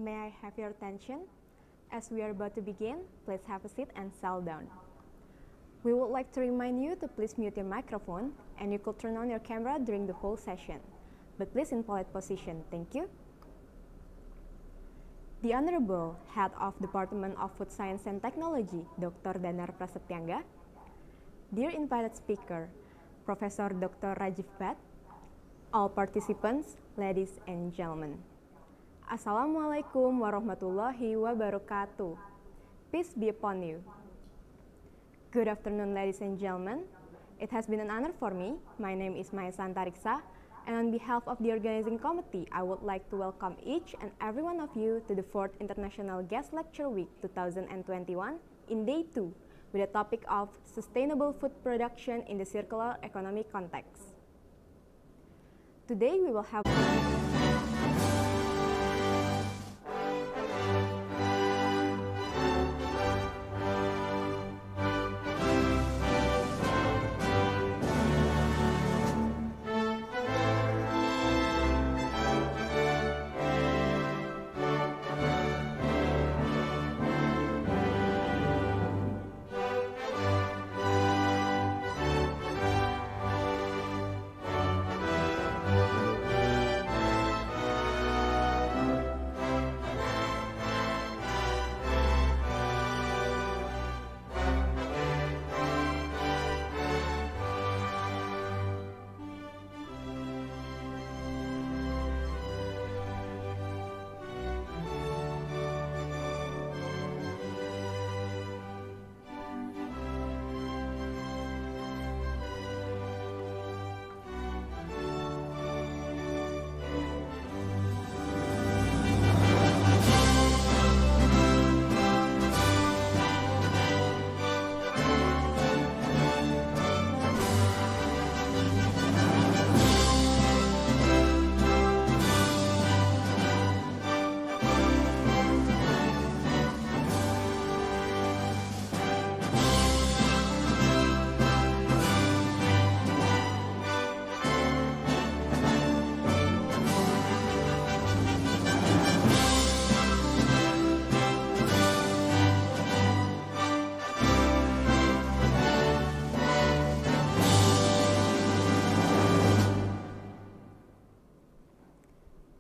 May I have your attention? As we are about to begin, please have a seat and settle down. We would like to remind you to please mute your microphone, and you could turn on your camera during the whole session, but please in polite position. Thank you. The Honorable Head of Department of Food Science and Technology, Dr. Danar Prasetyangga, dear invited speaker, Professor Dr. Rajeev Bhat, all participants, ladies and gentlemen. Assalamualaikum warahmatullahi wabarakatuh. Peace be upon you. Good afternoon, ladies and gentlemen. It has been an honor for me. My name is Maya Santariksa, and on behalf of the organizing committee, I would like to welcome each and every one of you to the 4th International Guest Lecture Week 2021 in Day 2 with the topic of Sustainable Food Production in the Circular Economy Context. Today we will have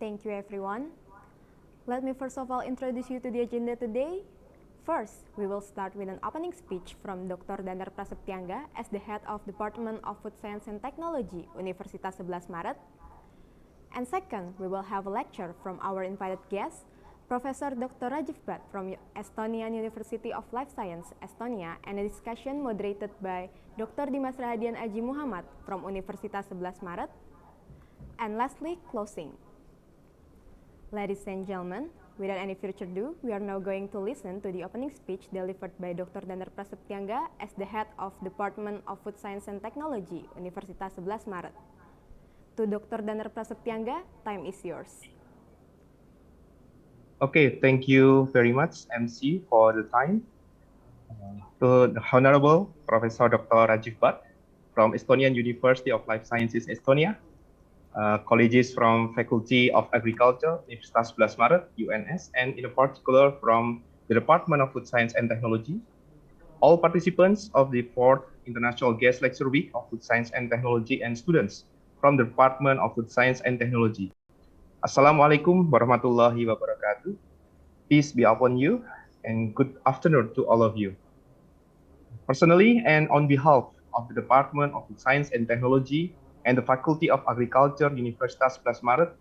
Thank you, everyone. Let me first of all introduce you to the agenda today. First, we will start with an opening speech from Dr. Danar Prasetyangga as the head of Department of Food Science and Technology, Universitas 11 Maret. And second, we will have a lecture from our invited guest, Professor Dr. Rajeev Bhat from Estonian University of Life Science, Estonia, and a discussion moderated by Dr. Dimas Rahadian Aji Muhammad from Universitas 11 Maret. And lastly, closing. Ladies and gentlemen, without any further ado, we are now going to listen to the opening speech delivered by Dr. Danar Prasetyangga as the head of Department of Food Science and Technology, Universitas 11 Maret. To Dr. Danar Prasetyangga, time is yours. Okay, thank you very much, MC, for the time. To the Honorable Professor Dr. Rajeev Bhat from Estonian University of Life Sciences, Estonia, colleagues from Faculty of Agriculture, Universitas 11 Maret, UNS, and in particular from the Department of Food Science and Technology, all participants of the 4th International Guest Lecture Week of Food Science and Technology, and students from the Department of Food Science and Technology. Assalamualaikum warahmatullahi wabarakatuh. Peace be upon you, and good afternoon to all of you. Personally, and on behalf of the Department of Food Science and Technology and the Faculty of Agriculture, Universitas 11 Maret,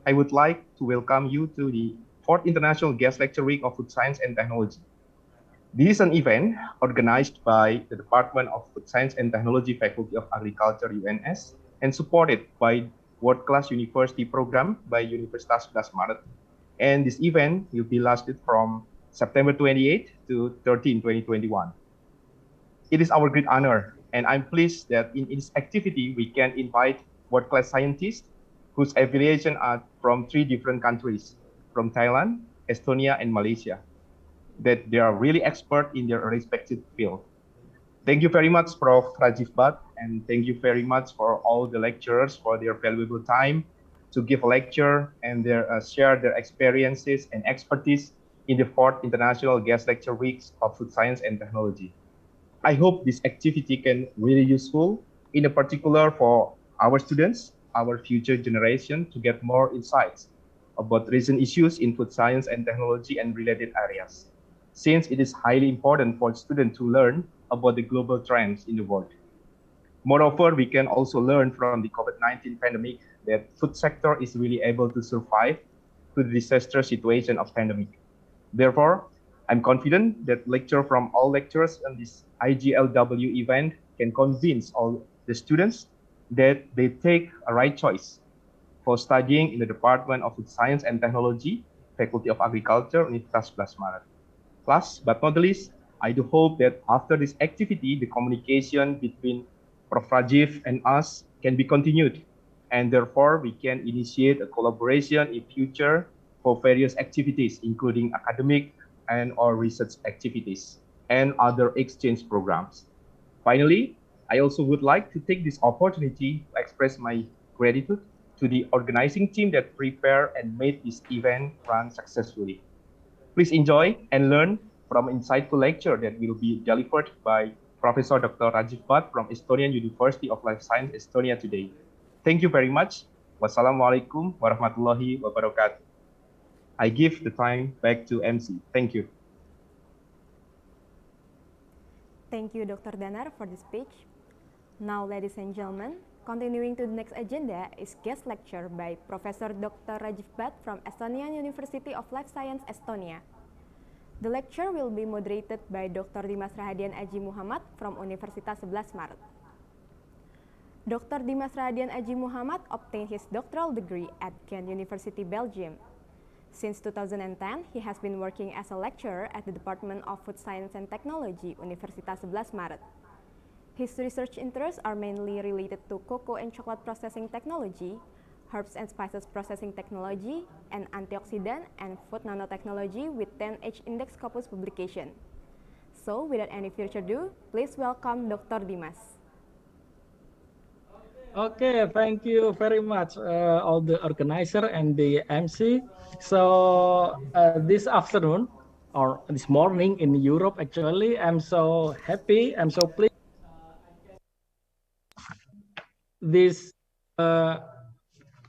I would like to welcome you to the 4th International Guest Lecture Week of Food Science and Technology. This is an event organized by the Department of Food Science and Technology Faculty of Agriculture, UNS, and supported by World Class University Program by Universitas 11 Maret. And this event will be lasted from September 28 to 13, 2021. It is our great honor, and I'm pleased that in this activity we can invite world-class scientists whose affiliation are from 3 different countries, from Thailand, Estonia, and Malaysia, that they are really expert in their respective field. Thank you very much, Prof. Rajeev Bhat, and thank you very much for all the lecturers for their valuable time to give a lecture and share their experiences and expertise in the 4th International Guest Lecture Weeks of Food Science and Technology. I hope this activity can really useful, in particular for our students, our future generation, to get more insights about recent issues in food science and technology and related areas, since it is highly important for students to learn about the global trends in the world. Moreover, we can also learn from the COVID-19 pandemic that food sector is really able to survive to the disaster situation of pandemic. Therefore, I'm confident that lecture from all lecturers on this IGLW event can convince all the students that they take a right choice for studying in the Department of Food Science and Technology, Faculty of Agriculture, Universitas 11 Maret. Last but not least, I do hope that after this activity, the communication between Prof. Rajeev and us can be continued, and therefore we can initiate a collaboration in future for various activities, including academic and or research activities and other exchange programs. Finally, I also would like to take this opportunity to express my gratitude to the organizing team that prepared and made this event run successfully. Please enjoy and learn from an insightful lecture that will be delivered by Professor Dr. Rajeev Bhat from Estonian University of Life Science, Estonia today. Thank you very much. Wassalamualaikum warahmatullahi wabarakatuh. I give the time back to MC. Thank you. Thank you, Dr. Danar, for the speech. Now, ladies and gentlemen, continuing to the next agenda is guest lecture by Professor Dr. Rajeev Bhat from Estonian University of Life Science, Estonia. The lecture will be moderated by Dr. Dimas Rahadian Aji Muhammad from Universitas 11 Maret. Dr. Dimas Rahadian Aji Muhammad obtained his doctoral degree at Ghent University, Belgium. Since 2010, he has been working as a lecturer at the Department of Food Science and Technology, Universitas 11 Maret. His research interests are mainly related to cocoa and chocolate processing technology, herbs and spices processing technology, and antioxidant and food nanotechnology with 10H Index Scopus publication. So, without any further ado, please welcome Dr. Dimas. Okay, thank you very much, all the organizer and the MC. So this afternoon or this morning in Europe, actually, I'm so happy, I'm so pleased. This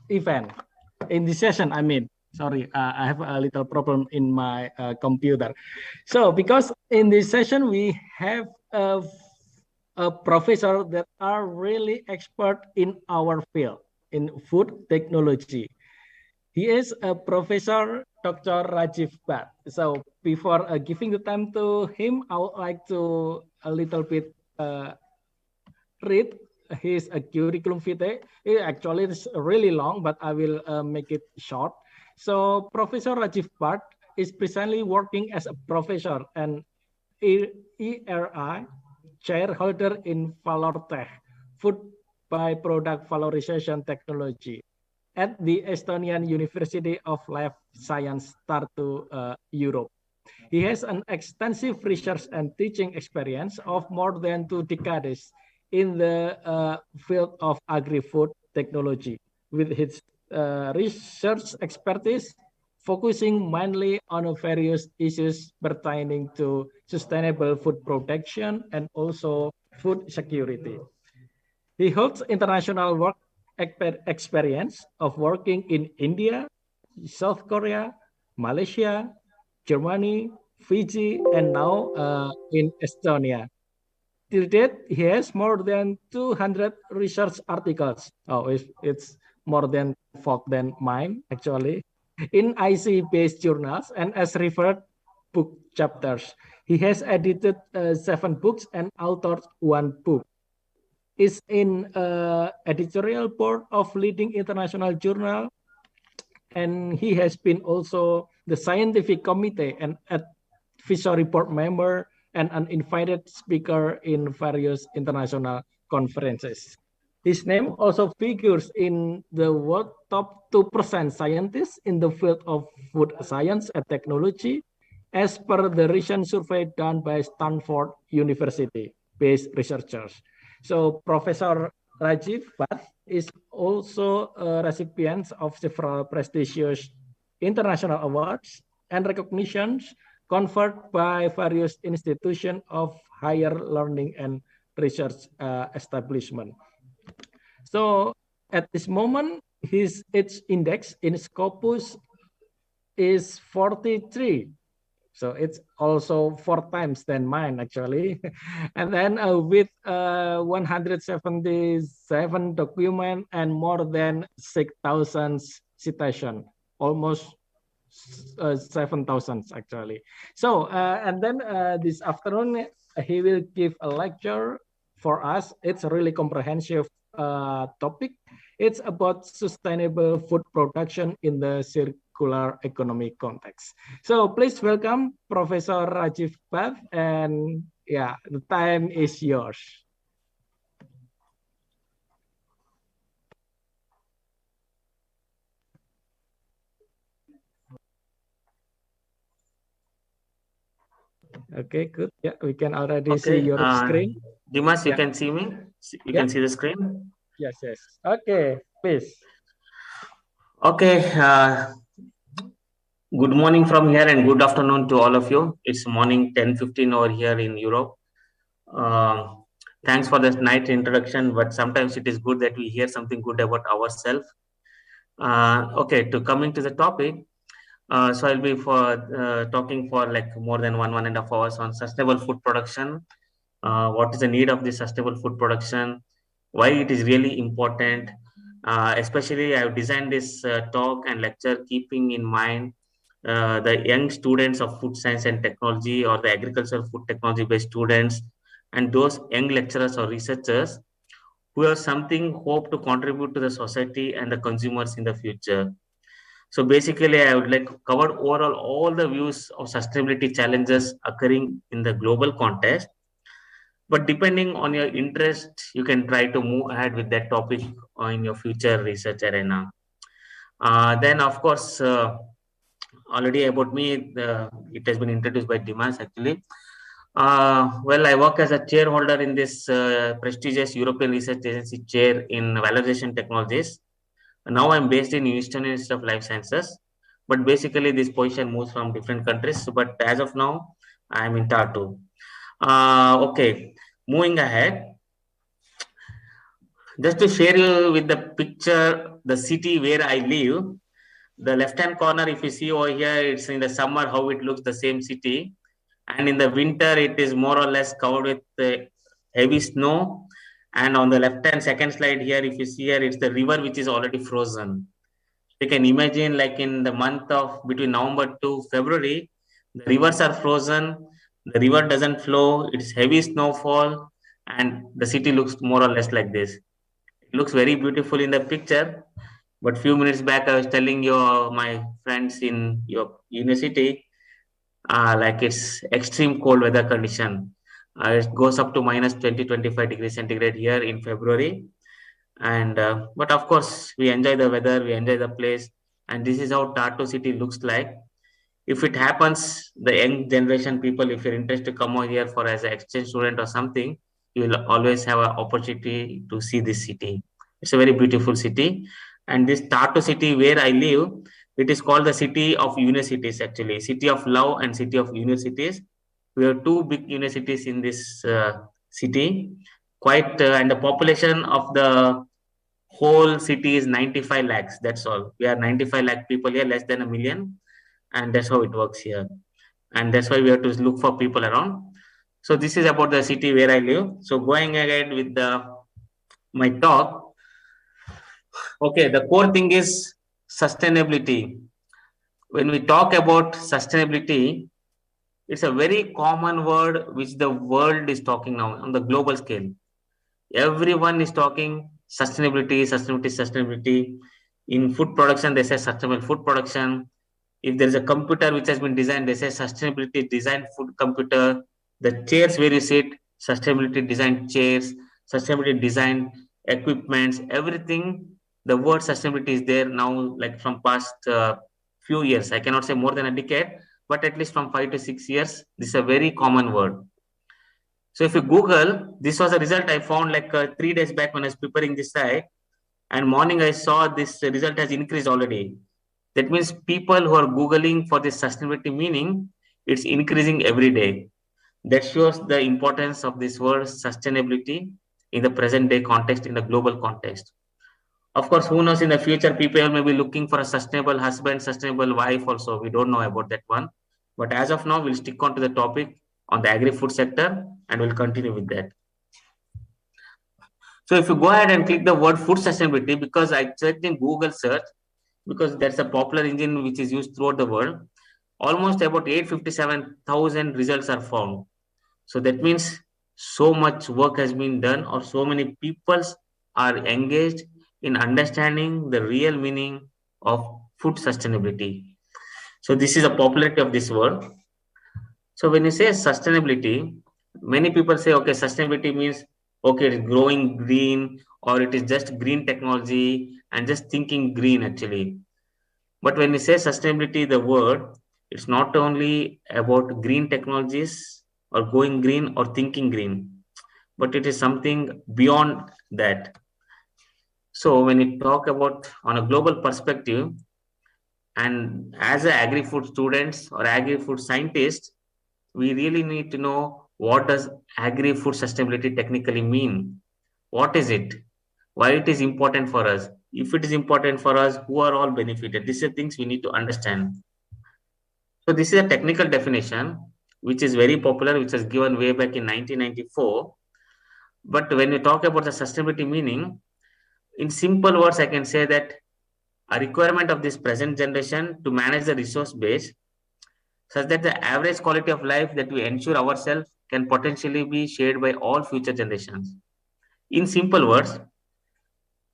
event in this session, I mean, sorry, I have a little problem in my computer. So because in this session we have a professor that are really expert in our field, in food technology. He is a Professor Dr. Rajeev Bhat. So before giving the time to him, I would like to a little bit read his curriculum vitae. Actually, it's really long, but I will make it short. So Professor Rajeev Bhat is presently working as a professor and ERI shareholder in Valortech, food by-product valorization technology, at the Estonian University of Life Science, Tartu, Europe. He has an extensive research and teaching experience of more than 2 decades in the field of agri-food technology, with his research expertise focusing mainly on various issues pertaining to sustainable food production and also food security. He holds international work experience of working in India, South Korea, Malaysia, Germany, Fiji, and now in Estonia. Till date, he has more than 200 research articles. Oh, it's more than mine, actually, in IC-based journals and as referred book chapters. He has edited 7 books and authored 1 book. Is in editorial board of leading international journal, and he has been also the scientific committee and Fishery Board member, and an invited speaker in various international conferences. His name also figures in the world top 2% scientists in the field of food science and technology, as per the recent survey done by Stanford University-based researchers. So Professor Rajeev Bhat is also a recipient of several prestigious international awards and recognitions conferred by various institutions of higher learning and research establishment. So at this moment, his age index in Scopus is 43. So it's also 4 times than mine, actually. And then with 177 document and more than 6,000 citation, almost 7,000 actually. So, and then this afternoon, he will give a lecture for us. It's a really comprehensive topic. It's about sustainable food production in the circular economy context. So please welcome Professor Rajeev Bhat, and yeah, the time is yours. Okay, good. Yeah, we can already see your screen. Dimas, you can see me? You can see the screen? Yes, yes. Okay, please. Okay. Good morning from here and good afternoon to all of you. It's morning 10:15 over here in Europe. Thanks for this nice introduction, but sometimes it is good that we hear something good about ourselves. Okay, to coming to the topic. So I'll be talking for like more than 1.5 hours on sustainable food production. What is the need of this sustainable food production? Why it is really important? Especially I've designed this talk and lecture keeping in mind the young students of food science and technology, or the agricultural food technology based students, and those young lecturers or researchers who have something hope to contribute to the society and the consumers in the future. So basically, I would like to cover overall all the views of sustainability challenges occurring in the global context. But depending on your interest, you can try to move ahead with that topic in your future research arena. Then, of course, already about me, it has been introduced by Dimas actually. Well, I work as a chairholder in this prestigious European Research Agency chair in valorization technologies. Now I'm based in Estonia Institute of Life Sciences, but basically this position moves from different countries. But as of now, I'm in Tartu. Okay, moving ahead. Just to share you with the picture, the city where I live. The left-hand corner, if you see over here, it's in the summer how it looks, the same city, and in the winter it is more or less covered with heavy snow. And on the left-hand second slide here, if you see here, it's the river which is already frozen. You can imagine, like in the month of between November to February, the rivers are frozen, the river doesn't flow, it's heavy snowfall, and the city looks more or less like this. It looks very beautiful in the picture, but few minutes back I was telling you, my friends in your university, like it's extreme cold weather condition. It goes up to minus 20-25 degrees centigrade here in February. And but of course we enjoy the weather, we enjoy the place, and this is how Tartu city looks like. If it happens, the young generation people, if you're interested to come over here for as an exchange student or something, you will always have an opportunity to see this city. It's a very beautiful city. And this Tartu city where I live, it is called the city of universities, actually, city of love and city of universities. We have two big universities in this city, and the population of the whole city is 95 lakhs. That's all. We are 95 lakh people here, less than a million. And that's how it works here. And that's why we have to look for people around. So this is about the city where I live. So going ahead with my talk. Okay, the core thing is sustainability. When we talk about sustainability, it's a very common word which the world is talking now on the global scale. Everyone is talking sustainability, sustainability, sustainability. In food production, they say sustainable food production. If there is a computer which has been designed, they say sustainability designed food computer. The chairs where you sit, sustainability designed chairs, sustainability designed equipments, everything. The word sustainability is there now, like from past few years. I cannot say more than a decade, but at least from 5 to 6 years, this is a very common word. So if you Google, this was a result I found like 3 days back when I was preparing this slide, and morning I saw this result has increased already. That means people who are Googling for this sustainability meaning, it's increasing every day. That shows the importance of this word sustainability in the present day context, in the global context. Of course, who knows, in the future, people may be looking for a sustainable husband, sustainable wife also. We don't know about that one. But as of now, we'll stick on to the topic on the agri-food sector and we'll continue with that. So if you go ahead and click the word food sustainability, because I checked in Google search, because that's a popular engine which is used throughout the world, almost about 857,000 results are found. So that means so much work has been done, or so many people are engaged in understanding the real meaning of food sustainability. So this is a popularity of this word. So when you say sustainability, many people say, okay, sustainability means, okay, it's growing green, or it is just green technology and just thinking green actually. But when we say sustainability, the word, it's not only about green technologies or going green or thinking green, but it is something beyond that. So when we talk about on a global perspective, and as a agri-food students or agri-food scientists, we really need to know, what does agri-food sustainability technically mean? What is it? Why it is important for us? If it is important for us, who are all benefited? These are things we need to understand. So this is a technical definition, which is very popular, which was given way back in 1994. But when we talk about the sustainability meaning, in simple words, I can say that a requirement of this present generation to manage the resource base such that the average quality of life that we ensure ourselves can potentially be shared by all future generations. In simple words,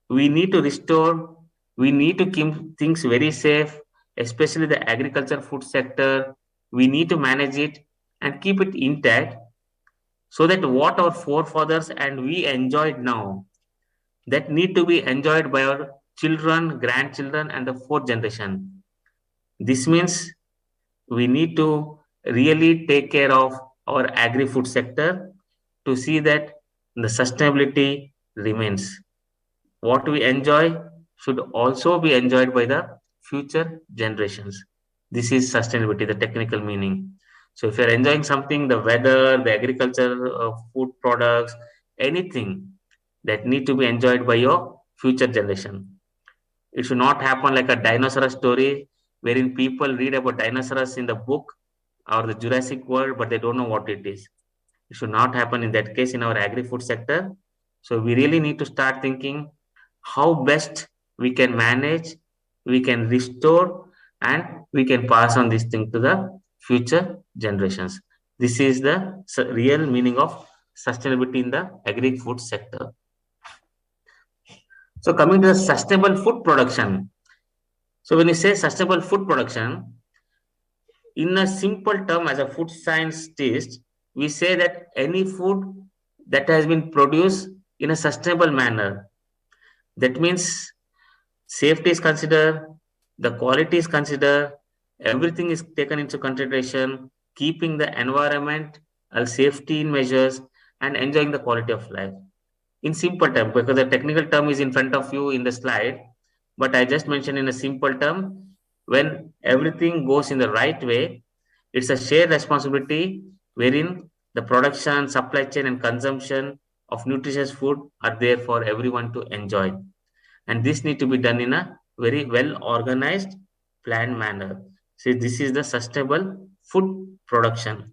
we need to restore, we need to keep things very safe, especially the agriculture food sector. We need to manage it and keep it intact so that what our forefathers and we enjoyed now, that need to be enjoyed by our children, grandchildren, and the fourth generation. This means we need to really take care of our agri-food sector to see that the sustainability remains. What we enjoy should also be enjoyed by the future generations. This is sustainability, the technical meaning. So if you're enjoying something, the weather, the agriculture, food products, anything that need to be enjoyed by your future generation. It should not happen like a dinosaur story wherein people read about dinosaurs in the book or the Jurassic World, but they don't know what it is. It should not happen in that case in our agri-food sector. So we really need to start thinking how best we can manage, we can restore, and we can pass on this thing to the future generations. This is the real meaning of sustainability in the agri-food sector. So coming to the sustainable food production. So when you say sustainable food production, in a simple term, as a food scientist, we say that any food that has been produced in a sustainable manner. That means safety is considered, the quality is considered, everything is taken into consideration, keeping the environment, safety measures, and enjoying the quality of life. In simple term, because the technical term is in front of you in the slide, but I just mentioned in a simple term, when everything goes in the right way, it's a shared responsibility wherein the production, supply chain, and consumption of nutritious food are there for everyone to enjoy. And this need to be done in a very well organized, planned manner. So this is the sustainable food production.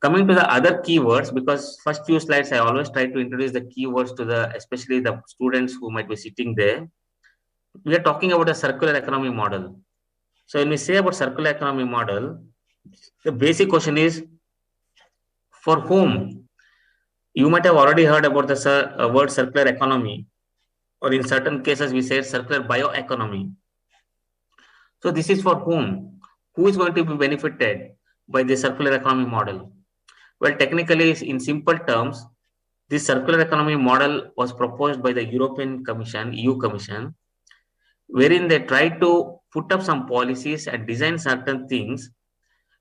Coming to the other keywords, because first few slides I always try to introduce the keywords to the, especially the students who might be sitting there. We are talking about a circular economy model. So when we say about circular economy model, the basic question is, for whom? You might have already heard about the word circular economy, or in certain cases we say circular bioeconomy. So this is for whom? Who is going to be benefited by the circular economy model? Well, technically, in simple terms, this circular economy model was proposed by the European Commission, EU Commission, wherein they try to put up some policies and design certain things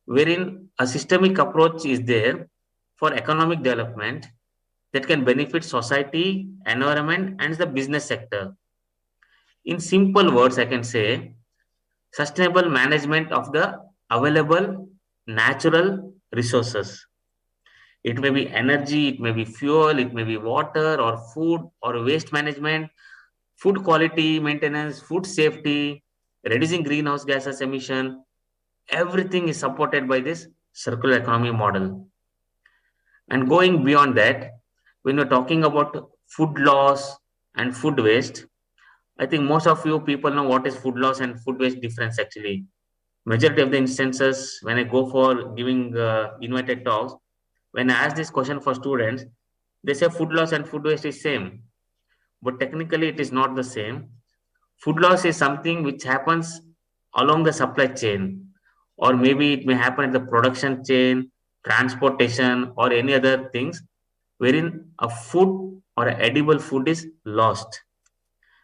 wherein a systemic approach is there for economic development that can benefit society, environment, and the business sector. In simple words, I can say sustainable management of the available natural resources. It may be energy, it may be fuel, it may be water or food or waste management, food quality maintenance, food safety, reducing greenhouse gases emission. Everything is supported by this circular economy model. And going beyond that, when we're talking about food loss and food waste, I think most of you people know what is food loss and food waste difference actually. Majority of the instances when I go for giving invited talks, when I ask this question for students, they say food loss and food waste is same, but technically it is not the same. Food loss is something which happens along the supply chain, or maybe it may happen in the production chain, transportation, or any other things wherein a food or a edible food is lost.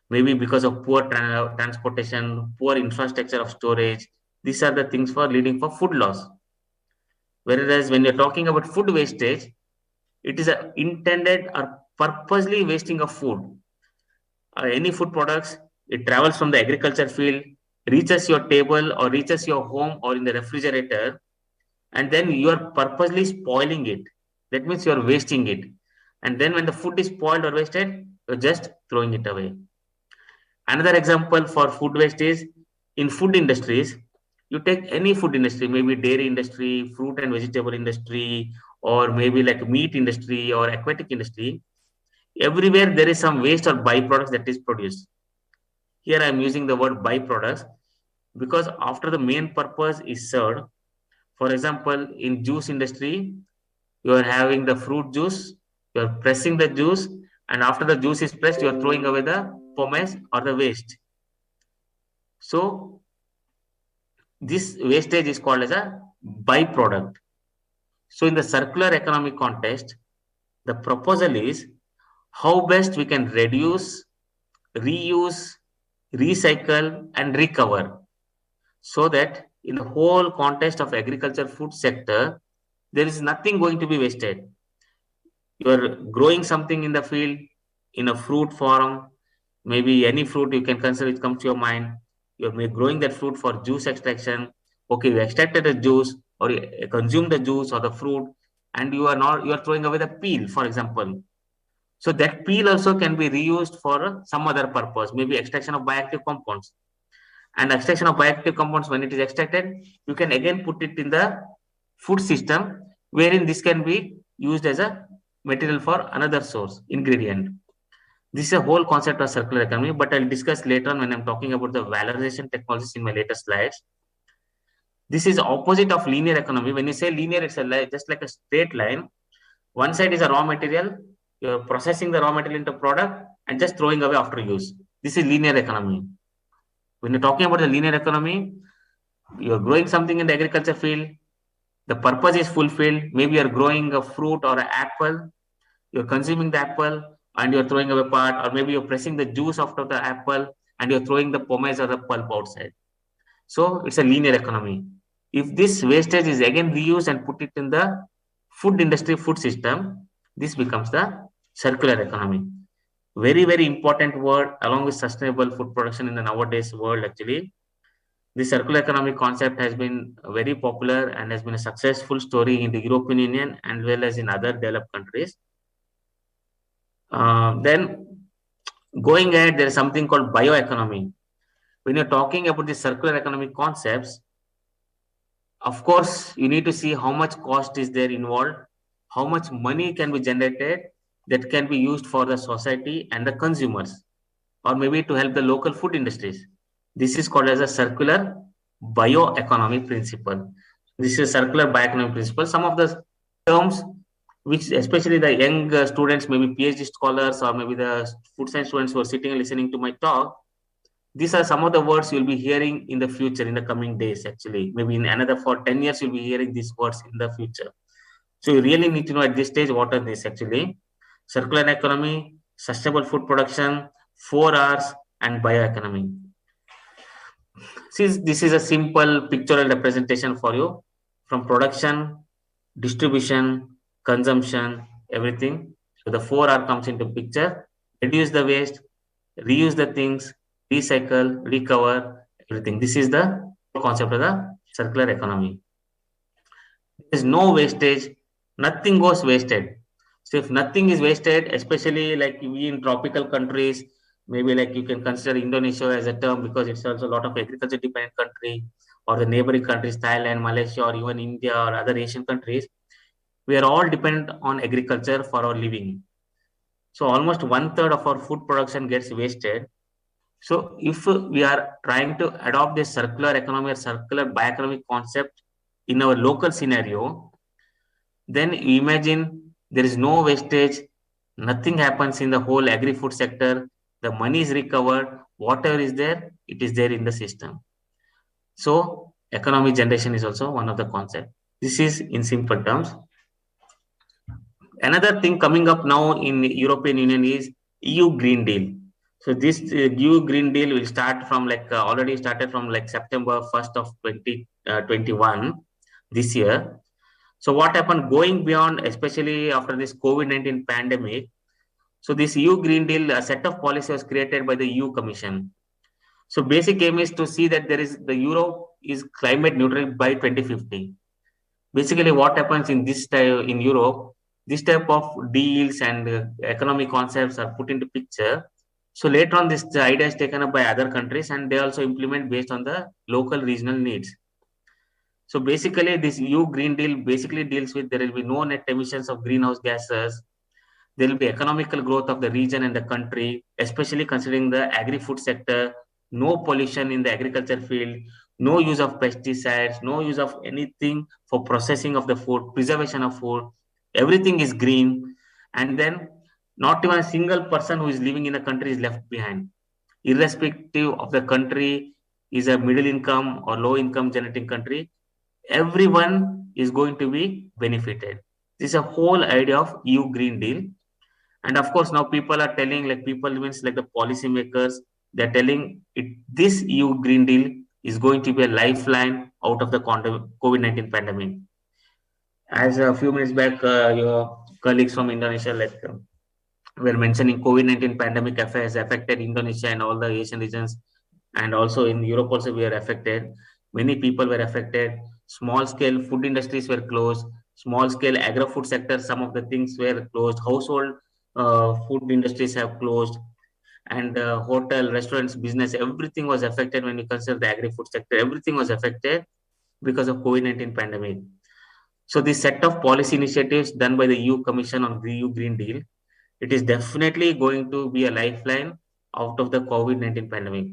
Maybe because of poor transportation, poor infrastructure of storage. These are the things for leading for food loss. Whereas when you're talking about food wastage, it is a intended or purposely wasting of food. Any food products, it travels from the agriculture field, reaches your table or reaches your home or in the refrigerator, and then you are purposely spoiling it. That means you are wasting it. And then when the food is spoiled or wasted, you're just throwing it away. Another example for food waste is in food industries. You take any food industry, maybe dairy industry, fruit and vegetable industry, or maybe like meat industry or aquatic industry. Everywhere there is some waste or byproducts that is produced. Here I am using the word byproducts because after the main purpose is served, for example, in juice industry, you are having the fruit juice, you are pressing the juice, and after the juice is pressed, you are throwing away the pomace or the waste. So this wastage is called as a byproduct. So in the circular economy context, the proposal is how best we can reduce, reuse, recycle, and recover so that in the whole context of agriculture food sector, there is nothing going to be wasted. You are growing something in the field in a fruit form, maybe any fruit you can consider it comes to your mind. You're growing that fruit for juice extraction. Okay, you extracted the juice or you consume the juice or the fruit, and you are throwing away the peel, for example. So that peel also can be reused for some other purpose, maybe extraction of bioactive compounds. And extraction of bioactive compounds, when it is extracted, you can again put it in the food system, wherein this can be used as a material for another source, ingredient. This is a whole concept of circular economy, but I'll discuss later on when I'm talking about the valorization technologies in my later slides. This is opposite of linear economy. When you say linear, it's just like a straight line. One side is a raw material, you're processing the raw material into product and just throwing away after use. This is linear economy. When you're talking about the linear economy, you're growing something in the agriculture field, the purpose is fulfilled. Maybe you're growing a fruit or an apple, you're consuming the apple and you're throwing away part, or maybe you're pressing the juice out of the apple and you're throwing the pomace or the pulp outside. So it's a linear economy. If this wastage is again reused and put it in the food industry, food system, this becomes the circular economy. Very, very important word along with sustainable food production in the nowadays world actually. The circular economy concept has been very popular and has been a successful story in the European Union and well as in other developed countries. Then going ahead, there is something called bioeconomy. When you're talking about the circular economy concepts, of course, you need to see how much cost is there involved, how much money can be generated that can be used for the society and the consumers, or maybe to help the local food industries. This is called as a circular bioeconomy principle. This is a circular bioeconomy principle. Some of the terms which especially the young students, maybe PhD scholars or maybe the food science students who are sitting and listening to my talk, These are some of the words you'll be hearing in the future, in the coming days, actually. Maybe in another for 10 years, you'll be hearing these words in the future. So you really need to know at this stage what are these actually. Circular economy, sustainable food production, 4Rs, and bioeconomy. Since this is a simple pictorial representation for you, from production, distribution, consumption, everything. So the 4R comes into picture. Reduce the waste, reuse the things, recycle, recover, everything. This is the concept of the circular economy. There is no wastage, nothing goes wasted. So if nothing is wasted, especially like we in tropical countries, maybe like you can consider Indonesia as a term because it's also a lot of agriculture dependent country, or the neighboring countries, Thailand, Malaysia, or even India or other Asian countries, we are all dependent on agriculture for our living. So almost 1/3 of our food production gets wasted. So if we are trying to adopt this circular economy or circular bioeconomy concept in our local scenario, then imagine there is no wastage, nothing happens in the whole agri-food sector, the money is recovered, whatever is there, it is there in the system. So economic generation is also one of the concepts. This is in simple terms. Another thing coming up now in European Union is EU Green Deal. So this EU Green Deal will start from already started from like September 1st of 2021 this year. So what happened going beyond, especially after this COVID-19 pandemic? So this EU Green Deal, a set of policies was created by the EU Commission. So basic aim is to see that the Europe is climate neutral by 2050. Basically, what happens in this time in Europe, this type of deals and economic concepts are put into picture. So later on, this idea is taken up by other countries and they also implement based on the local regional needs. So basically, this EU Green Deal basically deals with there will be no net emissions of greenhouse gases. There will be economical growth of the region and the country, especially considering the agri-food sector, no pollution in the agriculture field, no use of pesticides, no use of anything for processing of the food, preservation of food. Everything is green. And then not even a single person who is living in a country is left behind. Irrespective of the country, is a middle income or low income generating country, everyone is going to be benefited. This is a whole idea of EU Green Deal. And of course, now people are telling, like people means like the policymakers, they're telling this EU Green Deal is going to be a lifeline out of the COVID-19 pandemic. As a few minutes back, your colleagues from Indonesia were mentioning COVID-19 pandemic has affected Indonesia and all the Asian regions, and also in Europe also we are affected. Many people were affected. Small scale food industries were closed. Small scale agro-food sector, some of the things were closed. Household food industries have closed, and hotel, restaurants, business, everything was affected. When you consider the agri-food sector, everything was affected because of COVID-19 pandemic. So this set of policy initiatives done by the EU Commission on the EU Green Deal, it is definitely going to be a lifeline out of the COVID-19 pandemic.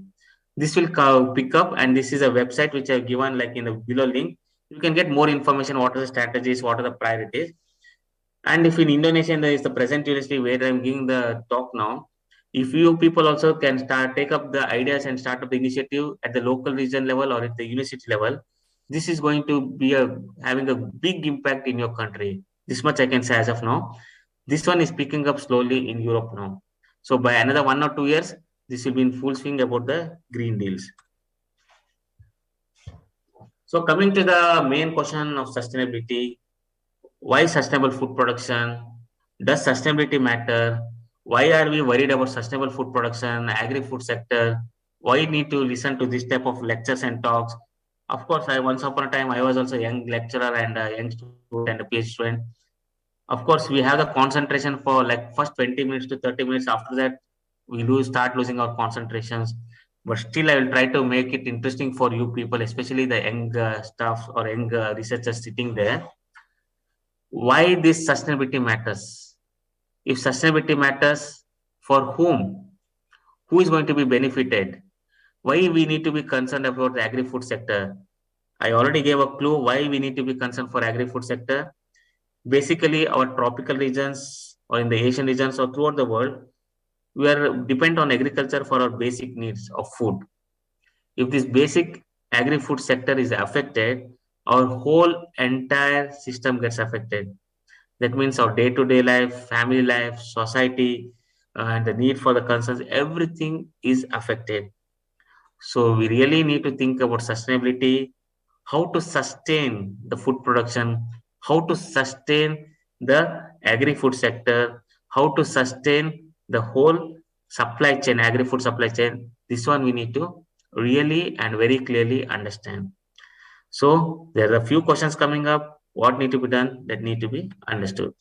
This will pick up, and this is a website which I've given like in the below link. You can get more information, what are the strategies, what are the priorities. And if in Indonesia, there is the present university where I'm giving the talk now, if you people also can take up the ideas and start up the initiative at the local region level or at the university level, this is going to be having a big impact in your country. This much I can say as of now. This one is picking up slowly in Europe now. So by another 1 or 2 years, this will be in full swing about the green deals. So coming to the main question of sustainability, why sustainable food production? Does sustainability matter? Why are we worried about sustainable food production, agri-food sector? Why need to listen to this type of lectures and talks? Of course, once upon a time, I was also a young lecturer and a young student and a PhD student. Of course, we have the concentration for like first 20 minutes to 30 minutes. After that, we start losing our concentrations. But still, I will try to make it interesting for you people, especially the young staff or young researchers sitting there. Why this sustainability matters? If sustainability matters, for whom? Who is going to be benefited? Why we need to be concerned about the agri-food sector? I already gave a clue why we need to be concerned for agri-food sector. Basically, our tropical regions or in the Asian regions or throughout the world, we are dependent on agriculture for our basic needs of food. If this basic agri-food sector is affected, our whole entire system gets affected. That means our day-to-day life, family life, society, and the need for the concerns, everything is affected. So we really need to think about sustainability, how to sustain the food production, how to sustain the agri-food sector, how to sustain the whole supply chain, agri-food supply chain. This one we need to really and very clearly understand. So there are a few questions coming up. What need to be done? That need to be understood.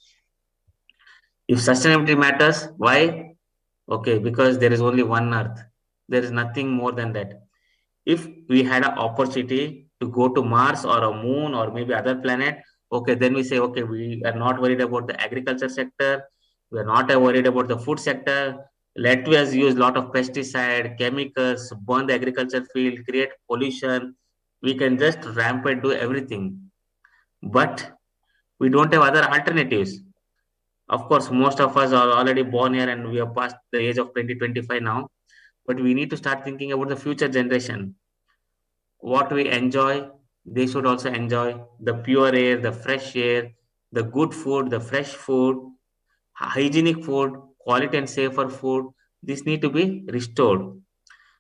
If sustainability matters, why? Okay, because there is only one Earth. There is nothing more than that. If we had an opportunity to go to Mars or a moon or maybe other planet, okay, then we say, okay, we are not worried about the agriculture sector. We are not worried about the food sector. Let us use a lot of pesticide, chemicals, burn the agriculture field, create pollution. We can just rampant do everything. But we don't have other alternatives. Of course, most of us are already born here and we are past the age of 2025 now. But we need to start thinking about the future generation. What we enjoy, they should also enjoy the pure air, the fresh air, the good food, the fresh food, hygienic food, quality and safer food. This need to be restored.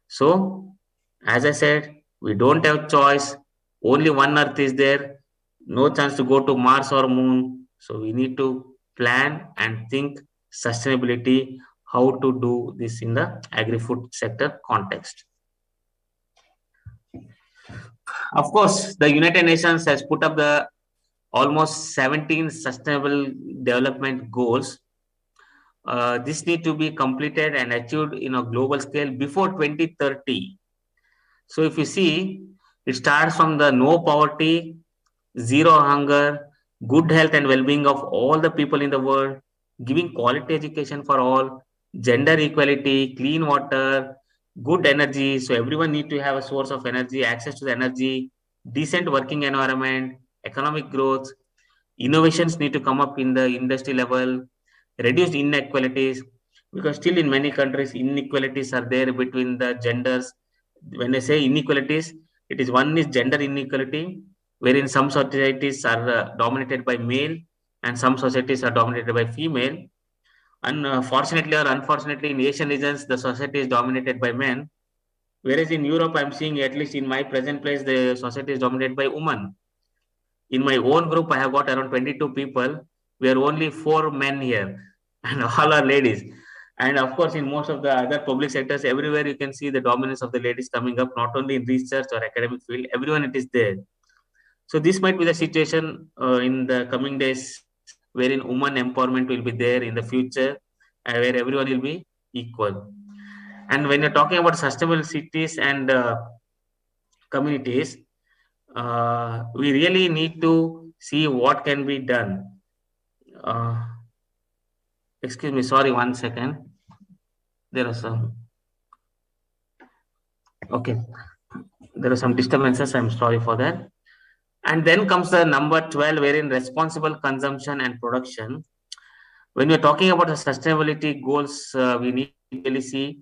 So, as I said, we don't have choice. Only one Earth is there. No chance to go to Mars or Moon. So we need to plan and think sustainability, how to do this in the agri-food sector context. Of course, the United Nations has put up the almost 17 sustainable development goals. This need to be completed and achieved in a global scale before 2030. So if you see, it starts from the no poverty, zero hunger, good health and well-being of all the people in the world, giving quality education for all, gender equality, clean water, good energy. So everyone need to have a source of energy, access to the energy, decent working environment, economic growth, innovations need to come up in the industry level, reduced inequalities, because still in many countries inequalities are there between the genders. When I say inequalities, it is one is gender inequality, wherein some societies are dominated by male and some societies are dominated by female. Unfortunately or unfortunately, in Asian regions, the society is dominated by men, whereas in Europe, I'm seeing, at least in my present place, the society is dominated by women. In my own group, I have got around 22 people. We are only 4 men here, and all are ladies. And of course, in most of the other public sectors, everywhere you can see the dominance of the ladies coming up, not only in research or academic field, everyone it is there. So this might be the situation in the coming days, wherein woman empowerment will be there in the future, where everyone will be equal. And when you're talking about sustainable cities and communities, we really need to see what can be done. Uh, excuse me, sorry, 1 second. There are some. Okay, there are some disturbances. I'm sorry for that. And then comes the number 12, wherein responsible consumption and production. When we're talking about the sustainability goals, we need to really see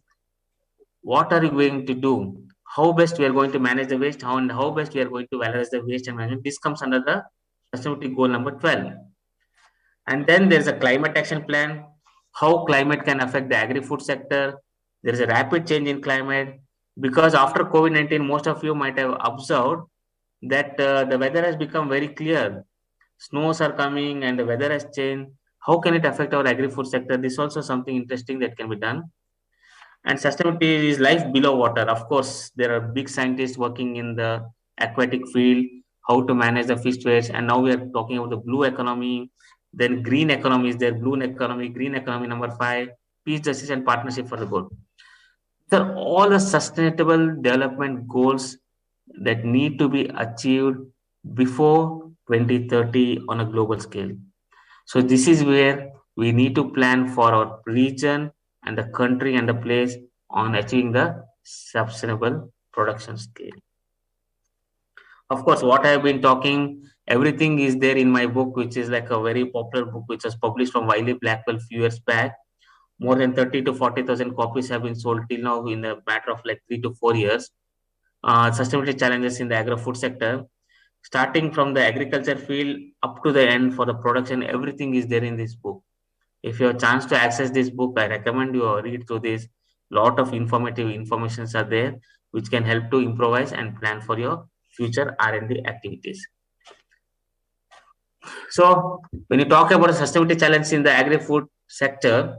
what are you going to do, how best we are going to manage the waste, how best we are going to valorize the waste and management. This comes under the sustainability goal number 12. And then there's a climate action plan, how climate can affect the agri-food sector. There is a rapid change in climate because after COVID-19, most of you might have observed that the weather has become very clear. Snows are coming and the weather has changed. How can it affect our agri-food sector? This is also something interesting that can be done. And sustainability is life below water. Of course, there are big scientists working in the aquatic field, how to manage the fish waste. And now we are talking about the blue economy. Then green economy is there, blue economy, green economy number 5, peace, justice, and partnership for the good. These are all the sustainable development goals that need to be achieved before 2030 on a global scale. So this is where we need to plan for our region and the country and the place on achieving the sustainable production scale. Of course, what I have been talking, everything is there in my book, which is like a very popular book, which was published from Wiley Blackwell few years back. More than 30 to 40,000 copies have been sold till now in a matter of like 3 to 4 years. sustainability challenges in the agro-food sector. Starting from the agriculture field up to the end for the production, everything is there in this book. If you have a chance to access this book, I recommend you read through this. Lot of informative informations are there, which can help to improvise and plan for your future R&D activities. So when you talk about sustainability challenge in the agri-food sector,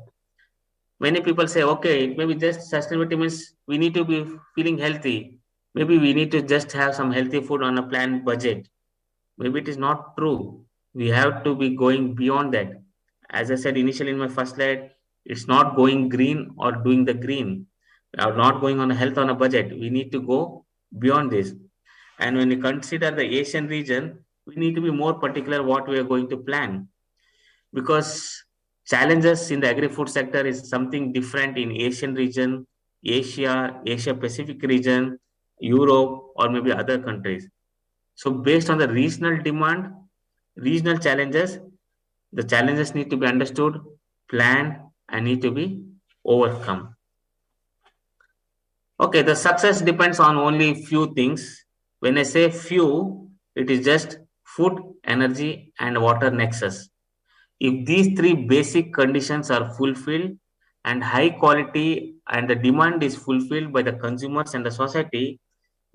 many people say, okay, maybe just sustainability means we need to be feeling healthy. Maybe we need to just have some healthy food on a planned budget. Maybe it is not true. We have to be going beyond that. As I said initially in my first slide, it's not going green or doing the green. We are not going on a health on a budget. We need to go beyond this. And when we consider the Asian region, we need to be more particular what we are going to plan, because challenges in the agri-food sector is something different in Asian region, Asia Pacific region, Europe, or maybe other countries. So based on the regional demand, regional challenges, the challenges need to be understood, planned, and need to be overcome. Okay, the success depends on only few things. When I say few, it is just food, energy, and water nexus. If these three basic conditions are fulfilled and high quality and the demand is fulfilled by the consumers and the society,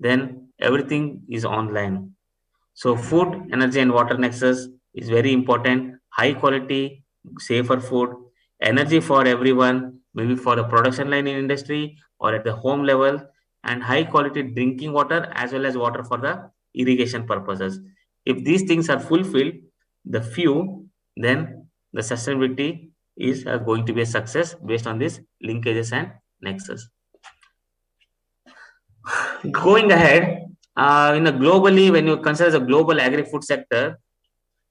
then everything is online. So food, energy, and water nexus is very important. High quality, safer food, energy for everyone, maybe for the production line in industry or at the home level, and high quality drinking water as well as water for the irrigation purposes. If these things are fulfilled, the few, then the sustainability is going to be a success based on these linkages and nexus. Going ahead, in a globally, when you consider the global agri-food sector,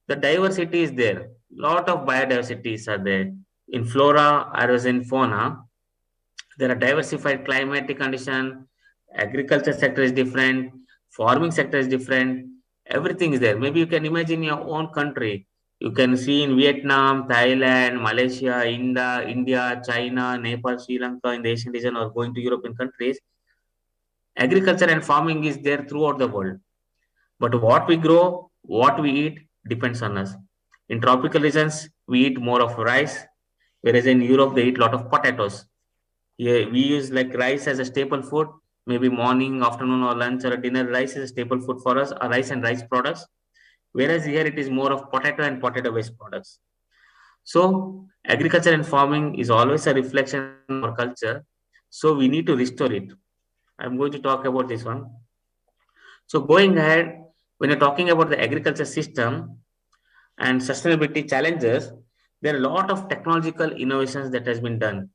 the diversity is there. Lot of biodiversities are there. In flora as in fauna, there are diversified climatic condition, agriculture sector is different, farming sector is different, everything is there. Maybe you can imagine your own country. You can see in Vietnam, Thailand, Malaysia, India, China, Nepal, Sri Lanka in the Asian region, or going to European countries. Agriculture and farming is there throughout the world. But what we grow, what we eat depends on us. In tropical regions, we eat more of rice, whereas in Europe, they eat a lot of potatoes. Here, we use like rice as a staple food, maybe morning, afternoon, or lunch or dinner. Rice is a staple food for us, or rice and rice products. Whereas here, it is more of potato and potato-based products. So, agriculture and farming is always a reflection of our culture. So, we need to restore it. I'm going to talk about this one. So, going ahead, when you're talking about the agriculture system and sustainability challenges, there are a lot of technological innovations that has been done.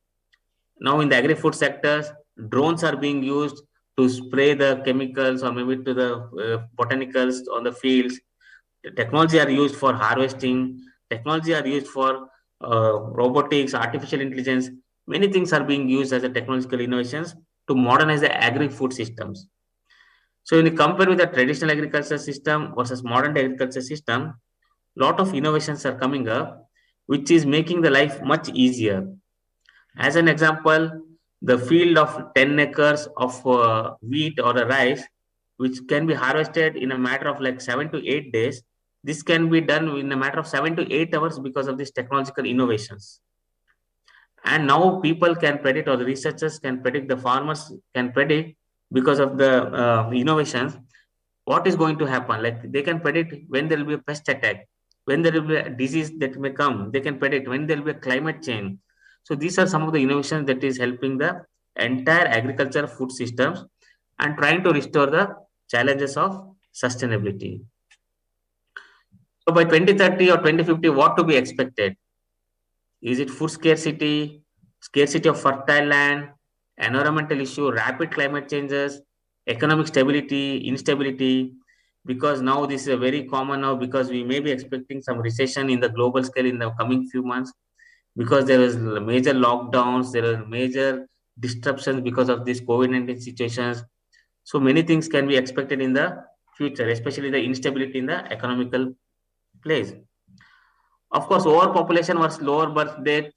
Now in the agri-food sectors, drones are being used to spray the chemicals or maybe to the botanicals on the fields. The technology are used for harvesting. Technology are used for robotics, artificial intelligence. Many things are being used as a technological innovations to modernize the agri-food systems. So when you compare with the traditional agriculture system versus modern agriculture system, lot of innovations are coming up, which is making the life much easier. As an example, the field of 10 acres of wheat or a rice, which can be harvested in a matter of like 7 to 8 days, this can be done in a matter of 7 to 8 hours because of these technological innovations. And now people can predict, or the researchers can predict, the farmers can predict because of the innovations, what is going to happen. Like they can predict when there will be a pest attack, when there will be a disease that may come. They can predict when there will be a climate change. So these are some of the innovations that is helping the entire agriculture food systems and trying to restore the challenges of sustainability. So by 2030 or 2050, what to be expected? Is it food scarcity, scarcity of fertile land, environmental issue, rapid climate changes, economic stability, instability? Because now this is a very common now, because we may be expecting some recession in the global scale in the coming few months, because there is major lockdowns, there are major disruptions because of these COVID-19 situations. So many things can be expected in the future, especially the instability in the economical place. Of course, overpopulation was lower birth date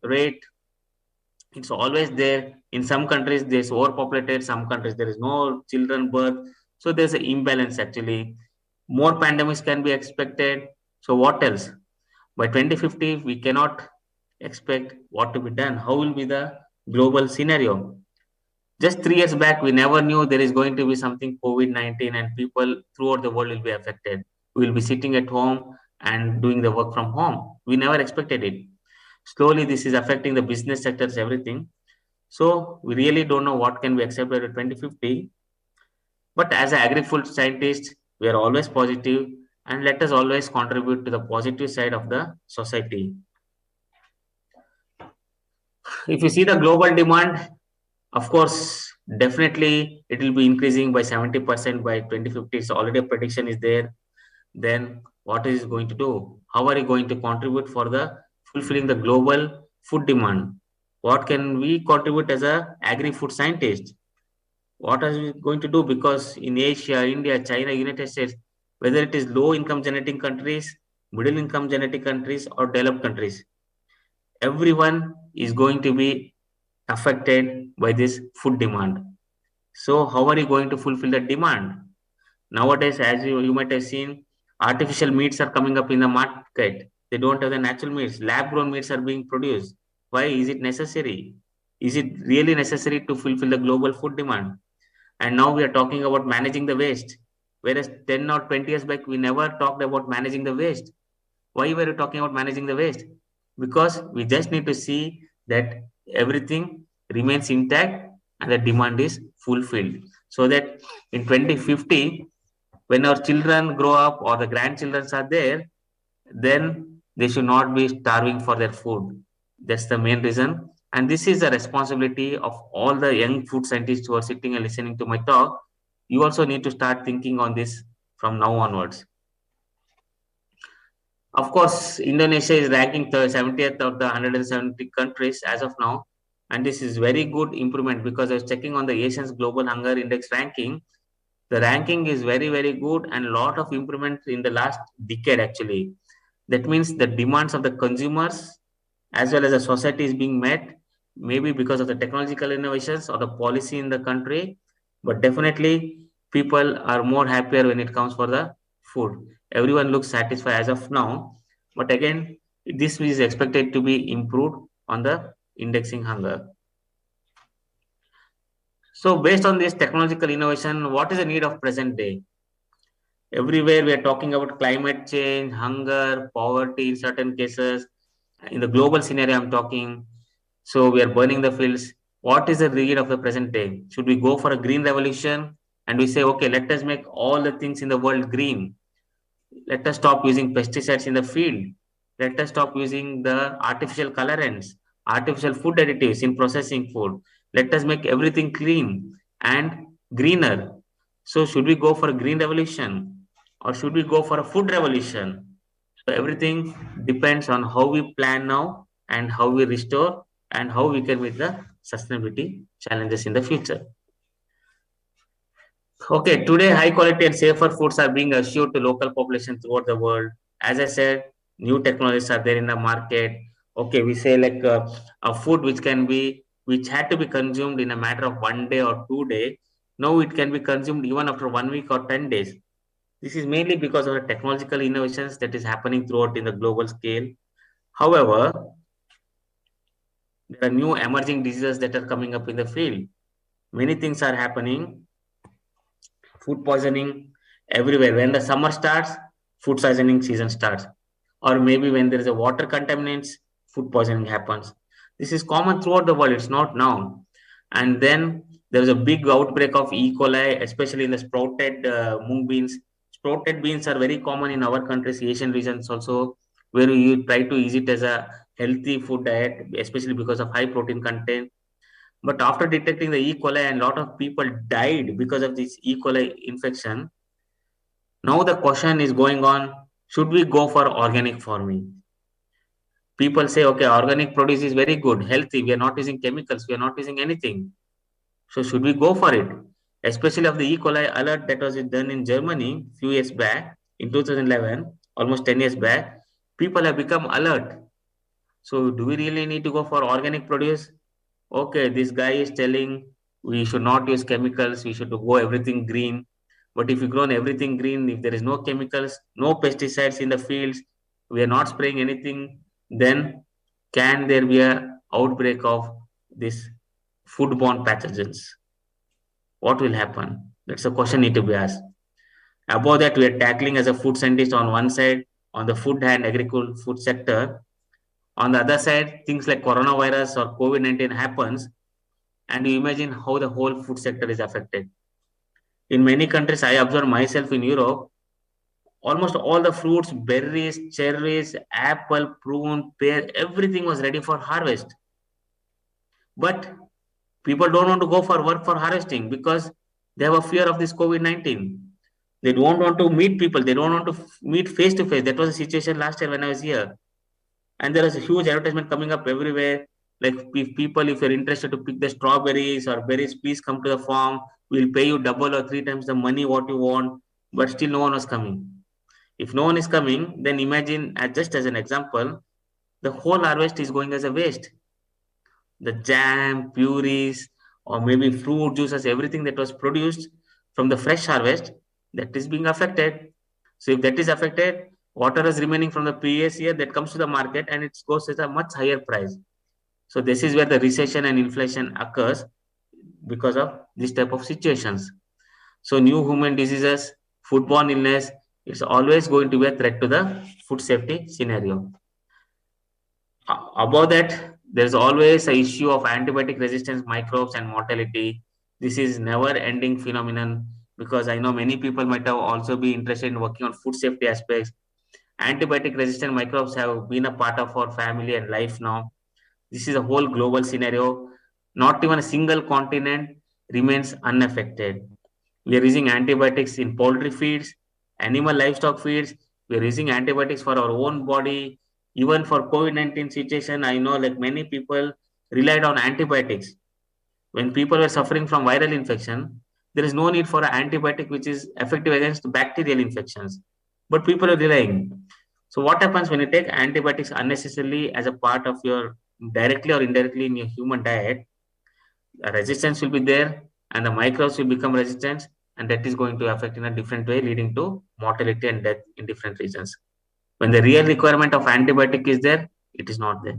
rate, It's always there. In some countries, there's overpopulated. Some countries, there is no children birth. So there's an imbalance actually. More pandemics can be expected. So what else? By 2050, we cannot expect what to be done. How will be the global scenario? Just 3 years back, we never knew there is going to be something COVID-19 and people throughout the world will be affected. We will be sitting at home and doing the work from home. We never expected it. Slowly, this is affecting the business sectors, everything. So we really don't know what can be accepted at 2050. But as an agri-food scientist, we are always positive and let us always contribute to the positive side of the society. If you see the global demand, of course, definitely it will be increasing by 70% by 2050. So already a prediction is there. Then what is it going to do? How are you going to contribute for the fulfilling the global food demand? What can we contribute as a agri-food scientist? What are we going to do? Because in Asia, India, China, United States, whether it is low income generating countries, middle income generating countries, or developed countries, everyone is going to be affected by this food demand. So how are you going to fulfill the demand? Nowadays, as you might have seen, artificial meats are coming up in the market. They don't have the natural meats. Lab grown meats are being produced. Why is it necessary? Is it really necessary to fulfill the global food demand? And now we are talking about managing the waste. Whereas 10 or 20 years back, we never talked about managing the waste. Why were you talking about managing the waste? Because we just need to see that everything remains intact and the demand is fulfilled. So that in 2050, when our children grow up or the grandchildren are there, then they should not be starving for their food. That's the main reason. And this is a responsibility of all the young food scientists who are sitting and listening to my talk. You also need to start thinking on this from now onwards. Of course, Indonesia is ranking 70th of the 170 countries as of now. And this is very good improvement because I was checking on the Asians Global Hunger Index ranking. The ranking is very, very good and a lot of improvement in the last decade actually. That means the demands of the consumers as well as the society is being met, maybe because of the technological innovations or the policy in the country. But definitely people are more happier when it comes for the food. Everyone looks satisfied as of now. But again, this is expected to be improved on the indexing hunger. So based on this technological innovation, what is the need of present day? Everywhere we are talking about climate change, hunger, poverty in certain cases. In the global scenario, I'm talking. So we are burning the fields. What is the need of the present day? Should we go for a green revolution and we say, okay, let us make all the things in the world green. Let us stop using pesticides in the field. Let us stop using the artificial colorants, artificial food additives in processing food. Let us make everything clean and greener. So should we go for a green revolution or should we go for a food revolution? So everything depends on how we plan now and how we restore and how we can meet the sustainability challenges in the future. Okay, today high quality and safer foods are being assured to local population throughout the world. As I said, new technologies are there in the market. Okay, we say like a food which had to be consumed in a matter of 1 day or 2 day. Now it can be consumed even after 1 week or 10 days. This is mainly because of the technological innovations that is happening throughout in the global scale. However, there are new emerging diseases that are coming up in the field. Many things are happening. Food poisoning everywhere. When the summer starts, food poisoning season starts. Or maybe when there is a water contaminants, food poisoning happens. This is common throughout the world. It's not now. And then there is a big outbreak of E. coli, especially in the sprouted mung beans. Sprouted beans are very common in our countries, Asian regions also, where you try to use it as a healthy food diet, especially because of high protein content. But after detecting the E. coli, and a lot of people died because of this E. coli infection. Now the question is going on: should we go for organic farming? People say, okay, organic produce is very good, healthy. We are not using chemicals. We are not using anything. So should we go for it? Especially of the E. coli alert that was done in Germany few years back in 2011, almost 10 years back. People have become alert. So do we really need to go for organic produce? okay, this guy is telling we should not use chemicals, we should go everything green. But if you grown everything green, if there is no chemicals, no pesticides in the fields, we are not spraying anything, then can there be a outbreak of this foodborne pathogens? What will happen? That's a question need to be asked. Above that, we are tackling as a food scientist on one side, on the food and agricultural food sector. On the other side, things like coronavirus or COVID-19 happens, and you imagine how the whole food sector is affected. In many countries, I observe myself in Europe, almost all the fruits, berries, cherries, apple, prune, pear, everything was ready for harvest. But people don't want to go for work for harvesting because they have a fear of this COVID-19. They don't want to meet people. They don't want to meet face to face. That was the situation last year when I was here. And there is a huge advertisement coming up everywhere. Like if people, if you're interested to pick the strawberries or berries, please come to the farm. We'll pay you double or three times the money what you want. But still no one was coming. If no one is coming, then imagine, just as an example, the whole harvest is going as a waste. The jam, purees, or maybe fruit juices, everything that was produced from the fresh harvest, that is being affected. So if that is affected, whatever is remaining from the previous year that comes to the market and it goes at a much higher price. So this is where the recession and inflation occurs because of this type of situations. So new human diseases, foodborne illness, it's always going to be a threat to the food safety scenario. Above that, there's always a issue of antibiotic resistance microbes and mortality. This is never ending phenomenon because I know many people might have also be interested in working on food safety aspects. Antibiotic resistant microbes have been a part of our family and life now. This is a whole global scenario. Not even a single continent remains unaffected. We are using antibiotics in poultry feeds, animal livestock feeds. We are using antibiotics for our own body. Even for COVID-19 situation, I know like many people relied on antibiotics. When people were suffering from viral infection, there is no need for an antibiotic which is effective against bacterial infections. But people are relying. So what happens when you take antibiotics unnecessarily as a part of your directly or indirectly in your human diet? Resistance will be there and the microbes will become resistant, and that is going to affect in a different way, leading to mortality and death in different regions. When the real requirement of antibiotic is there, it is not there.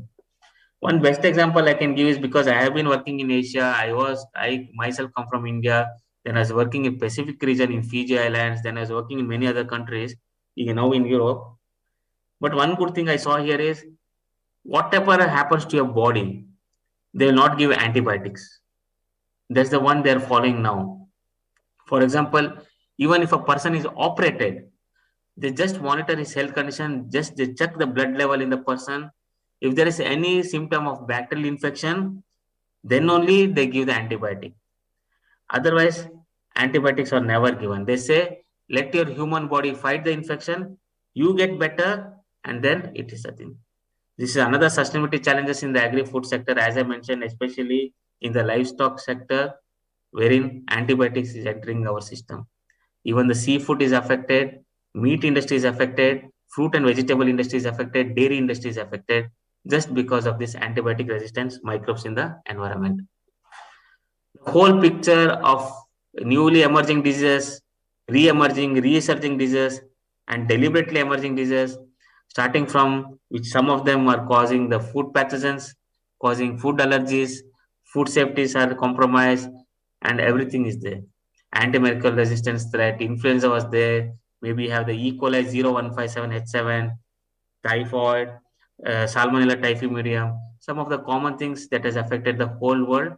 One best example I can give is because I have been working in Asia. I myself come from India. Then I was working in Pacific region in Fiji Islands. Then I was working in many other countries, now in Europe. But one good thing I saw here is whatever happens to your body, they will not give antibiotics. That's the one they're following now. For example, even if a person is operated, they just monitor his health condition, just they check the blood level in the person. If there is any symptom of bacterial infection, then only they give the antibiotic. Otherwise, antibiotics are never given. They say, let your human body fight the infection, you get better, and then it is a thing. This is another sustainability challenges in the agri-food sector, as I mentioned, especially in the livestock sector, wherein antibiotics is entering our system. Even the seafood is affected, meat industry is affected, fruit and vegetable industry is affected, dairy industry is affected, just because of this antibiotic resistance microbes in the environment. The whole picture of newly emerging diseases, re-emerging, resurging diseases, and deliberately emerging diseases, starting from which some of them are causing the food pathogens, causing food allergies, food safeties are compromised, and everything is there. Antimicrobial resistance threat, influenza was there, maybe you have the E. coli 0157H7, typhoid, Salmonella typhimurium, some of the common things that has affected the whole world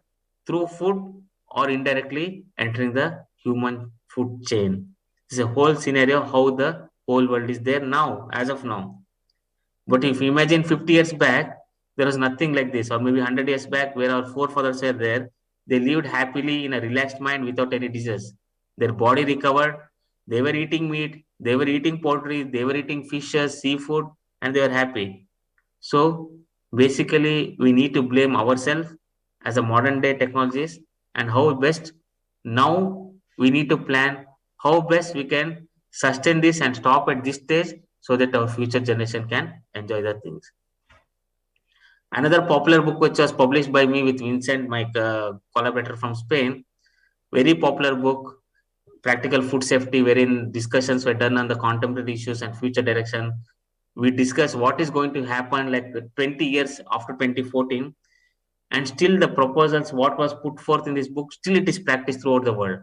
through food or indirectly entering the human food chain. This is a whole scenario how the whole world is there now, as of now. But if you imagine 50 years back, there was nothing like this, or maybe 100 years back, where our forefathers were there, they lived happily in a relaxed mind without any disease. Their body recovered, they were eating meat, they were eating poultry, they were eating fishes, seafood, and they were happy. So basically, we need to blame ourselves as a modern day technologies and how best now we need to plan how best we can sustain this and stop at this stage so that our future generation can enjoy the things. Another popular book which was published by me with Vincent, my collaborator from Spain, very popular book, Practical Food Safety, wherein discussions were done on the contemporary issues and future direction. We discussed what is going to happen like 20 years after 2014, and still the proposals, what was put forth in this book, still it is practiced throughout the world.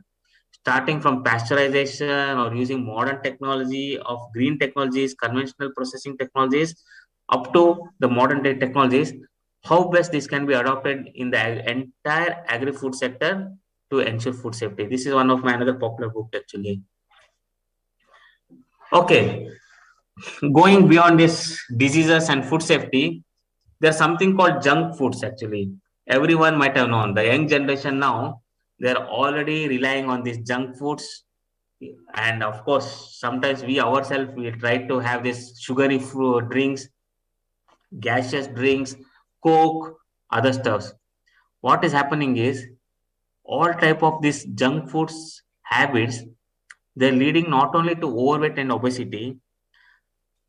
Starting from pasteurization or using modern technology of green technologies, conventional processing technologies, up to the modern day technologies, how best this can be adopted in the entire agri-food sector to ensure food safety. This is one of my another popular book actually. Okay, going beyond this diseases and food safety, there's something called junk foods actually. Everyone might have known. The young generation now, they're already relying on these junk foods. And of course, sometimes we ourselves, we try to have this sugary drinks, gaseous drinks, Coke, other stuffs. What is happening is all type of these junk foods habits, they're leading not only to overweight and obesity,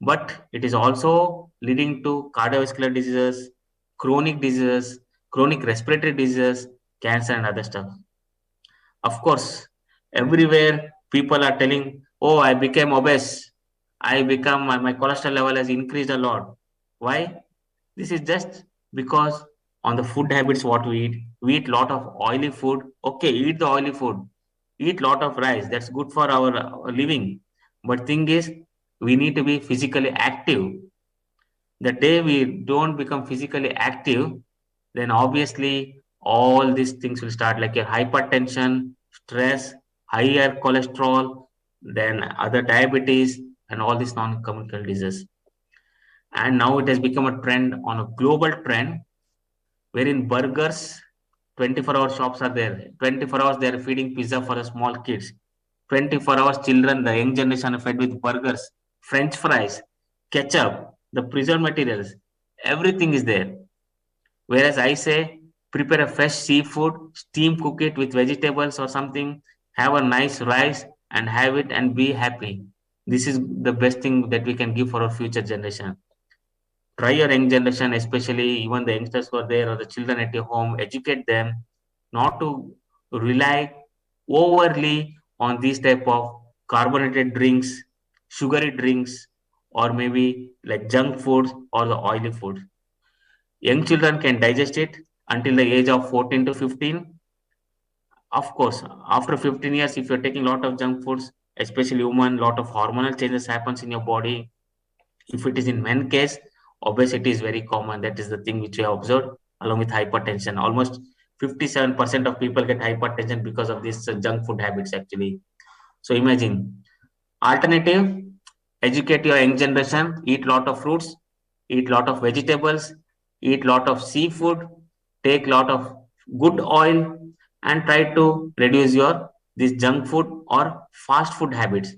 but it is also leading to cardiovascular diseases, chronic diseases, chronic respiratory diseases, cancer, and other stuff. Of course, everywhere people are telling, "Oh, I became obese. I become my cholesterol level has increased a lot." Why? This is just because on the food habits what we eat lot of oily food. Okay, eat the oily food, eat lot of rice. That's good for our living. But thing is, we need to be physically active. The day we don't become physically active, then obviously all these things will start like your hypertension, stress, higher cholesterol, then other diabetes, and all these non-communicable diseases. And now it has become a trend on a global trend wherein burgers, 24-hour shops are there. 24 hours they are feeding pizza for the small kids. 24 hours children, the young generation are fed with burgers, French fries, ketchup, the preserved materials, everything is there. Whereas I say, prepare a fresh seafood, steam cook it with vegetables or something, have a nice rice and have it and be happy. This is the best thing that we can give for our future generation. Try your young generation, especially even the youngsters who are there or the children at your home, educate them not to rely overly on these type of carbonated drinks, sugary drinks, or maybe like junk foods or the oily foods. Young children can digest it until the age of 14 to 15. Of course, after 15 years, if you're taking a lot of junk foods, especially women, lot of hormonal changes happens in your body. If it is in men case, obesity is very common. That is the thing which we have observed along with hypertension. Almost 57% of people get hypertension because of these junk food habits actually. So imagine, alternative, educate your young generation, eat lot of fruits, eat lot of vegetables, eat lot of seafood, take lot of good oil, and try to reduce your this junk food or fast food habits.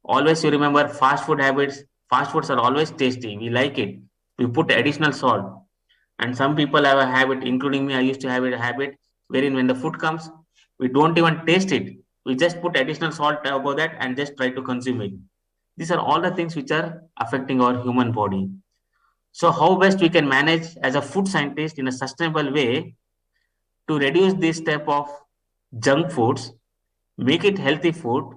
Always you remember fast food habits. Fast foods are always tasty. We like it. We put additional salt. And some people have a habit, including me, I used to have a habit wherein when the food comes, we don't even taste it. We just put additional salt above that and just try to consume it. These are all the things which are affecting our human body. So how best we can manage as a food scientist in a sustainable way to reduce this type of junk foods, make it healthy food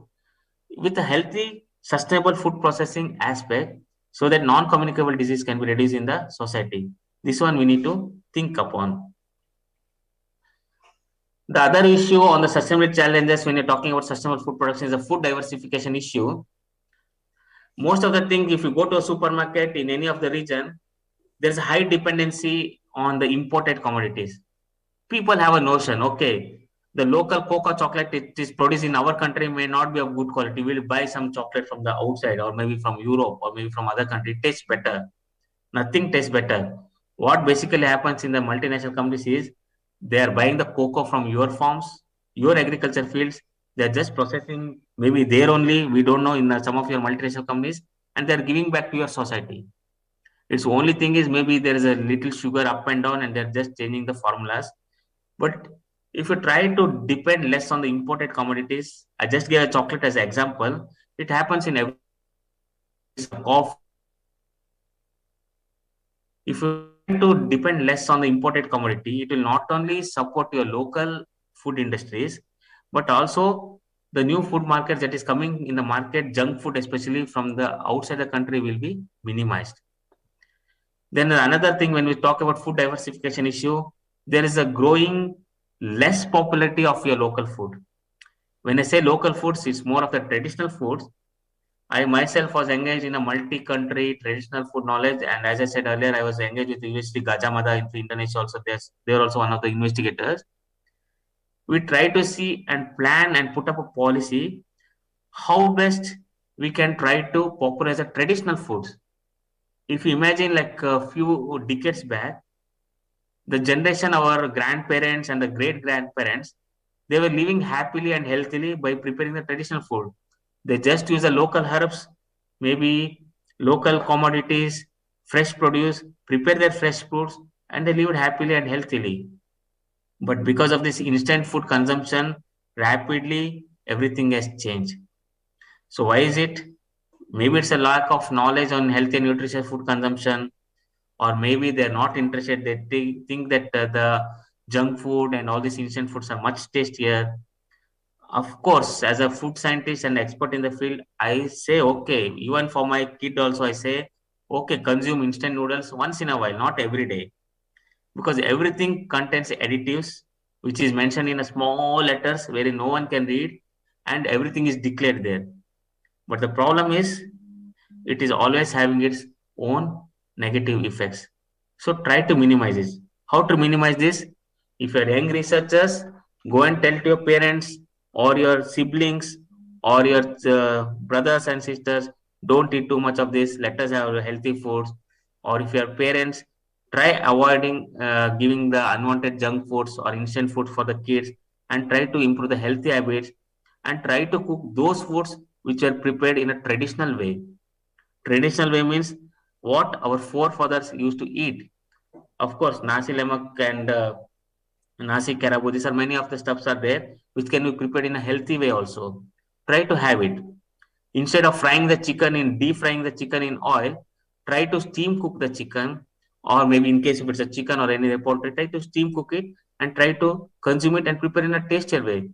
with a healthy, sustainable food processing aspect so that non-communicable disease can be reduced in the society. This one we need to think upon. The other issue on the sustainability challenges when you're talking about sustainable food production is a food diversification issue. Most of the things, if you go to a supermarket in any of the region, there's a high dependency on the imported commodities. People have a notion, okay, the local cocoa chocolate it is produced in our country may not be of good quality. We'll buy some chocolate from the outside or maybe from Europe or maybe from other country. It tastes better. Nothing tastes better. What basically happens in the multinational companies is they are buying the cocoa from your farms, your agriculture fields. They're just processing maybe there only. We don't know in some of your multinational companies, and they're giving back to your society. Its only thing is maybe there is a little sugar up and down, and they're just changing the formulas. But if you try to depend less on the imported commodities, I just gave a chocolate as an example. It happens in every cough. If you to depend less on the imported commodity, it will not only support your local food industries, but also the new food market that is coming in the market, junk food, especially from the outside the country, will be minimized. Then another thing, when we talk about food diversification issue, there is a growing less popularity of your local food. When I say local foods, it's more of the traditional foods. I myself was engaged in a multi-country traditional food knowledge, and as I said earlier, I was engaged with the University Gajah Mada in Indonesia. Also, they're also one of the investigators. We try to see and plan and put up a policy how best we can try to popularize the traditional foods. If you imagine, like a few decades back, the generation of our grandparents and the great grandparents, they were living happily and healthily by preparing the traditional food. They just use the local herbs, maybe local commodities, fresh produce, prepare their fresh foods, and they lived happily and healthily. But because of this instant food consumption, rapidly everything has changed. So why is it? Maybe it's a lack of knowledge on healthy and nutritious food consumption, or maybe they're not interested. They think that the junk food and all these instant foods are much tastier. Of course, as a food scientist and expert in the field, I say, okay, even for my kid also, I say, okay, consume instant noodles once in a while, not every day, because everything contains additives, which is mentioned in a small letters where no one can read, and everything is declared there. But the problem is, it is always having its own negative effects. So try to minimize this. How to minimize this? If you're young researchers, go and tell to your parents or your siblings or your brothers and sisters, don't eat too much of this. Let us have healthy foods. Or if your parents, try avoiding giving the unwanted junk foods or instant food for the kids, and try to improve the healthy habits, and try to cook those foods which are prepared in a traditional way. Traditional way means what our forefathers used to eat. Of course, nasi lemak and nasi kerabu, these are many of the stuffs are there which can be prepared in a healthy way also. Try to have it. Instead of frying the chicken in deep frying the chicken in oil, try to steam cook the chicken, or maybe in case if it's a chicken or any poultry, try to steam cook it and try to consume it and prepare in a tastier way.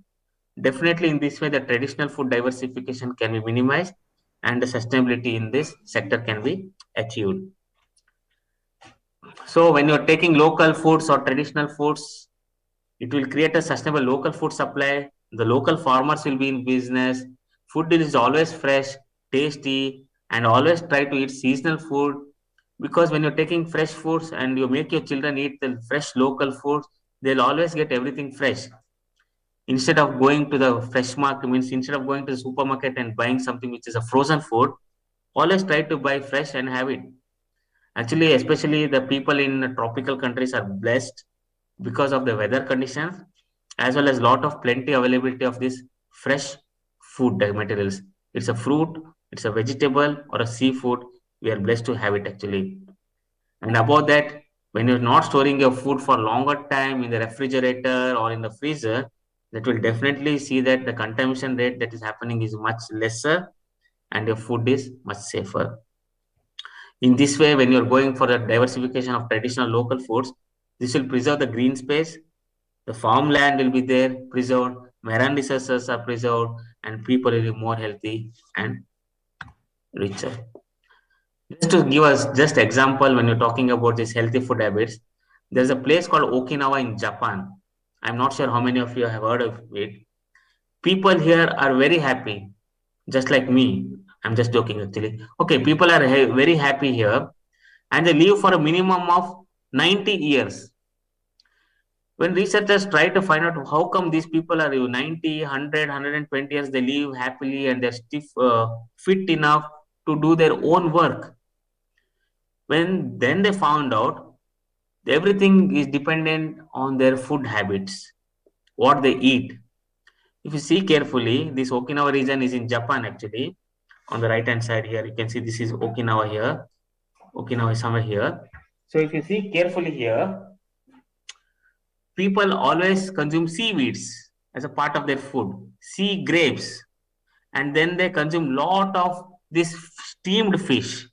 Definitely, in this way, the traditional food diversification can be minimized and the sustainability in this sector can be achieved. So, when you're taking local foods or traditional foods, it will create a sustainable local food supply. The local farmers will be in business. Food is always fresh, tasty, and always try to eat seasonal food, because when you're taking fresh foods and you make your children eat the fresh local foods, they'll always get everything fresh. Instead of going to the fresh market, means instead of going to the supermarket and buying something which is a frozen food, always try to buy fresh and have it. Actually, especially the people in tropical countries are blessed because of the weather conditions, as well as lot of plenty availability of this fresh food materials. It's a fruit, it's a vegetable or a seafood. We are blessed to have it actually. And about that, when you're not storing your food for longer time in the refrigerator or in the freezer, that will definitely see that the contamination rate that is happening is much lesser and your food is much safer. In this way, when you're going for the diversification of traditional local foods, this will preserve the green space, the farmland will be there preserved, marine resources are preserved, and people will be more healthy and richer. Just to give us just example, when you're talking about these healthy food habits, there's a place called Okinawa in Japan. I'm not sure how many of you have heard of it. People here are very happy, just like me. I'm just joking actually. Okay, people are very happy here, and they live for a minimum of 90 years. When researchers try to find out how come these people are 90, 100, 120 years, they live happily and they're stiff, fit enough to do their own work. When then they found out everything is dependent on their food habits, what they eat. If you see carefully, this Okinawa region is in Japan actually. On the right hand side here, you can see this is Okinawa here. Okinawa is somewhere here. So if you see carefully here, people always consume seaweeds as a part of their food, sea grapes, and then they consume lot of this steamed fish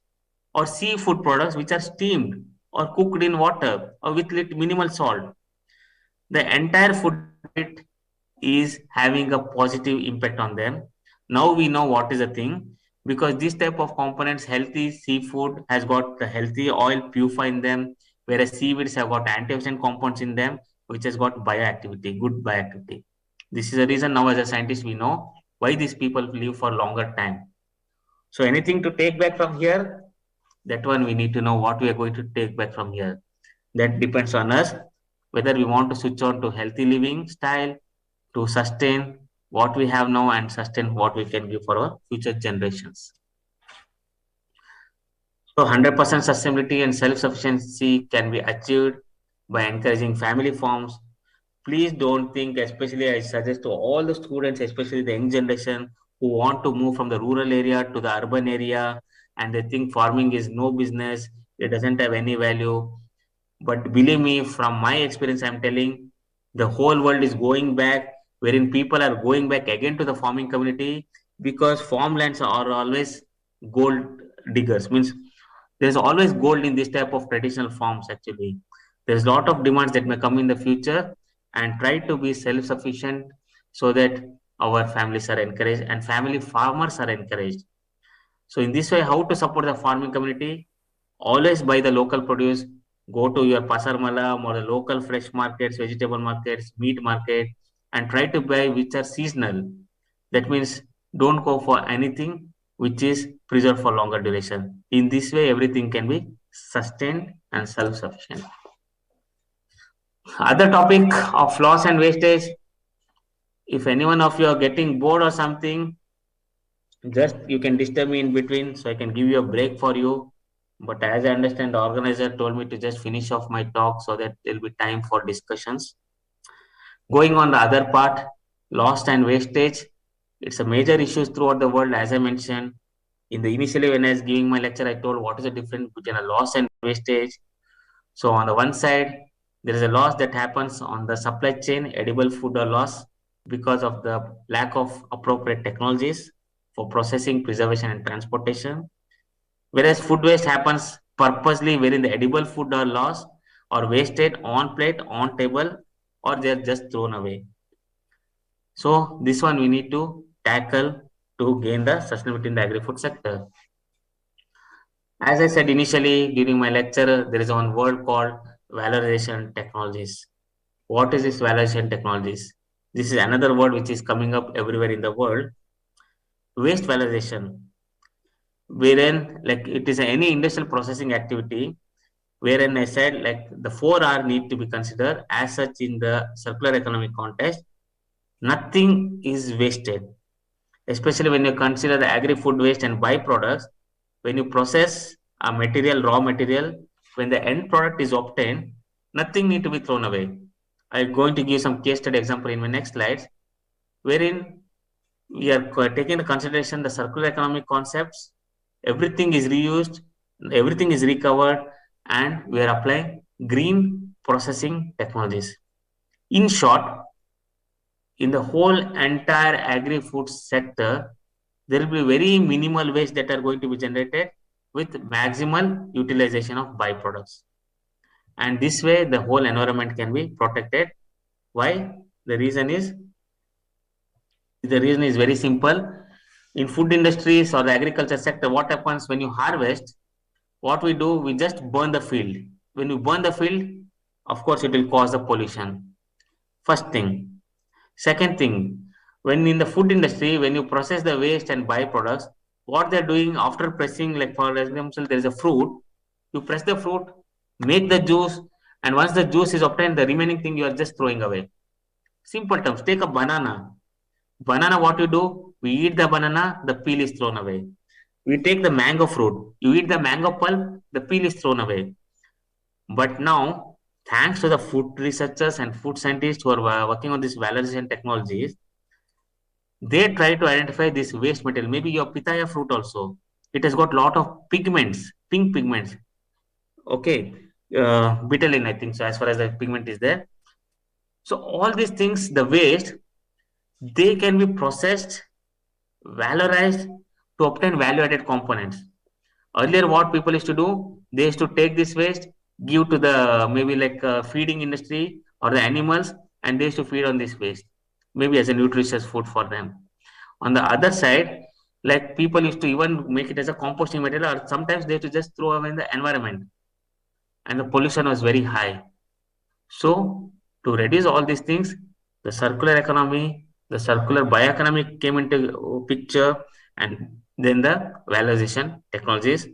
or seafood products which are steamed. or cooked in water or with minimal salt. The entire food habit is having a positive impact on them. Now we know what is the thing, because this type of components, healthy seafood has got the healthy oil purified in them, whereas seaweeds have got antioxidant compounds in them, which has got bioactivity, good bioactivity. This is the reason now as a scientist we know why these people live for longer time. So anything to take back from here, that one we need to know what we are going to take back from here. That depends on us whether we want to switch on to healthy living style to sustain what we have now and sustain what we can give for our future generations. So 100% sustainability and self-sufficiency can be achieved by encouraging family farms. Please don't think, especially I suggest to all the students, especially the young generation who want to move from the rural area to the urban area, and they think farming is no business, it doesn't have any value. But believe me, from my experience, I'm telling, the whole world is going back, wherein people are going back again to the farming community, because farmlands are always gold diggers. Means there's always gold in this type of traditional farms. Actually, there's a lot of demands that may come in the future, and try to be self-sufficient so that our families are encouraged and family farmers are encouraged. So in this way, how to support the farming community? Always buy the local produce. Go to your pasar malam or the local fresh markets, vegetable markets, meat market, and try to buy which are seasonal. That means don't go for anything which is preserved for longer duration. In this way, everything can be sustained and self-sufficient. Other topic of loss and wastage. If anyone of you are getting bored or something, just you can disturb me in between so I can give you a break for you. But as I understand, the organizer told me to just finish off my talk so that there'll be time for discussions. Going on the other part, loss and wastage. It's a major issue throughout the world. As I mentioned, in the initially when I was giving my lecture, I told what is the difference between a loss and wastage. So on the one side, there is a loss that happens on the supply chain, edible food or loss because of the lack of appropriate technologies for processing, preservation, and transportation. Whereas food waste happens purposely wherein the edible food are lost or wasted on plate, on table, or they are just thrown away. So this one we need to tackle to gain the sustainability in the agri-food sector. As I said initially during my lecture, there is one word called valorization technologies. What is this valorization technologies? This is another word which is coming up everywhere in the world. Waste valorization, wherein like it is any industrial processing activity, wherein I said like the 4R need to be considered as such in the circular economic context. Nothing is wasted, especially when you consider the agri-food waste and byproducts. When you process a material, raw material, when the end product is obtained, nothing need to be thrown away. I'm going to give some case study example in my next slides, wherein we are taking into consideration the circular economic concepts. Everything is reused, everything is recovered, and we are applying green processing technologies. In short, in the whole entire agri-food sector, there will be very minimal waste that are going to be generated with maximal utilization of byproducts. And this way, the whole environment can be protected. Why? The reason is very simple. In food industries or the agriculture sector, what happens when you harvest? What we do, we just burn the field. When you burn the field, of course, it will cause the pollution. First thing. Second thing, when in the food industry, when you process the waste and byproducts, what they're doing after pressing, like for example, there is a fruit, you press the fruit, make the juice, and once the juice is obtained, the remaining thing you are just throwing away. Simple terms, take a banana. Banana, what you do? We eat the banana, the peel is thrown away. We take the mango fruit, you eat the mango pulp, the peel is thrown away. But now, thanks to the food researchers and food scientists who are working on these valorization technologies, they try to identify this waste material. Maybe your pitaya fruit also. It has got a lot of pigments, pink pigments. Okay, betaline, I think so, as far as the pigment is there. So all these things, the waste, they can be processed, valorized to obtain value-added components. Earlier, what people used to do, they used to take this waste, give to the maybe like feeding industry or the animals, and they used to feed on this waste, maybe as a nutritious food for them. On the other side, like people used to even make it as a composting material, or sometimes they used to just throw away in the environment, and the pollution was very high. So to reduce all these things, the circular economy, the circular bioeconomy came into picture, and then the valorization technologies,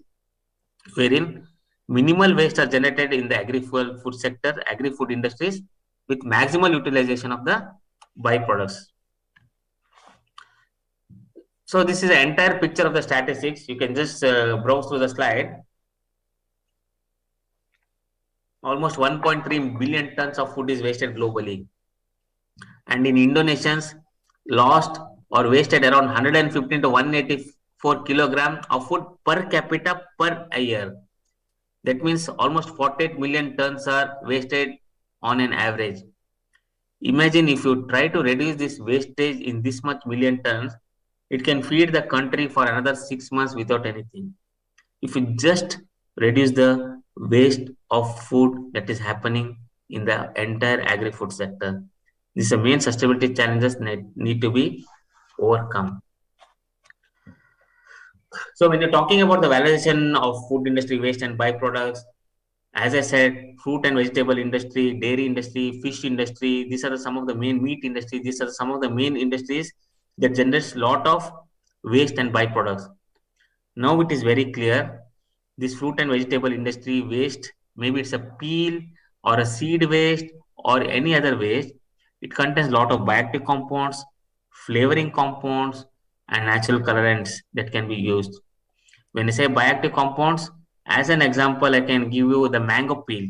wherein minimal waste are generated in the agri-food sector, agri-food industries, with maximal utilization of the byproducts. So this is an entire picture of the statistics. You can just browse through the slide. Almost 1.3 billion tons of food is wasted globally. And in Indonesians, lost or wasted around 115 to 184 kilogram of food per capita per year. That means almost 48 million tons are wasted on an average. Imagine if you try to reduce this wastage in this much million tons, it can feed the country for another 6 months without anything. If you just reduce the waste of food that is happening in the entire agri-food sector, these are main sustainability challenges that need to be overcome. So when you're talking about the valorization of food industry waste and byproducts, as I said, fruit and vegetable industry, dairy industry, fish industry, these are some of the main meat industry. These are some of the main industries that generates a lot of waste and byproducts. Now it is very clear, this fruit and vegetable industry waste, maybe it's a peel or a seed waste or any other waste, it contains a lot of bioactive compounds, flavoring compounds, and natural colorants that can be used. When I say bioactive compounds, as an example, I can give you the mango peel.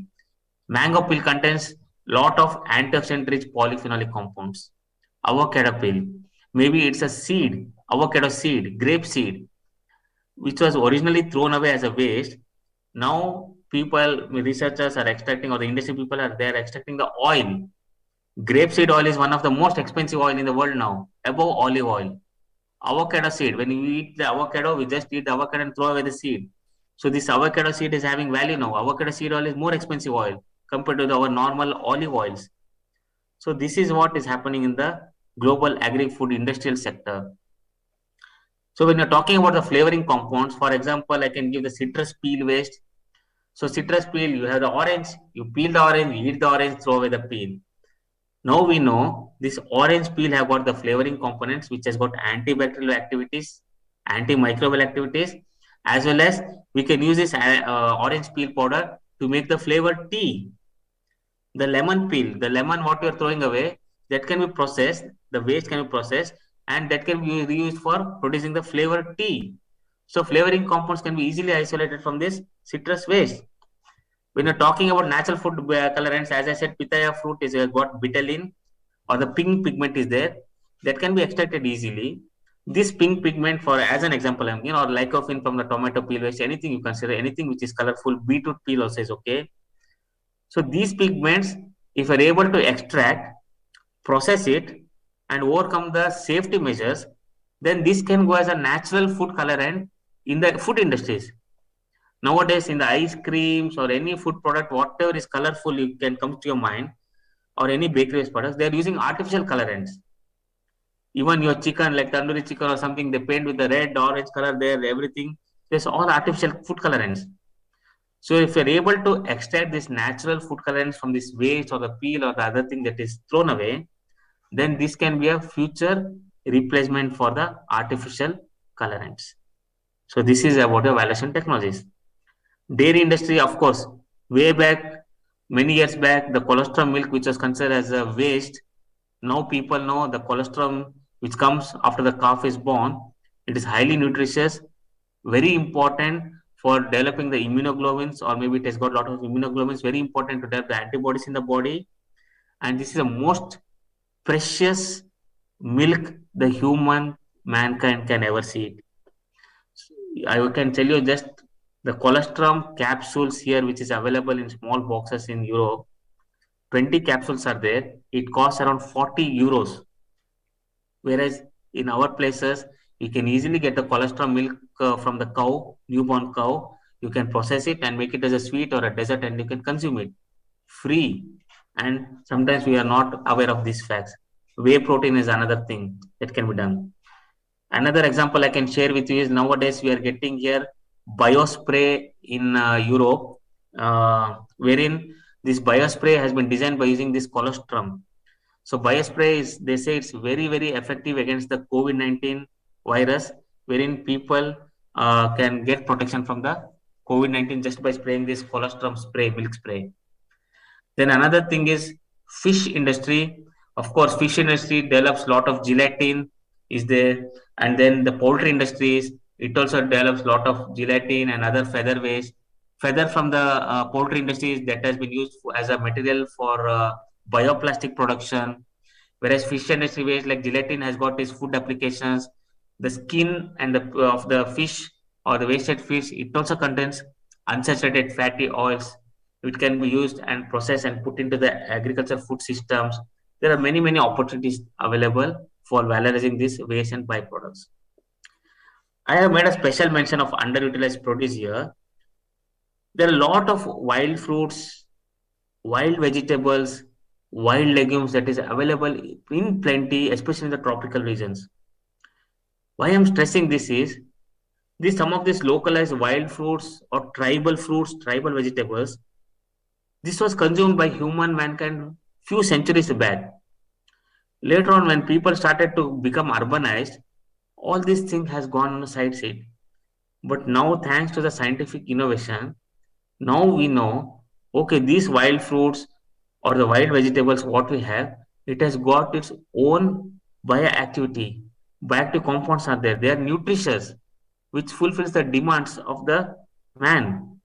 Mango peel contains lot of antioxidant-rich polyphenolic compounds. Avocado peel, maybe it's a seed, avocado seed, grape seed, which was originally thrown away as a waste. Now people, researchers are extracting, or the industry people are there extracting the oil. Grapeseed oil is one of the most expensive oil in the world now, above olive oil. Avocado seed, when you eat the avocado, we just eat the avocado and throw away the seed. So this avocado seed is having value now. Avocado seed oil is more expensive oil compared to our normal olive oils. So this is what is happening in the global agri-food industrial sector. So when you're talking about the flavoring compounds, for example, I can give the citrus peel waste. So citrus peel, you have the orange, you peel the orange, you eat the orange, throw away the peel. Now we know this orange peel have got the flavoring components, which has got antibacterial activities, antimicrobial activities, as well as we can use this orange peel powder to make the flavored tea. The lemon peel, the lemon what you are throwing away, that can be processed, the waste can be processed, and that can be reused for producing the flavored tea. So flavoring compounds can be easily isolated from this citrus waste. When you're talking about natural food colorants, as I said, pitaya fruit is got betalain, or the pink pigment is there, that can be extracted easily. This pink pigment, for as an example, or lycopene from the tomato peel waste, anything you consider, anything which is colorful, beetroot peel also is okay. So these pigments, if you're able to extract, process it, and overcome the safety measures, then this can go as a natural food colorant in the food industries. Nowadays, in the ice creams or any food product, whatever is colorful, you can come to your mind, or any bakery products, they are using artificial colorants. Even your chicken, like tandoori chicken or something, they paint with the red, orange color there, everything. There's all artificial food colorants. So if you're able to extract this natural food colorants from this waste or the peel or the other thing that is thrown away, then this can be a future replacement for the artificial colorants. So this is about the validation technologies. Dairy industry, of course, way back, many years back, the colostrum milk, which was considered as a waste, now people know the colostrum which comes after the calf is born, it is highly nutritious, very important for developing the immunoglobulins, or maybe it has got a lot of immunoglobulins, very important to develop the antibodies in the body. And this is the most precious milk the human mankind can ever see. I can tell you just the colostrum capsules here, which is available in small boxes in Europe. 20 capsules are there. It costs around 40 euros. Whereas in our places, you can easily get the colostrum milk from the cow, newborn cow. You can process it and make it as a sweet or a dessert, and you can consume it free. And sometimes we are not aware of these facts. Whey protein is another thing that can be done. Another example I can share with you is nowadays we are getting here biospray in Europe, wherein this biospray has been designed by using this colostrum. So biospray is, they say it's very, very effective against the COVID-19 virus, wherein people can get protection from the COVID-19 just by spraying this colostrum spray, milk spray. Then another thing is fish industry. Of course, fish industry develops a lot of gelatin is there, and then the poultry industries, it also develops a lot of gelatin and other feather waste. Feather from the poultry industries that has been used as a material for bioplastic production, whereas fish industry waste like gelatin has got its food applications. The skin and of the fish or the wasted fish, it also contains unsaturated fatty oils. It can be used and processed and put into the agriculture food systems. There are many, many opportunities available for valorizing these waste and byproducts. I have made a special mention of underutilized produce here. There are a lot of wild fruits, wild vegetables, wild legumes that is available in plenty, especially in the tropical regions. Why I'm stressing this is, some of these localized wild fruits or tribal fruits, tribal vegetables, this was consumed by human mankind few centuries back. Later on, when people started to become urbanized, all these things has gone on the side seat. But now, thanks to the scientific innovation, now we know, okay, these wild fruits or the wild vegetables, what we have, it has got its own bioactivity. Bioactive compounds are there. They are nutritious, which fulfills the demands of the man.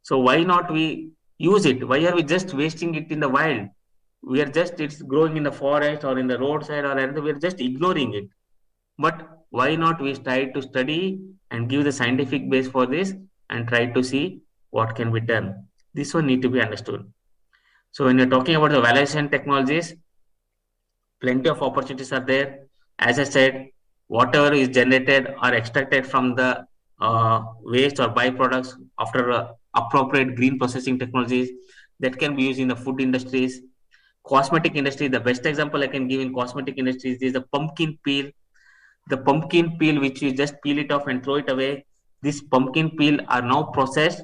So why not we use it? Why are we just wasting it in the wild? We are just, it's growing in the forest or in the roadside or anything, we are just ignoring it. But why not we try to study and give the scientific base for this and try to see what can be done. This one need to be understood. So when you're talking about the validation technologies, plenty of opportunities are there. As I said, whatever is generated or extracted from the waste or byproducts after appropriate green processing technologies, that can be used in the food industries. Cosmetic industry, the best example I can give in cosmetic industries is the pumpkin peel. The pumpkin peel, which you just peel it off and throw it away, this pumpkin peel are now processed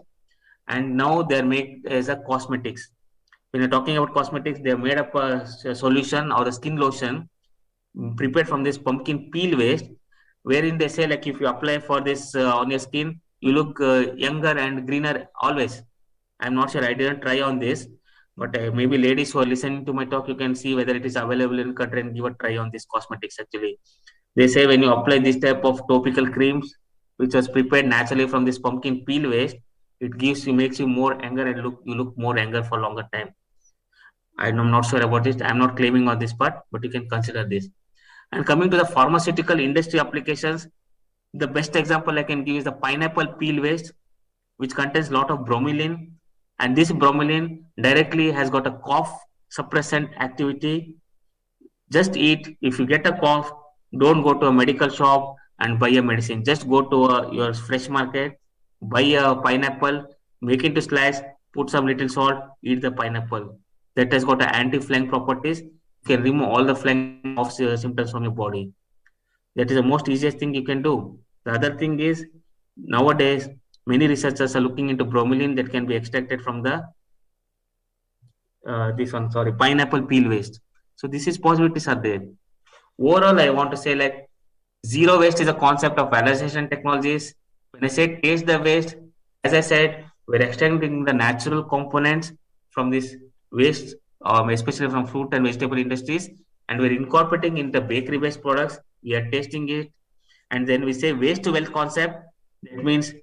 and now they're made as a cosmetics. When you're talking about cosmetics, they're made up a solution or a skin lotion prepared from this pumpkin peel waste, wherein they say like if you apply for this on your skin, you look younger and greener always. I'm not sure, I didn't try on this, but maybe ladies who are listening to my talk, you can see whether it is available in country and give a try on this cosmetics. Actually, they say when you apply this type of topical creams, which was prepared naturally from this pumpkin peel waste, it gives you, makes you more younger and you look more younger for longer time. I'm not sure about this. I'm not claiming on this part, but you can consider this. And coming to the pharmaceutical industry applications, the best example I can give is the pineapple peel waste, which contains a lot of bromelain. And this bromelain directly has got a cough suppressant activity. Just eat. If you get a cough, don't go to a medical shop and buy a medicine. Just go to your fresh market, buy a pineapple, make it to slice, put some little salt, eat the pineapple. That has got anti-flang properties. You can remove all the flang of symptoms from your body. That is the most easiest thing you can do. The other thing is, nowadays, many researchers are looking into bromelain that can be extracted from the pineapple peel waste. So this is possibilities are there. Overall, I want to say like zero waste is a concept of valorization technologies. When I say taste the waste, as I said, we're extracting the natural components from this waste, especially from fruit and vegetable industries, and we're incorporating into bakery-based products. We are tasting it, and then we say waste to wealth concept. That means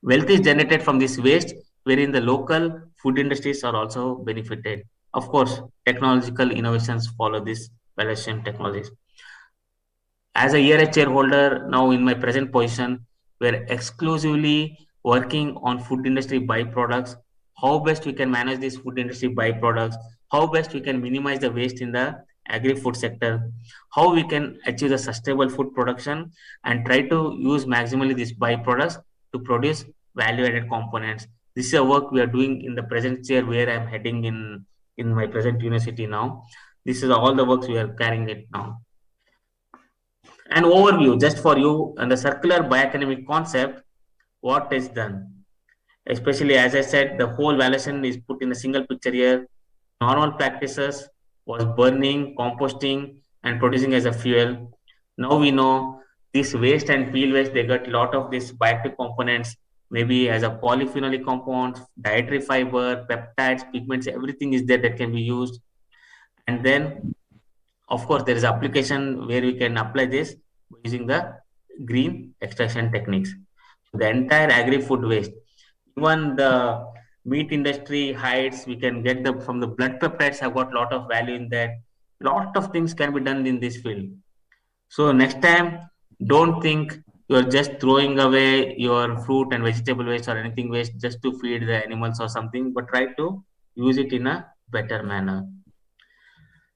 wealth is generated from this waste, wherein the local food industries are also benefited. Of course, technological innovations follow this valuation technologies. As a ERH shareholder, now in my present position, we're exclusively working on food industry byproducts, how best we can manage these food industry byproducts, how best we can minimize the waste in the agri-food sector, how we can achieve the sustainable food production and try to use maximally these byproducts to produce value-added components. This is a work we are doing in the present year where I'm heading in my present university now. This is all the works we are carrying it now. An overview just for you and the circular bioeconomic concept, what is done. Especially as I said, the whole valuation is put in a single picture here. Normal practices was burning, composting, and producing as a fuel. Now we know this waste and peel waste, they got a lot of these bioactive components, maybe as a polyphenolic compounds, dietary fiber, peptides, pigments, everything is there that can be used. And then, of course, there is application where we can apply this using the green extraction techniques. The entire agri-food waste, even the meat industry hides, we can get them from the blood peptides have got a lot of value in that. Lot of things can be done in this field. So next time, don't think you're just throwing away your fruit and vegetable waste or anything waste just to feed the animals or something, but try to use it in a better manner.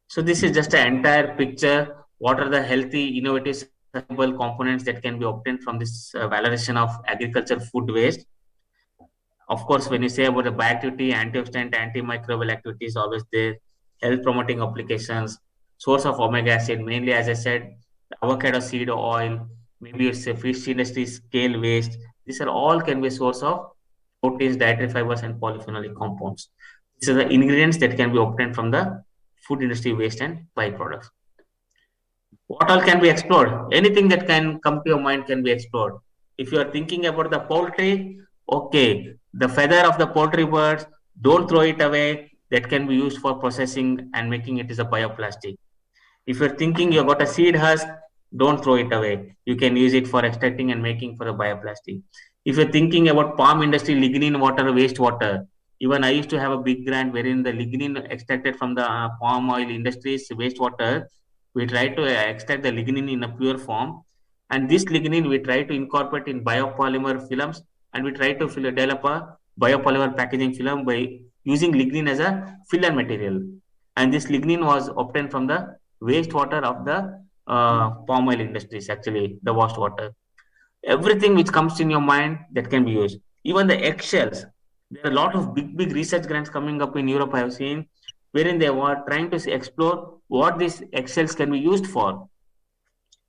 So this is just an entire picture. What are the healthy, innovative, sustainable components that can be obtained from this valorization of agriculture food waste? Of course, when you say about the bioactivity, antioxidant, antimicrobial activity is always there. Health promoting applications, source of omega acid, mainly as I said, avocado seed oil, maybe it's a fish industry scale waste. These are all can be a source of proteins, dietary fibers, and polyphenolic compounds. These are the ingredients that can be obtained from the food industry waste and byproducts. What all can be explored? Anything that can come to your mind can be explored. If you are thinking about the poultry, okay, the feather of the poultry birds, don't throw it away. That can be used for processing and making it as a bioplastic. If you're thinking you got a seed husk, don't throw it away. You can use it for extracting and making for a bioplastic. If you're thinking about palm industry, lignin water, wastewater, even I used to have a big grant wherein the lignin extracted from the palm oil industries wastewater, we try to extract the lignin in a pure form. And this lignin we try to incorporate in biopolymer films, and we try to develop a biopolymer packaging film by using lignin as a filler material. And this lignin was obtained from the wastewater of the palm oil industries, actually, the wastewater. Everything which comes in your mind that can be used. Even the eggshells. There are a lot of big research grants coming up in Europe, I have seen, wherein they were trying to explore what these eggshells can be used for.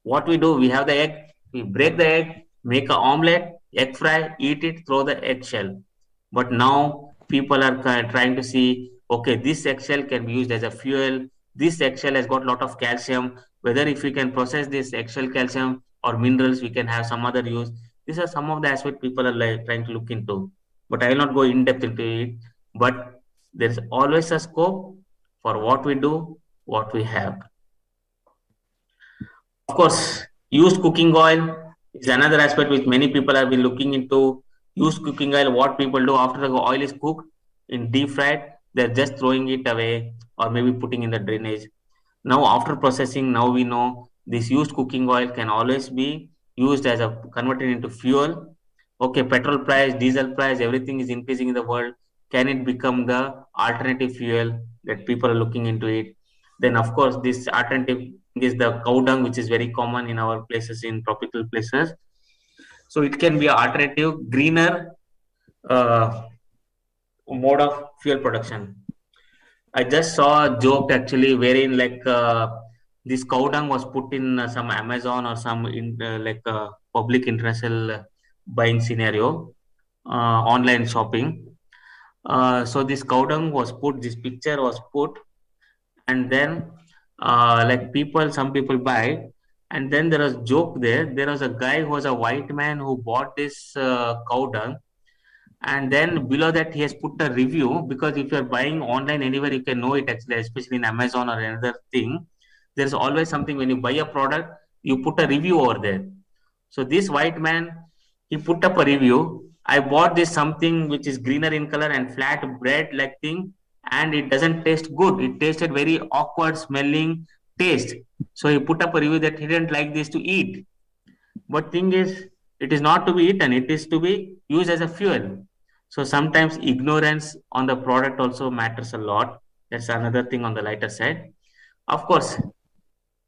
What we do, we have the egg, we break the egg, make an omelette, egg fry, eat it, throw the eggshell. But now people are trying to see, okay, this eggshell can be used as a fuel. This eggshell has got a lot of calcium. Whether if we can process this eggshell calcium or minerals, we can have some other use. These are some of the aspects people are trying to look into. But I will not go in depth into it. But there's always a scope for what we do, what we have. Of course, used cooking oil is another aspect which many people have been looking into. Used cooking oil, what people do after the oil is cooked in deep fried, they're just throwing it away or maybe putting in the drainage. Now, after processing, now we know this used cooking oil can always be used as a converted into fuel. Okay, petrol price, diesel price, everything is increasing in the world. Can it become the alternative fuel that people are looking into it? Then, of course, this alternative is the cow dung, which is very common in our places, in tropical places. So it can be an alternative, greener mode of fuel production. I just saw a joke actually, wherein this cow dung was put in some Amazon or some public international buying scenario, online shopping. So this cow dung was put, this picture was put, and then some people buy, and then there was joke there. There was a guy who was a white man who bought this cow dung, and then below that he has put a review, because if you're buying online anywhere you can know it actually, especially in Amazon or another thing. There's always something when you buy a product, you put a review over there. So this white man, he put up a review. I bought this something which is greener in color and flat bread like thing, and it doesn't taste good. It tasted very awkward smelling taste. So he put up a review that he didn't like this to eat. But thing is, it is not to be eaten, it is to be used as a fuel. So sometimes ignorance on the product also matters a lot. That's another thing on the lighter side. Of course,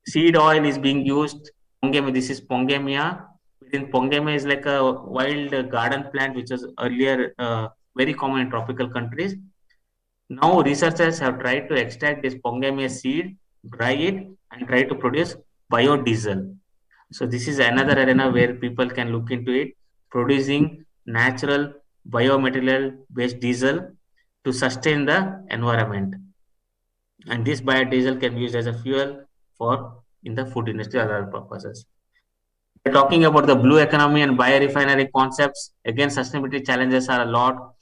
seed oil is being used. This is Pongamia, Then Pongeme is like a wild garden plant, which was earlier very common in tropical countries. Now researchers have tried to extract this Pongeme seed, dry it, and try to produce biodiesel. So this is another arena where people can look into it, producing natural biomaterial based diesel to sustain the environment. And this biodiesel can be used as a fuel for in the food industry or other purposes. We're talking about the blue economy and biorefinery concepts. Again, sustainability challenges are a lot.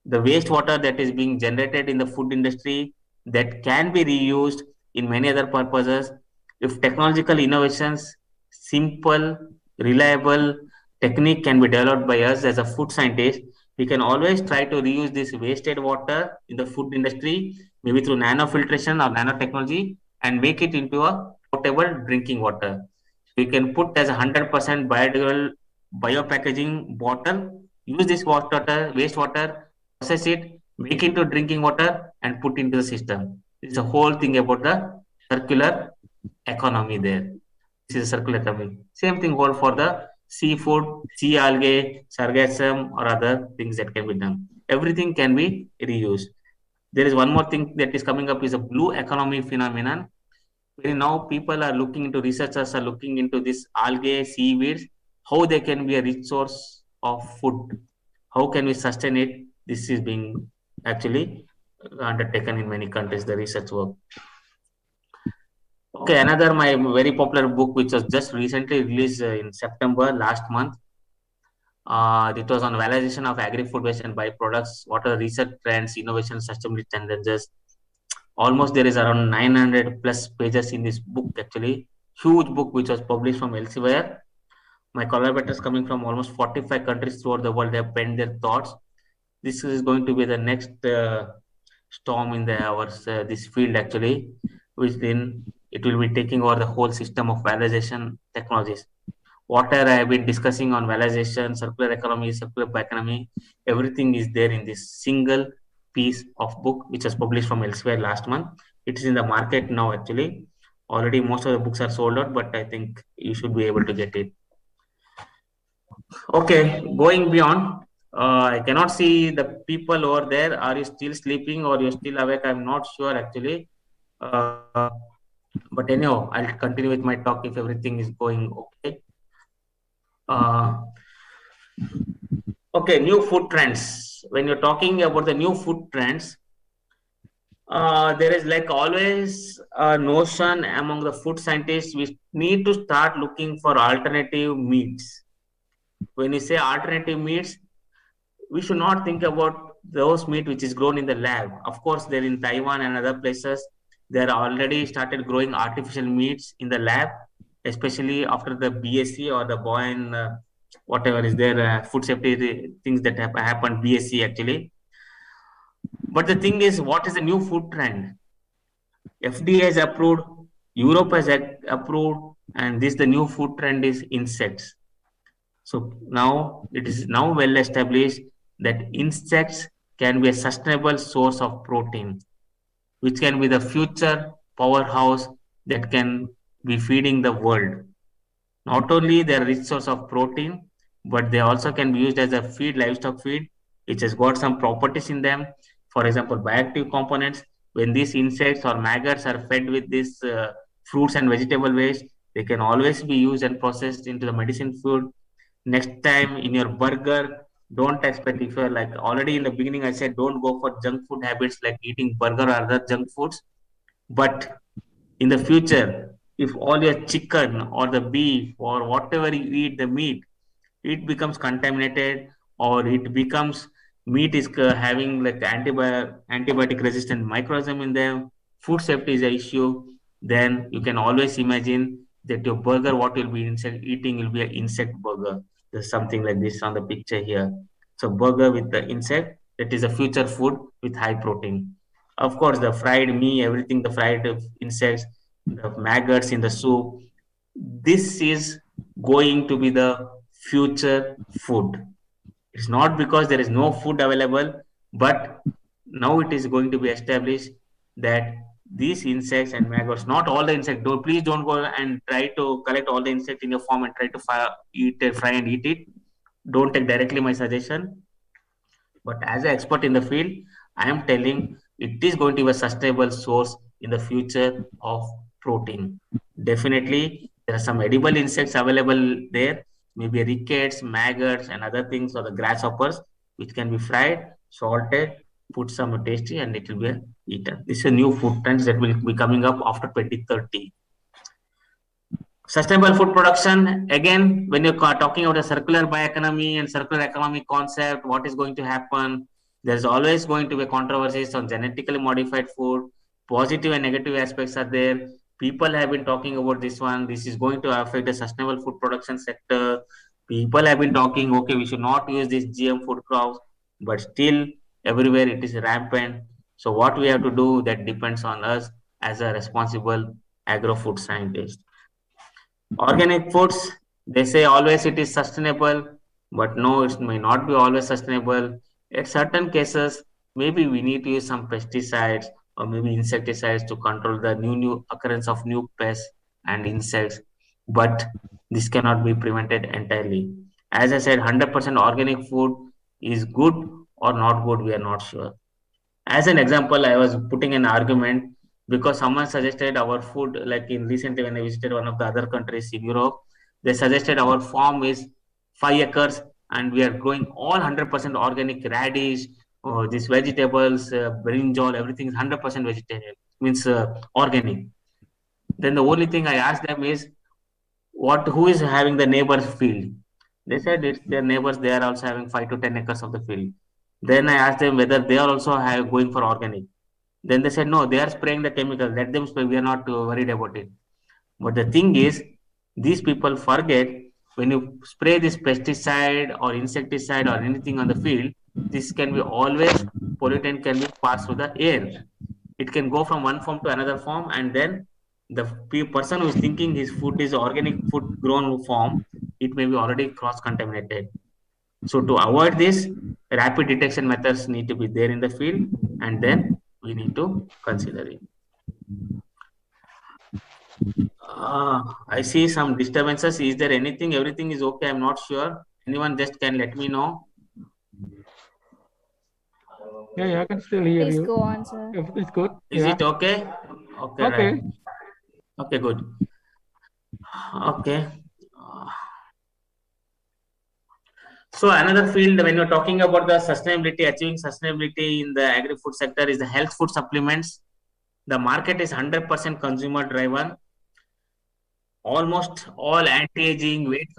The wastewater that is being generated in the food industry that can be reused in many other purposes. If technological innovations, simple, reliable technique can be developed by us as a food scientist, we can always try to reuse this wasted water in the food industry, maybe through nanofiltration or nanotechnology, and make it into a potable drinking water. We can put as a 100% biodegradable biopackaging bottle, use this wastewater, process it, make it into drinking water, and put into the system. It's a whole thing about the circular economy there. This is a circular economy. Same thing hold for the seafood, sea algae, sargassum, or other things that can be done. Everything can be reused. There is one more thing that is coming up is a blue economy phenomenon. Where now people are looking into, researchers are looking into this algae, seaweeds, how they can be a rich source of food. How can we sustain it? This is being actually undertaken in many countries, the research work. Okay, another my very popular book, which was just recently released in September last month. It was on validation of agri-food waste and byproducts. What are the research trends, innovation, sustainability tendencies? Almost there is around 900 plus pages in this book, actually. Huge book, which was published from Elsewhere. My collaborators coming from almost 45 countries throughout the world have penned their thoughts. This is going to be the next storm in this field, actually, which then it will be taking over the whole system of valorization technologies. Whatever I have been discussing on valorization, circular economy, circular bioeconomy, everything is there in this single piece of book, which was published from Elsewhere last month. It is in the market now, actually. Already most of the books are sold out, but I think you should be able to get it. Okay, going beyond, I cannot see the people over there. Are you still sleeping or you're still awake? I'm not sure, actually. But anyhow, I'll continue with my talk if everything is going okay. Okay, new food trends. When you're talking about the new food trends, there is like always a notion among the food scientists, we need to start looking for alternative meats. When you say alternative meats, we should not think about those meat which is grown in the lab. Of course, they're in Taiwan and other places. They're already started growing artificial meats in the lab, especially after the BSc or the Boyan, whatever is there, food safety things that have happened, BSc actually. But the thing is, what is the new food trend? FDA has approved, Europe has approved, and this the new food trend is insects. So now it is now well established that insects can be a sustainable source of protein, which can be the future powerhouse that can be feeding the world. Not only they are rich source of protein, but they also can be used as a feed, livestock feed, which has got some properties in them. For example, bioactive components. When these insects or maggots are fed with these fruits and vegetable waste, they can always be used and processed into the medicine food. Next time in your burger, don't expect, if you're like already in the beginning, I said don't go for junk food habits like eating burger or other junk foods. But in the future, if all your chicken or the beef or whatever you eat, the meat, it becomes contaminated or it becomes meat is having like antibiotic resistant microorganism in them, food safety is an issue, then you can always imagine that your burger, what you'll be eating will be an insect burger. There's something like this on the picture here. So burger with the insect, that is a future food with high protein. Of course, the fried meat, everything, the fried insects, the maggots in the soup, this is going to be the future food. It's not because there is no food available, but now it is going to be established that these insects and maggots, not all the insects, please don't go and try to collect all the insects in your farm and try to fry and eat it. Don't take directly my suggestion. But as an expert in the field, I am telling it is going to be a sustainable source in the future of protein. Definitely, there are some edible insects available there, maybe rickets, maggots, and other things, or the grasshoppers, which can be fried, salted, put some tasty, and it will be eaten. This is a new food trends that will be coming up after 2030. Sustainable food production, again, when you're talking about a circular bioeconomy and circular economy concept, what is going to happen? There's always going to be controversies on genetically modified food. Positive and negative aspects are there. People have been talking about this one. This is going to affect the sustainable food production sector. People have been talking, okay, we should not use these GM food crops, but still everywhere it is rampant. So what we have to do, that depends on us as a responsible agro-food scientist. Organic foods, they say always it is sustainable, but no, it may not be always sustainable. In certain cases, maybe we need to use some pesticides or maybe insecticides to control the new occurrence of new pests and insects, but this cannot be prevented entirely. As I said, 100% organic food is good or not good, we are not sure. As an example, I was putting an argument because someone suggested our food, like in recently when I visited one of the other countries in Europe, they suggested our farm is 5 acres and we are growing all 100% organic radish, these vegetables, brinjal, everything is 100% vegetarian, means organic. Then the only thing I asked them is, who is having the neighbor's field? They said it's their neighbors, they are also having 5 to 10 acres of the field. Then I asked them whether they are also going for organic. Then they said, no, they are spraying the chemical. Let them spray. We are not worried about it. But the thing is, these people forget when you spray this pesticide or insecticide or anything on the field, this can be always pollutant can be passed through the air. It can go from one form to another form, and then the person who is thinking his food is organic food grown form, it may be already cross contaminated. So to avoid this, rapid detection methods need to be there in the field, and then we need to consider it. I see some disturbances. Is there anything? Everything is okay? I'm not sure. Anyone just can let me know. Yeah, I can still hear Please you. go on, sir. Everything's good. Is it okay? Okay. Okay. Right. Okay, good. Okay. So another field when you're talking about the sustainability, achieving sustainability in the agri-food sector is the health food supplements. The market is 100% consumer driven. Almost all anti-aging, weight.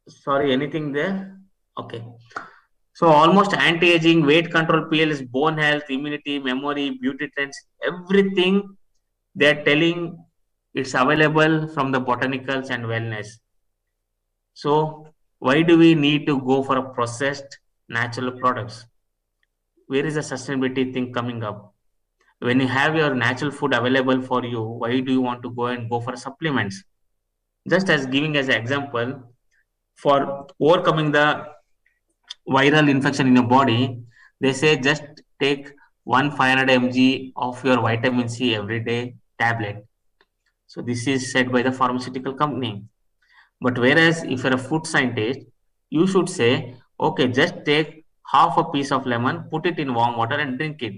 Sorry, anything there? Okay. So almost anti-aging, weight control pills, bone health, immunity, memory, beauty trends, everything they're telling it's available from the botanicals and wellness. So why do we need to go for a processed natural products? Where is the sustainability thing coming up? When you have your natural food available for you, why do you want to go for supplements? Just as giving as an example, for overcoming the viral infection in your body, they say just take 500 mg of your vitamin C every day tablet. So this is said by the pharmaceutical company. But whereas if you're a food scientist, you should say, okay, just take half a piece of lemon, put it in warm water and drink it.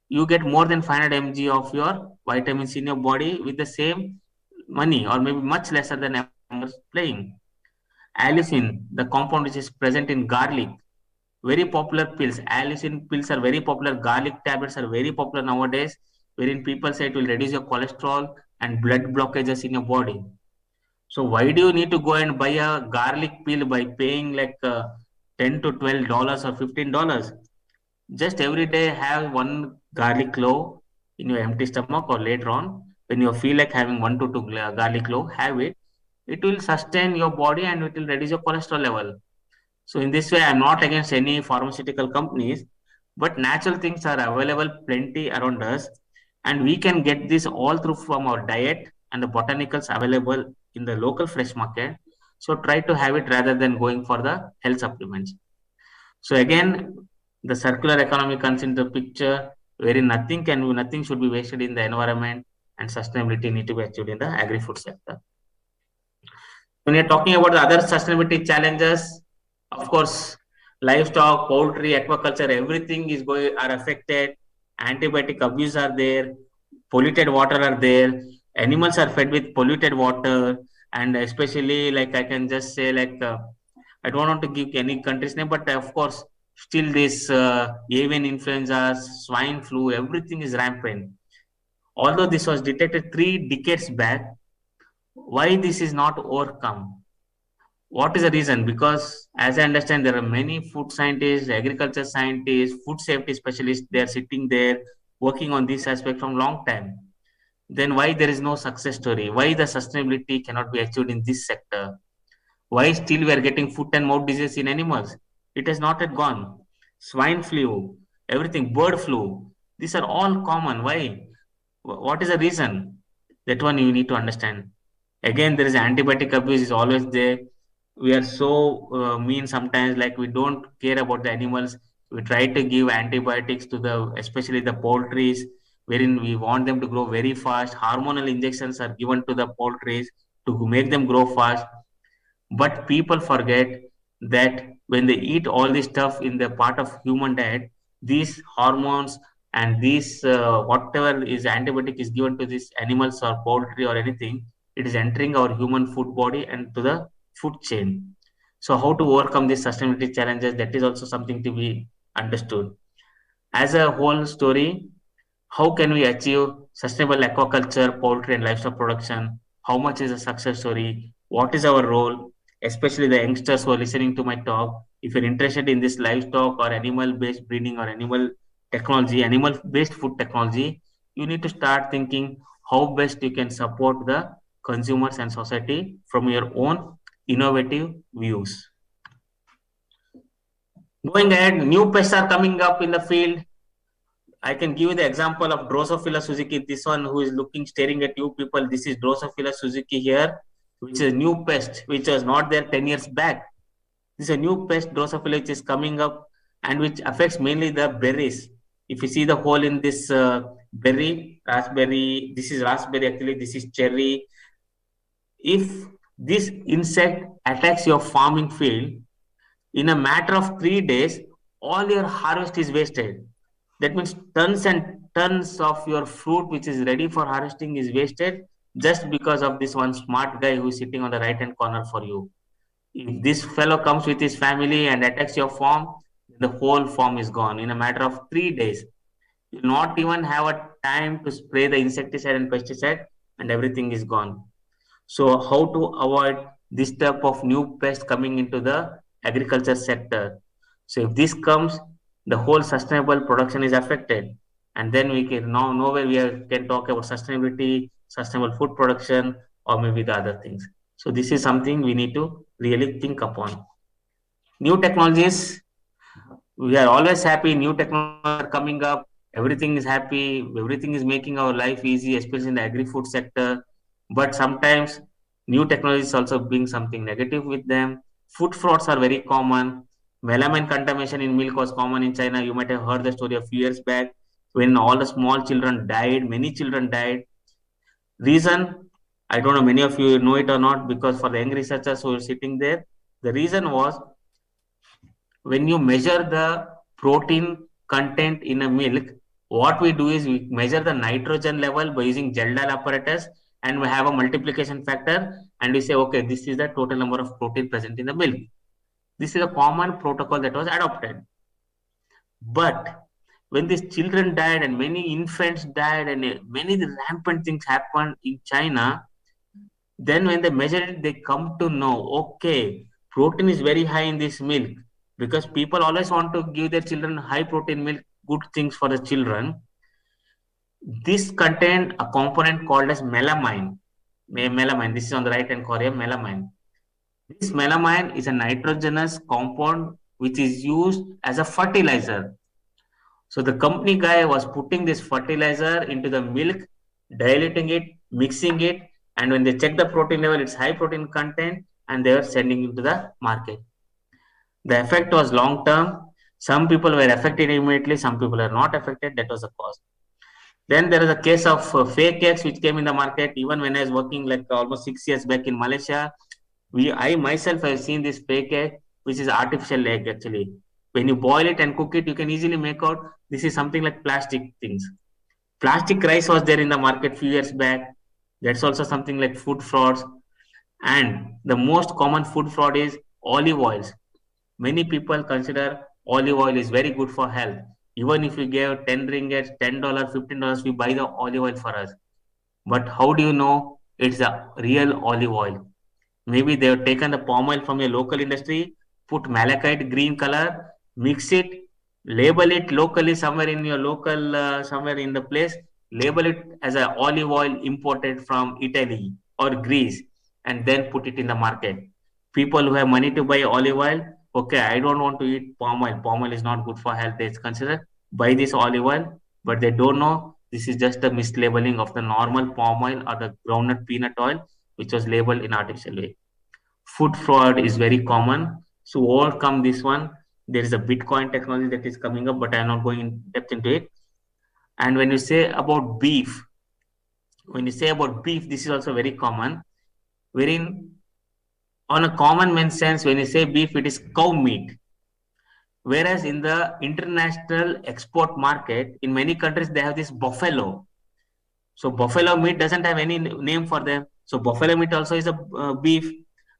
You get more than 500 mg of your vitamin C in your body with the same money or maybe much lesser than playing. Allicin, the compound which is present in garlic, very popular pills. Allicin pills are very popular. Garlic tablets are very popular nowadays, wherein people say it will reduce your cholesterol and blood blockages in your body. So why do you need to go and buy a garlic pill by paying like $10 to $12 or $15? Just every day have one garlic clove in your empty stomach, or later on when you feel like having 1 to 2 garlic clove, have it. It will sustain your body and it will reduce your cholesterol level. So in this way, I'm not against any pharmaceutical companies, but natural things are available plenty around us, and we can get this all through from our diet and the botanicals available in the local fresh market. So try to have it rather than going for the health supplements. So again, the circular economy comes into the picture. wherein nothing should be wasted in the environment, and sustainability need to be achieved in the agri-food sector. When you're talking about the other sustainability challenges, of course, livestock, poultry, aquaculture, everything are affected. Antibiotic abuse are there, polluted water are there, animals are fed with polluted water, and especially like I can just say I don't want to give any country's name, but of course, still this avian influenza, swine flu, everything is rampant. Although this was detected 3 decades back, why this is not overcome? What is the reason? Because as I understand, there are many food scientists, agriculture scientists, food safety specialists. They are sitting there working on this aspect from long time. Then why there is no success story? Why the sustainability cannot be achieved in this sector? Why still we are getting foot and mouth disease in animals? It has not yet gone. Swine flu, everything, bird flu. These are all common. Why? What is the reason? That one you need to understand. Again, there is antibiotic abuse is always there. We are so mean sometimes, like we don't care about the animals. We try to give antibiotics to especially the poultries, wherein we want them to grow very fast. Hormonal injections are given to the poultries to make them grow fast. But people forget that when they eat all this stuff in the part of human diet, these hormones and these whatever is antibiotic is given to these animals or poultry or anything, it is entering our human food body and to the food chain. So how to overcome these sustainability challenges, that is also something to be understood. As a whole story, how can we achieve sustainable aquaculture, poultry, and livestock production? How much is a success story? What is our role? Especially the youngsters who are listening to my talk. If you're interested in this livestock or animal-based breeding or animal technology, animal-based food technology, you need to start thinking how best you can support the consumers and society from your own innovative views. Going ahead, new pests are coming up in the field. I can give you the example of Drosophila Suzuki. This one who is staring at you people. This is Drosophila Suzuki here, which is a new pest, which was not there 10 years back. This is a new pest, Drosophila, which is coming up and which affects mainly the berries. If you see the hole in this berry, raspberry, this is raspberry actually, this is cherry. If this insect attacks your farming field, in a matter of 3 days, all your harvest is wasted. That means tons and tons of your fruit which is ready for harvesting is wasted just because of this one smart guy who is sitting on the right hand corner for you. If this fellow comes with his family and attacks your farm, the whole farm is gone in a matter of 3 days. You not even have a time to spray the insecticide and pesticide and everything is gone. So how to avoid this type of new pest coming into the agriculture sector? So if this comes, the whole sustainable production is affected, and then we can now nowhere can talk about sustainability, sustainable food production, or maybe the other things. So this is something we need to really think upon. New technologies, we are always happy. New technologies are coming up. Everything is happy. Everything is making our life easy, especially in the agri-food sector. But sometimes new technologies also bring something negative with them. Food frauds are very common. Melamine contamination in milk was common in China. You might have heard the story a few years back when all the small children died. Many children died. Reason, I don't know, many of you know it or not, because for the young researchers who are sitting there, the reason was when you measure the protein content in a milk, what we do is we measure the nitrogen level by using Geldal apparatus, and we have a multiplication factor, and we say, okay, this is the total number of protein present in the milk. This is a common protocol that was adopted. But when these children died and many infants died and many rampant things happened in China, then when they measure it, they come to know, okay, protein is very high in this milk, because people always want to give their children high protein milk, good things for the children. This contained a component called as melamine. Melamine, this is on the right hand corner, melamine. This melamine is a nitrogenous compound which is used as a fertilizer. So the company guy was putting this fertilizer into the milk, diluting it, mixing it, and when they check the protein level, it's high protein content, and they were sending it to the market. The effect was long term. Some people were affected immediately, some people are not affected. That was the cause. Then there is a case of fake eggs which came in the market. Even when I was working like almost 6 years back in Malaysia, I myself have seen this fake egg, which is artificial egg actually. When you boil it and cook it, you can easily make out this is something like plastic things. Plastic rice was there in the market few years back. That's also something like food frauds. And the most common food fraud is olive oils. Many people consider olive oil is very good for health. Even if we give 10 ringgit, $10, $15, we buy the olive oil for us. But how do you know it's a real olive oil? Maybe they have taken the palm oil from a local industry, put malachite green color, mix it, label it locally somewhere in your local, somewhere in the place, label it as a olive oil imported from Italy or Greece, and then put it in the market. People who have money to buy olive oil, okay, I don't want to eat palm oil. Palm oil is not good for health. They consider buy this olive oil, but they don't know this is just a mislabeling of the normal palm oil or the groundnut peanut oil, which was labeled in artificial way. Food fraud is very common. So overcome this one, there is a Bitcoin technology that is coming up, but I'm not going in depth into it. And when you say about beef, this is also very common, wherein on a common man sense, when you say beef, it is cow meat. Whereas in the international export market, in many countries, they have this buffalo. So buffalo meat doesn't have any name for them. So buffalo meat also is a beef,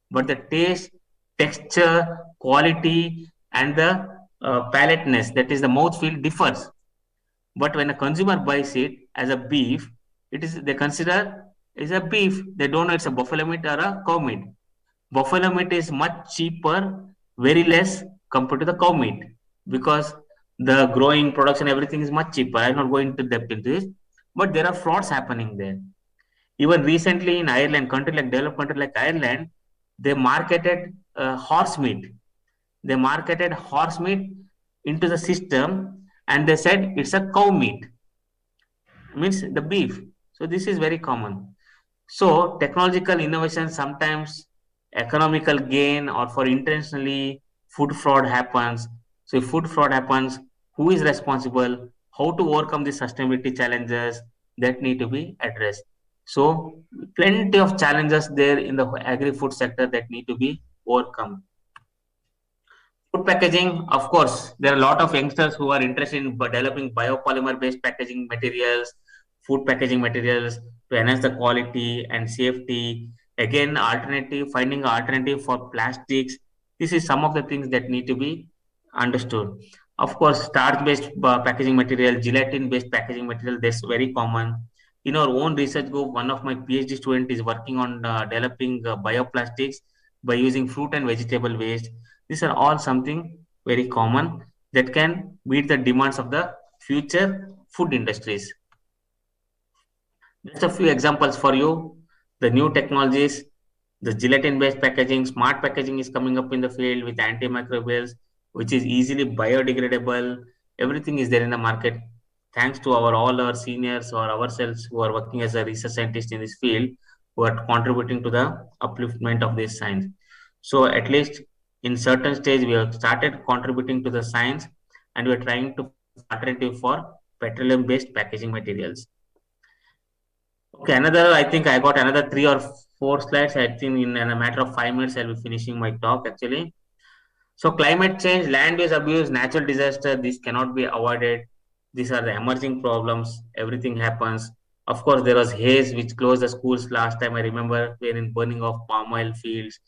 but the taste, texture, quality, and the palateness, that is the mouthfeel, differs. But when a consumer buys it as a beef, they consider is a beef. They don't know it's a buffalo meat or a cow meat. Buffalo meat is much cheaper, very less compared to the cow meat, because the growing production, everything is much cheaper. I'm not going into depth into this, but there are frauds happening there. Even recently in Ireland, developed country like Ireland, they marketed horse meat. They marketed horse meat into the system, and they said it's a cow meat, means the beef. So this is very common. So technological innovation, sometimes economical gain, or for intentionally food fraud happens. So if food fraud happens, who is responsible? How to overcome the sustainability challenges that need to be addressed? So plenty of challenges there in the agri-food sector that need to be overcome. Food packaging, of course, there are a lot of youngsters who are interested in developing biopolymer-based packaging materials, food packaging materials to enhance the quality and safety. Again, finding alternative for plastics. This is some of the things that need to be understood. Of course, starch-based packaging material, gelatin-based packaging material, that's very common. In our own research group, one of my PhD student is working on developing bioplastics by using fruit and vegetable waste. These are all something very common that can meet the demands of the future food industries. Just a few examples for you. The new technologies, the gelatin-based packaging, smart packaging is coming up in the field with antimicrobials, which is easily biodegradable. Everything is there in the market. Thanks to all our seniors or ourselves who are working as a research scientist in this field, who are contributing to the upliftment of this science. So at least in certain stage, we have started contributing to the science, and we are trying to alternative for petroleum-based packaging materials. Okay, I think I got another 3 or 4 slides. I think in a matter of 5 minutes, I'll be finishing my talk actually. So climate change, land use abuse, natural disaster, these cannot be avoided. These are the emerging problems. Everything happens. Of course, there was haze which closed the schools last time. I remember in burning of palm oil fields.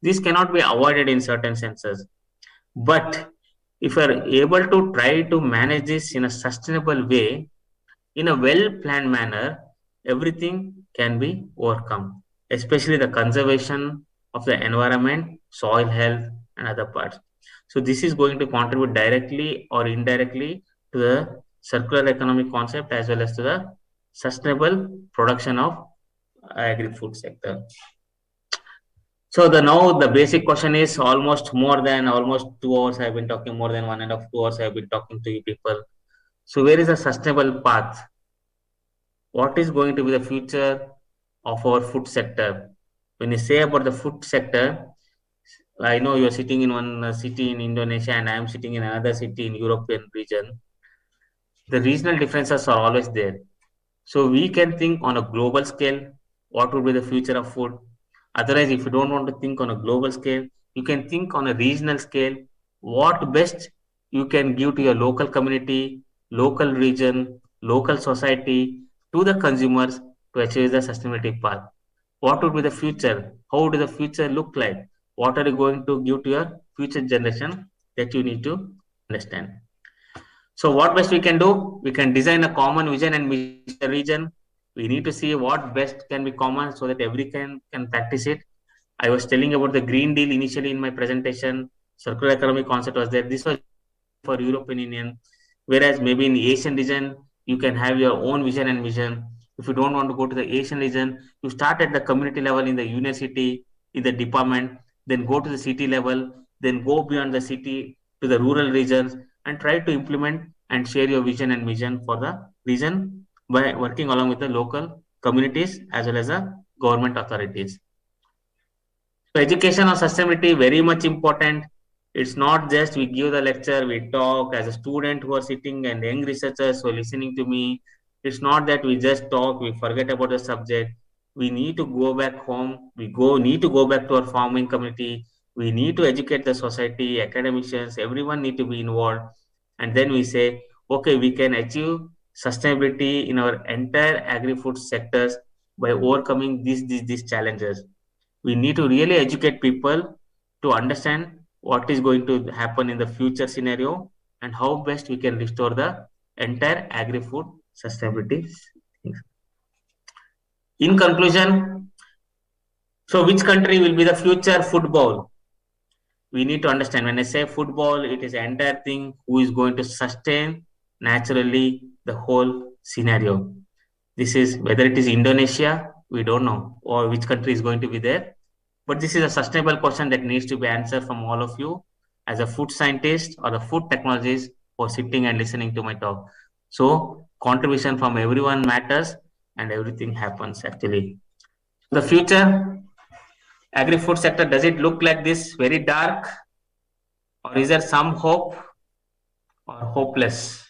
This cannot be avoided in certain senses. But if we are able to try to manage this in a sustainable way, in a well-planned manner, everything can be overcome, especially the conservation of the environment, soil health, and other parts. So this is going to contribute directly or indirectly to the circular economic concept, as well as to the sustainable production of agri-food sector. So now the basic question is almost 2 hours I've been talking, more than 1.5 2 hours I've been talking to you people. So where is the sustainable path? What is going to be the future of our food sector? When you say about the food sector, I know you're sitting in one city in Indonesia and I am sitting in another city in European region. The regional differences are always there. So we can think on a global scale, what would be the future of food. Otherwise, if you don't want to think on a global scale, you can think on a regional scale, what best you can give to your local community, local region, local society, to the consumers to achieve the sustainability path. What would be the future? How would the future look like? What are you going to give to your future generation that you need to understand? So what best we can do? We can design a common vision and mission region. We need to see what best can be common so that every can practice it. I was telling about the Green Deal initially in my presentation. Circular economy concept was there. This was for European Union, whereas maybe in the Asian region you can have your own vision and mission. If you don't want to go to the Asian region, you start at the community level in the university, in the department, then go to the city level, then go beyond the city to the rural regions and try to implement and share your vision and mission for the region by working along with the local communities as well as the government authorities. So education on sustainability very much important. It's not just we give the lecture, we talk as a student who are sitting and young researchers who are listening to me. It's not that we just talk, we forget about the subject. We need to go back home. Need to go back to our farming community. We need to educate the society, academicians, everyone need to be involved. And then we say, okay, we can achieve sustainability in our entire agri-food sectors by overcoming these challenges. We need to really educate people to understand what is going to happen in the future scenario and how best we can restore the entire agri-food sustainability. In conclusion, so which country will be the future football? We need to understand when I say football, it is the entire thing who is going to sustain naturally the whole scenario. This is whether it is Indonesia, we don't know, or which country is going to be there. But this is a sustainable question that needs to be answered from all of you as a food scientist or the food technologists who are sitting and listening to my talk. So contribution from everyone matters and everything happens actually. The future agri-food sector, does it look like this very dark or is there some hope or hopeless?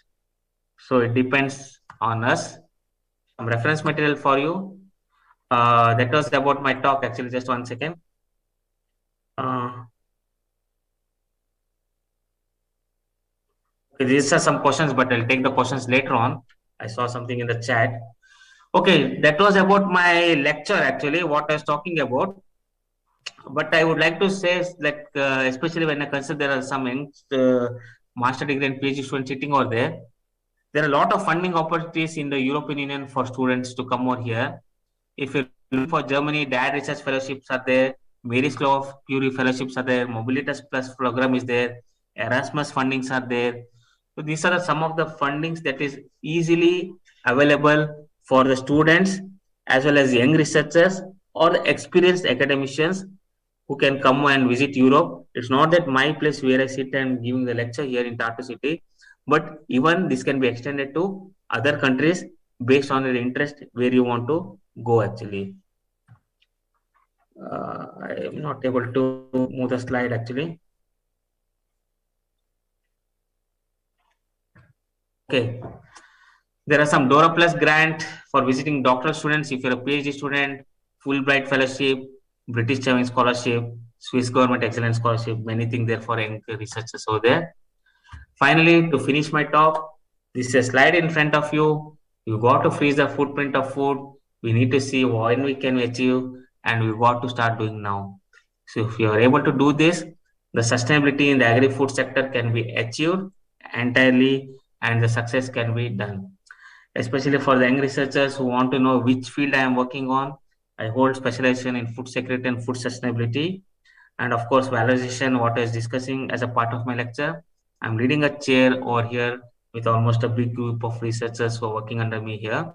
So it depends on us. Some reference material for you. That was about my talk actually, just 1 second. Okay, these are some questions, but I'll take the questions later on. I saw something in the chat. Okay, that was about my lecture actually, what I was talking about. But I would like to say, like, especially when I consider there are some young master degree and PhD students sitting over there, there are a lot of funding opportunities in the European Union for students to come over here. If you look for Germany, DAD Research Fellowships are there, Mary's Law of Curie Fellowships are there, Mobilitas Plus program is there, Erasmus fundings are there. So these are some of the fundings that is easily available for the students as well as young researchers or the experienced academicians who can come and visit Europe. It's not that my place where I sit and giving the lecture here in Tartu City, but even this can be extended to other countries based on your interest where you want to go actually. I am not able to move the slide actually. Okay. There are some DORA Plus grant for visiting doctoral students. If you're a PhD student, Fulbright Fellowship, British Chavin Scholarship, Swiss Government Excellence Scholarship, many things there for young researchers over there. Finally, to finish my talk, this is a slide in front of you. You got to freeze the footprint of food. We need to see when we can achieve, and we got to start doing now. So if you are able to do this, the sustainability in the agri-food sector can be achieved entirely and the success can be done. Especially for the young researchers who want to know which field I am working on. I hold specialization in food security and food sustainability. And of course, valorization, what I was discussing as a part of my lecture. I'm leading a chair over here with almost a big group of researchers who are working under me here.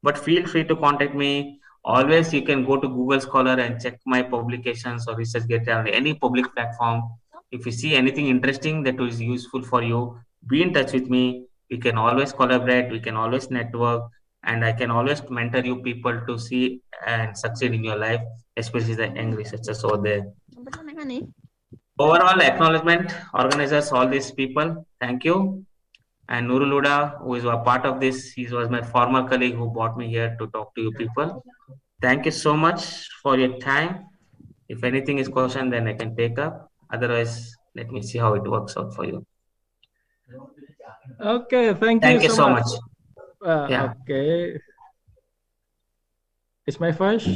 But feel free to contact me. Always you can go to Google Scholar and check my publications or research data on any public platform. If you see anything interesting that is useful for you, be in touch with me. We can always collaborate, we can always network, and I can always mentor you people to see and succeed in your life, especially the young researchers over there. overall acknowledgement, organizers, all these people, thank you. And Nurul Huda, who is a part of this, he was my former colleague who brought me here to talk to you people. Thank you so much for your time. If anything is question, then I can take up. Otherwise, let me see how it works out for you. Okay, thank you Thank you so so much. much. Yeah. Okay. Is my voice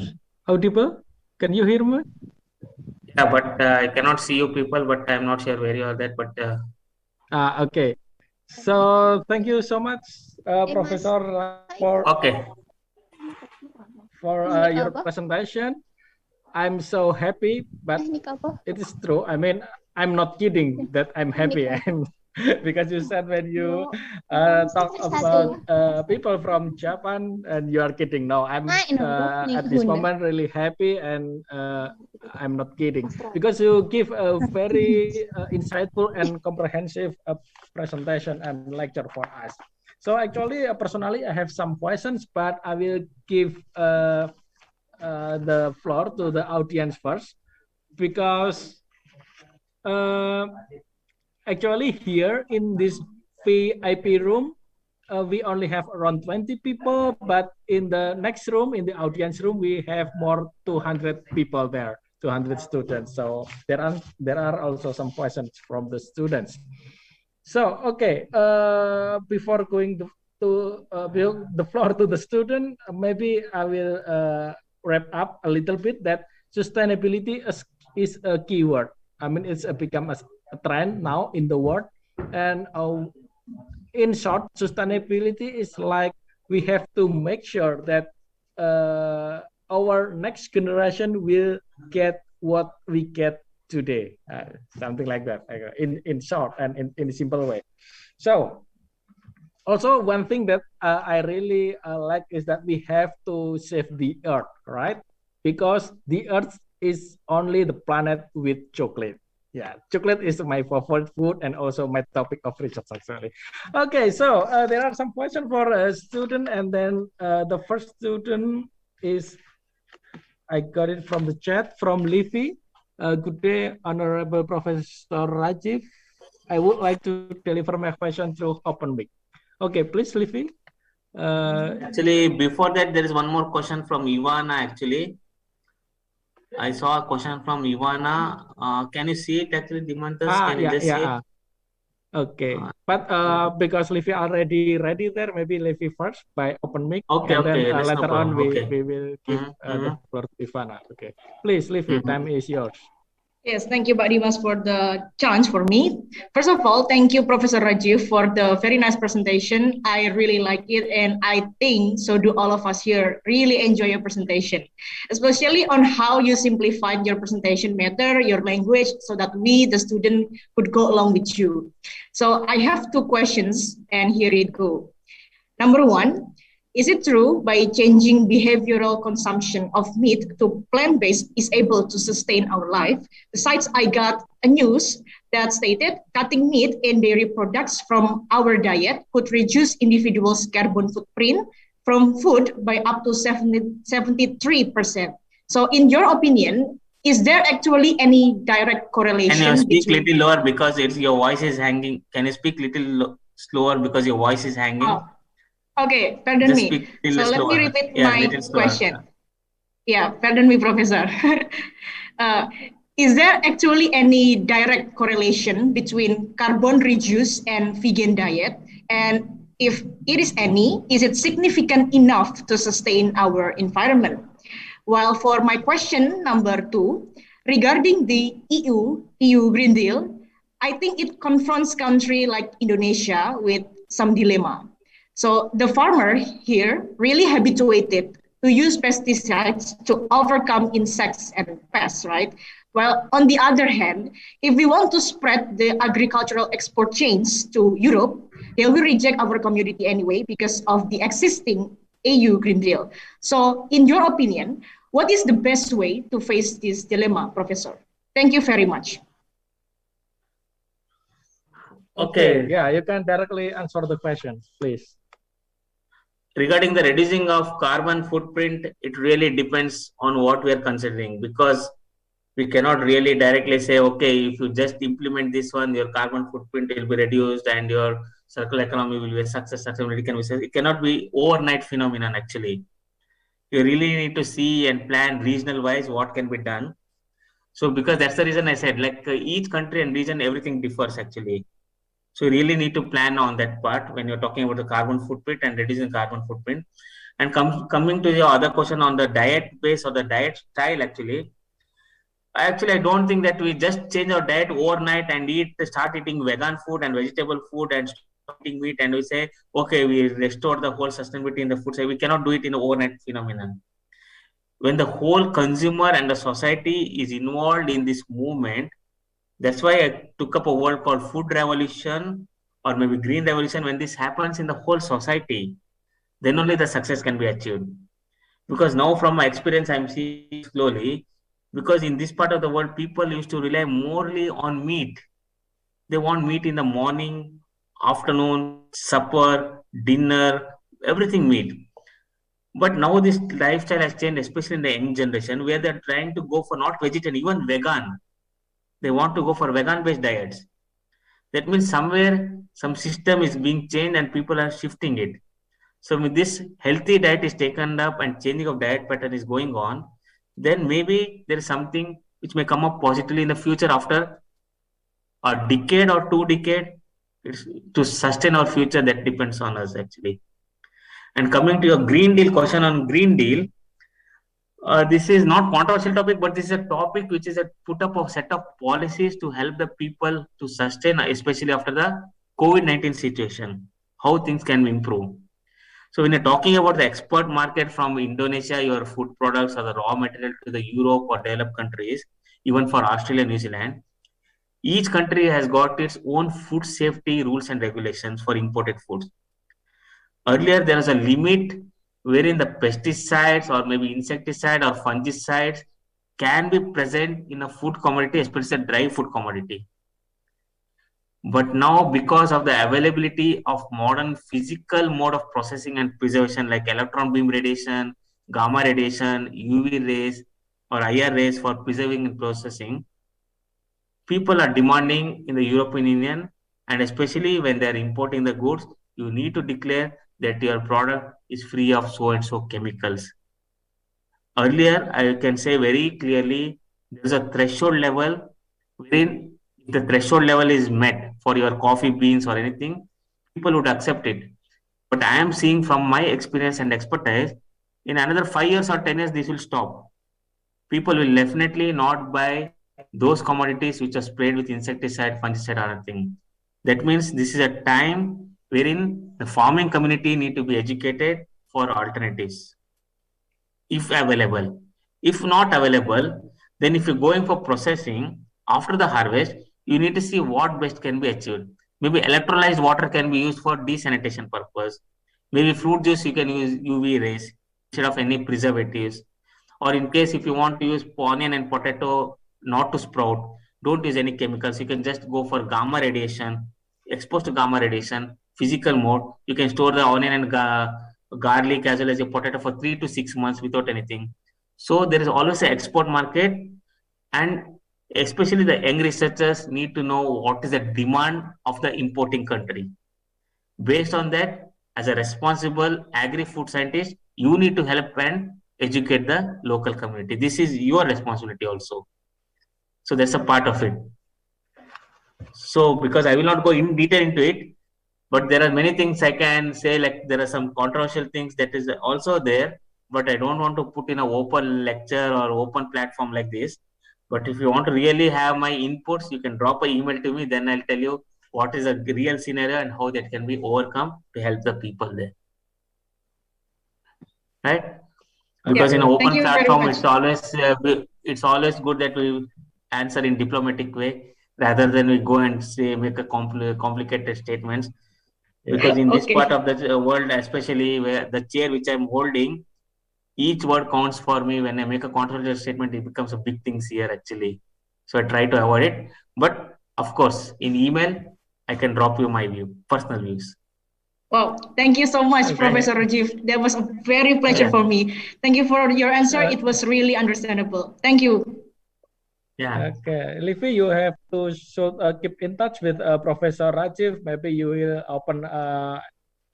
audible? Can you hear me? Yeah, but I cannot see you people, but I'm not sure where you are that, but Okay. So thank you so much, Professor, okay. for your presentation. I'm so happy, but it is true. I mean, I'm not kidding that I'm happy. Because you said when you talk about people from Japan and you are kidding. No, I'm at this moment really happy and I'm not kidding because you give a very insightful and comprehensive presentation and lecture for us. So actually, personally, I have some questions, but I will give the floor to the audience first because actually here in this VIP room, we only have around 20 people, but in the next room, in the audience room, we have more 200 people there, 200 students. So there are also some questions from the students. So, okay, before going to the floor to the student, maybe I will wrap up a little bit that sustainability is a keyword. I mean, it's become a trend now in the world. And in short, sustainability is like we have to make sure that our next generation will get what we get today, something like that, in short and in a simple way. So also one thing that I really like is that we have to save the earth, right? Because the earth is only the planet with chocolate. Yeah, chocolate is my favorite food and also my topic of research actually. Okay, so there are some questions for a student, and then the first student is, I got it from the chat from Livy. Good day, Honorable Professor Rajeev. I would like to deliver my question through open mic. Okay, please, Livy. Actually, before that, there is one more question from Ivana. Actually, I saw a question from Ivana. Can you see it? Actually, Dimantas, can you just see it? Okay, but because Livy already ready there, maybe Livy first by open mic, Okay, and okay, then that's no later on problem. we will give the floor to Ivana. Okay, please, Livy, time is yours. Yes, thank you, Pak Dimas, for the chance for me. First of all, thank you, Professor Rajeev, for the very nice presentation. I really like it, and I think so do all of us here. Really enjoy your presentation, especially on how you simplified your presentation matter, your language, so that we, the student, could go along with you. So I have two questions, and here it go. Number one, is it true by changing behavioral consumption of meat to plant-based is able to sustain our life? Besides, I got a news that stated cutting meat and dairy products from our diet could reduce individuals' carbon footprint from food by up to 73%. So in your opinion, is there actually any direct correlation? Can you speak little lower because your voice is hanging? Can you speak little slower because your voice is hanging? Oh. Okay, pardon Just me. speak So let me repeat my question. Yeah, pardon me, Professor. Is there actually any direct correlation between carbon reduce and vegan diet? And if it is any, is it significant enough to sustain our environment? While for my question number two, regarding the EU Green Deal, I think it confronts country like Indonesia with some dilemma. So the farmer here really habituated to use pesticides to overcome insects and pests, right? Well, on the other hand, if we want to spread the agricultural export chains to Europe, they will reject our community anyway because of the existing EU Green Deal. So in your opinion, what is the best way to face this dilemma, Professor? Thank you very much. Okay, yeah, you can directly answer the question, please. Regarding the reducing of carbon footprint, it really depends on what we are considering, because We cannot really directly say, okay, if you just implement this one, your carbon footprint will be reduced and your circular economy will be a success. It cannot be overnight phenomenon actually. You really need to see and plan regional wise what can be done. So because that's the reason I said, like each country and region, everything differs actually. So you really need to plan on that part when you're talking about the carbon footprint and reducing carbon footprint. And coming to your other question on the diet base or the diet style, actually, I don't think that we just change our diet overnight and start eating vegan food and vegetable food and stop eating meat and we say, okay, we restore the whole sustainability in the food. So we cannot do it in an overnight phenomenon. When the whole consumer and the society is involved in this movement, that's why I took up a word called food revolution or maybe green revolution. When this happens in the whole society, then only the success can be achieved. Because now from my experience, I'm seeing slowly, because in this part of the world, people used to rely morely on meat. They want meat in the morning, afternoon, supper, dinner, everything meat. But now this lifestyle has changed, especially in the young generation, where they're trying to go for not vegetarian, even vegan. They want to go for vegan-based diets. That means somewhere some system is being changed and people are shifting it. So with this healthy diet is taken up and changing of diet pattern is going on, then maybe there is something which may come up positively in the future after a decade or 2 decades. It's to sustain our future that depends on us actually. And coming to your Green Deal question on Green Deal, this is not controversial topic, but this is a topic which is a put up a set of policies to help the people to sustain, especially after the COVID-19 situation, how things can be improved. So when you're talking about the export market from Indonesia, your food products or the raw material to the Europe or developed countries, even for Australia, New Zealand, each country has got its own food safety rules and regulations for imported foods. Earlier, there was a limit wherein the pesticides or maybe insecticide or fungicides can be present in a food commodity, especially a dry food commodity. But now, because of the availability of modern physical mode of processing and preservation like electron beam radiation, gamma radiation, UV rays, or IR rays for preserving and processing, people are demanding in the European Union, and especially when they are importing the goods, you need to declare that your product is free of so and so chemicals. Earlier, I can say very clearly, there's a threshold level wherein if the threshold level is met for your coffee beans or anything, people would accept it. But I am seeing from my experience and expertise, in another 5 years or 10 years, this will stop. People will definitely not buy those commodities which are sprayed with insecticide, fungicide, or anything. That means this is a time wherein the farming community need to be educated for alternatives, if available. If not available, then if you're going for processing after the harvest, you need to see what best can be achieved. Maybe electrolyzed water can be used for desanitation purpose. Maybe fruit juice you can use UV rays instead of any preservatives. Or in case if you want to use onion and potato not to sprout, don't use any chemicals. You can just go for gamma radiation, exposed to gamma radiation, physical mode. You can store the onion and garlic as well as your potato for 3 to 6 months without anything. So there is always an export market, and especially the young researchers need to know what is the demand of the importing country. Based on that, as a responsible agri-food scientist, you need to help and educate the local community. This is your responsibility also. So that's a part of it. So because I will not go in detail into it, but there are many things I can say, like there are some controversial things that is also there, but I don't want to put in an open lecture or open platform like this. But if you want to really have my inputs, you can drop an email to me, then I'll tell you what is a real scenario and how that can be overcome to help the people there. Right? Because in an open platform, it's always good that we answer in diplomatic way rather than we go and say make a complicated statements. Because in this part of the world, especially where the chair which I'm holding, each word counts for me. When I make a controversial statement, it becomes a big thing here actually. So I try to avoid it. But of course, in email, I can drop you my view, personal views. Wow, thank you so much, Professor Rajeev. That was a very pleasure for me. Thank you for your answer. It was really understandable. Thank you. Yeah. Okay, Livi, you have to keep in touch with Professor Rajeev. Maybe you will open a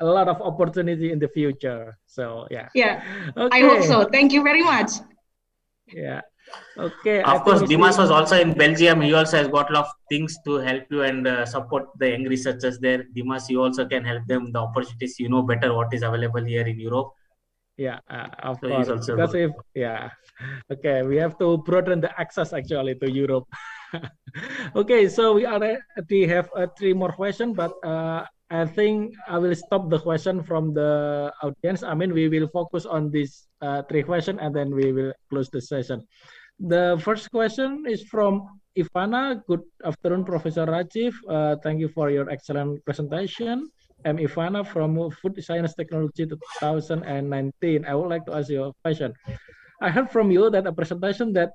lot of opportunity in the future. So yeah. Yeah, I hope Okay. so. Thank you very much. Yeah. Okay. I Of think course, it's Dimas was also in Belgium. He also has got a lot of things to help you and support the young researchers there. Dimas, you also can help them the opportunities. You know better what is available here in Europe. yeah, of So he's course. also Because good. if yeah, okay, we have to broaden the access actually to Europe. Okay, so we already have three more questions, but I think I will stop the question from the audience. I mean, we will focus on these three questions and then we will close the session. The first question is from Ivana. Good afternoon, Professor Rajiv. Thank you for your excellent presentation. I'm Ivana from Food Science Technology 2019. I would like to ask you a question. I heard from you that a presentation that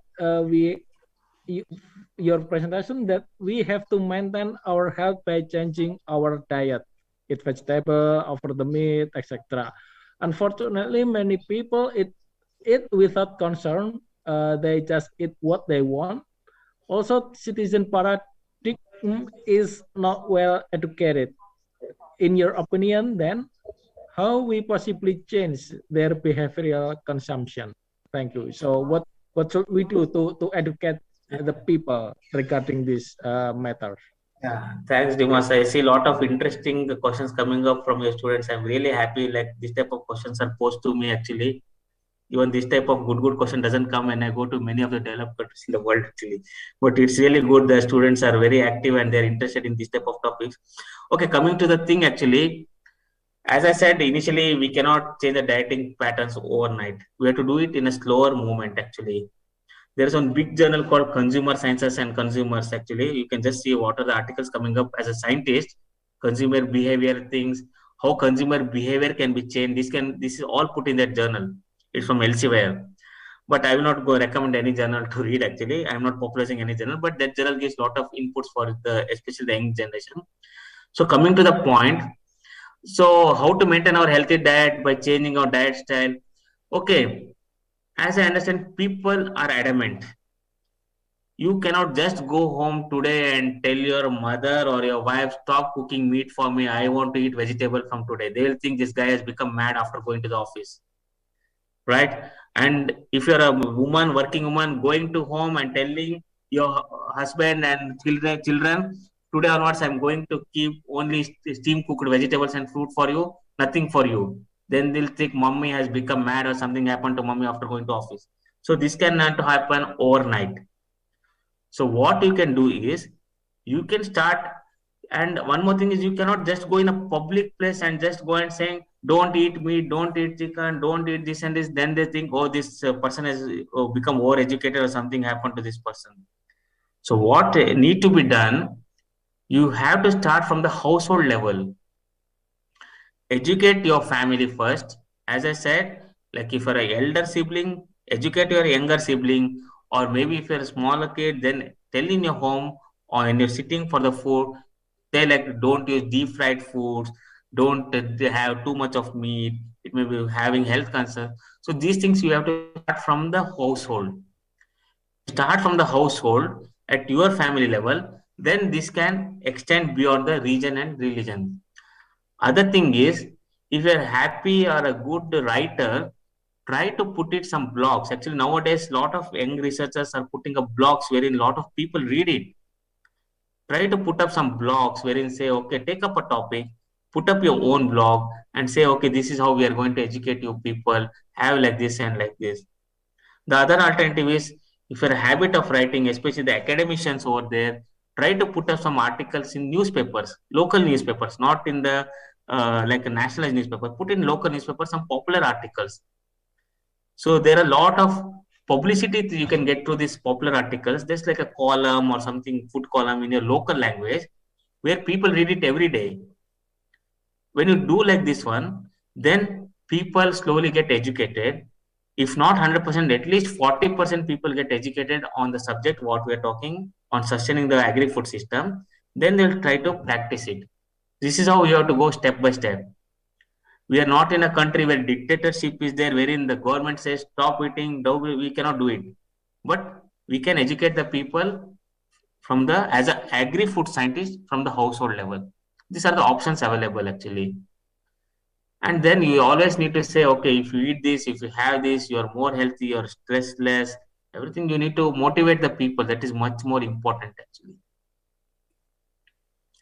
your presentation that we have to maintain our health by changing our diet, eat vegetable over the meat, etc. Unfortunately, many people eat without concern. They just eat what they want. Also, citizen paradigm is not well educated. In your opinion, then, how we possibly change their behavioral consumption? Thank you. So, what should we do to educate the people regarding this matter? Yeah, thanks, Dimas. I see a lot of interesting questions coming up from your students. I'm really happy like this type of questions are posed to me actually. Even this type of good question doesn't come when I go to many of the developed countries in the world actually. But it's really good. The students are very active and they're interested in this type of topics. Okay, coming to the thing actually, as I said initially, we cannot change the dieting patterns overnight. We have to do it in a slower movement actually. There is one big journal called Consumer Sciences and Consumers actually. You can just see what are the articles coming up as a scientist, consumer behavior things, how consumer behavior can be changed. This is all put in that journal. It's from Elsevier. But I will not go recommend any journal to read actually. I'm not popularizing any journal, but that journal gives a lot of inputs for the especially the young generation. So coming to the point, so how to maintain our healthy diet by changing our diet style? Okay, as I understand, people are adamant. You cannot just go home today and tell your mother or your wife, stop cooking meat for me. I want to eat vegetable from today. They will think this guy has become mad after going to the office, right? And if you're a woman, working woman, going to home and telling your husband and children, today onwards, I'm going to keep only steam cooked vegetables and fruit for you, nothing for you. Then they'll think mommy has become mad or something happened to mommy after going to office. So this cannot happen overnight. So what you can do is you can start, and one more thing is you cannot just go in a public place and just go and saying don't eat meat, don't eat chicken, don't eat this and this. Then they think, oh, this person has become overeducated or something happened to this person. So what need to be done? You have to start from the household level. Educate your family first. As I said, like if you're an elder sibling, educate your younger sibling, or maybe if you're a smaller kid, then tell in your home or when you're sitting for the food, say like don't use deep fried foods, don't have too much of meat, it may be having health concerns. So these things you have to start from the household. Start from the household at your family level, then this can extend beyond the region and religion. Other thing is, if you're happy or a good writer, try to put it some blogs. Actually, nowadays, a lot of young researchers are putting up blogs wherein a lot of people read it. Try to put up some blogs wherein say, okay, take up a topic, put up your own blog and say, okay, this is how we are going to educate you people, have like this and like this. The other alternative is, if you're a habit of writing, especially the academicians over there, try to put up some articles in newspapers, local newspapers, not in the like a nationalized newspaper. Put in local newspapers some popular articles. So there are a lot of publicity that you can get through these popular articles, just like a column or something, food column in your local language, where people read it every day. When you do like this one, then people slowly get educated. If not 100%, at least 40% people get educated on the subject what we are talking on sustaining the agri-food system. Then they'll try to practice it. This is how you have to go step by step. We are not in a country where dictatorship is there, wherein the government says stop eating, we cannot do it. But we can educate the people from the, as an agri-food scientist, from the household level. These are the options available actually. And then you always need to say, okay, if you eat this, if you have this, you're more healthy, you're stress less, everything. You need to motivate the people. That is much more important actually.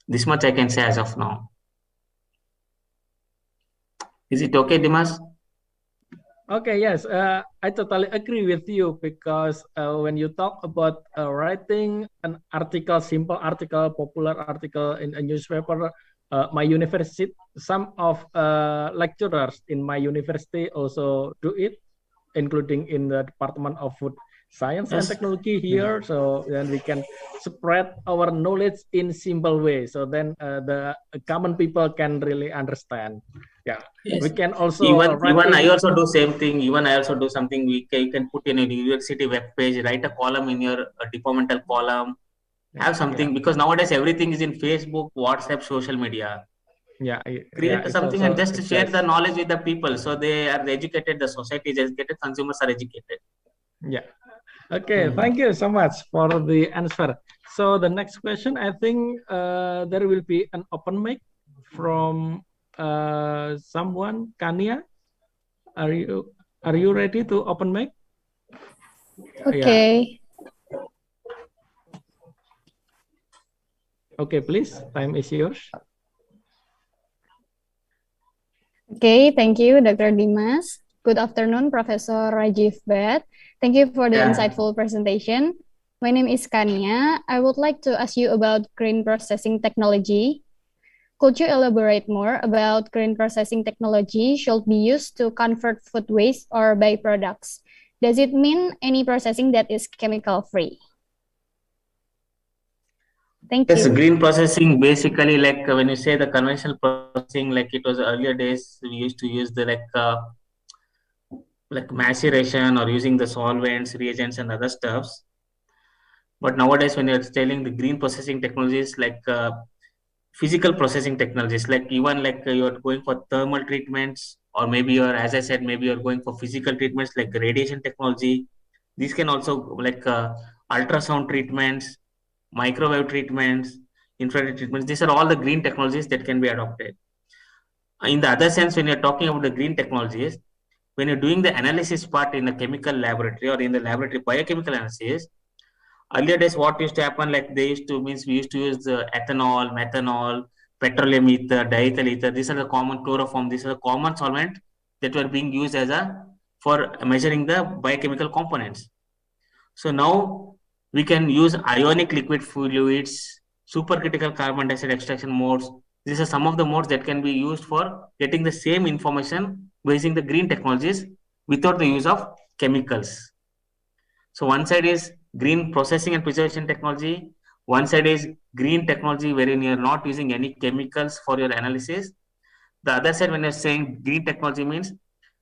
This much I can say as of now. Is it okay, Dimas? Okay, yes, I totally agree with you because when you talk about writing an article, simple article, popular article in a newspaper, my university, some of lecturers in my university also do it, including in the Department of Food Science and Technology here. So then we can spread our knowledge in simple way. So then the common people can really understand. Yeah, yes. We can also even I also do same thing. Even I also do something. You can put in a university web page, write a column in your departmental column, have something, because nowadays everything is in Facebook, WhatsApp, social media. Create something and just share the knowledge with the people, so they are educated, the society is educated, consumers are educated. Okay, thank you so much for the answer. So the next question, I think there will be an open mic from someone. Kania, are you ready to open mic? Okay. Okay, please. Time is yours. Okay, thank you, Dr. Dimas. Good afternoon, Professor Rajeev Bhat. Thank you for the insightful presentation. My name is Kania. I would like to ask you about green processing technology. Could you elaborate more about green processing technology should be used to convert food waste or byproducts? Does it mean any processing that is chemical-free? Thank you. Yes, green processing basically, like when you say the conventional processing, like it was earlier days, we used to use the like maceration or using the solvents, reagents, and other stuffs. But nowadays, when you're telling the green processing technologies, like physical processing technologies, like even like you're going for thermal treatments, or maybe you're, as I said, maybe you're going for physical treatments like radiation technology. These can also like ultrasound treatments, microwave treatments, infrared treatments. These are all the green technologies that can be adopted. In the other sense, when you're talking about the green technologies, when you're doing the analysis part in the chemical laboratory or in the laboratory biochemical analysis, earlier days what used to happen, like we used to use the ethanol, methanol, petroleum ether, diethyl ether. These are the common chloroform. These are the common solvent that were being used as for measuring the biochemical components. So now we can use ionic liquid fluids, supercritical carbon dioxide extraction modes. These are some of the modes that can be used for getting the same information using the green technologies without the use of chemicals. So one side is green processing and preservation technology. One side is green technology wherein you're not using any chemicals for your analysis. The other side, when you're saying green technology, means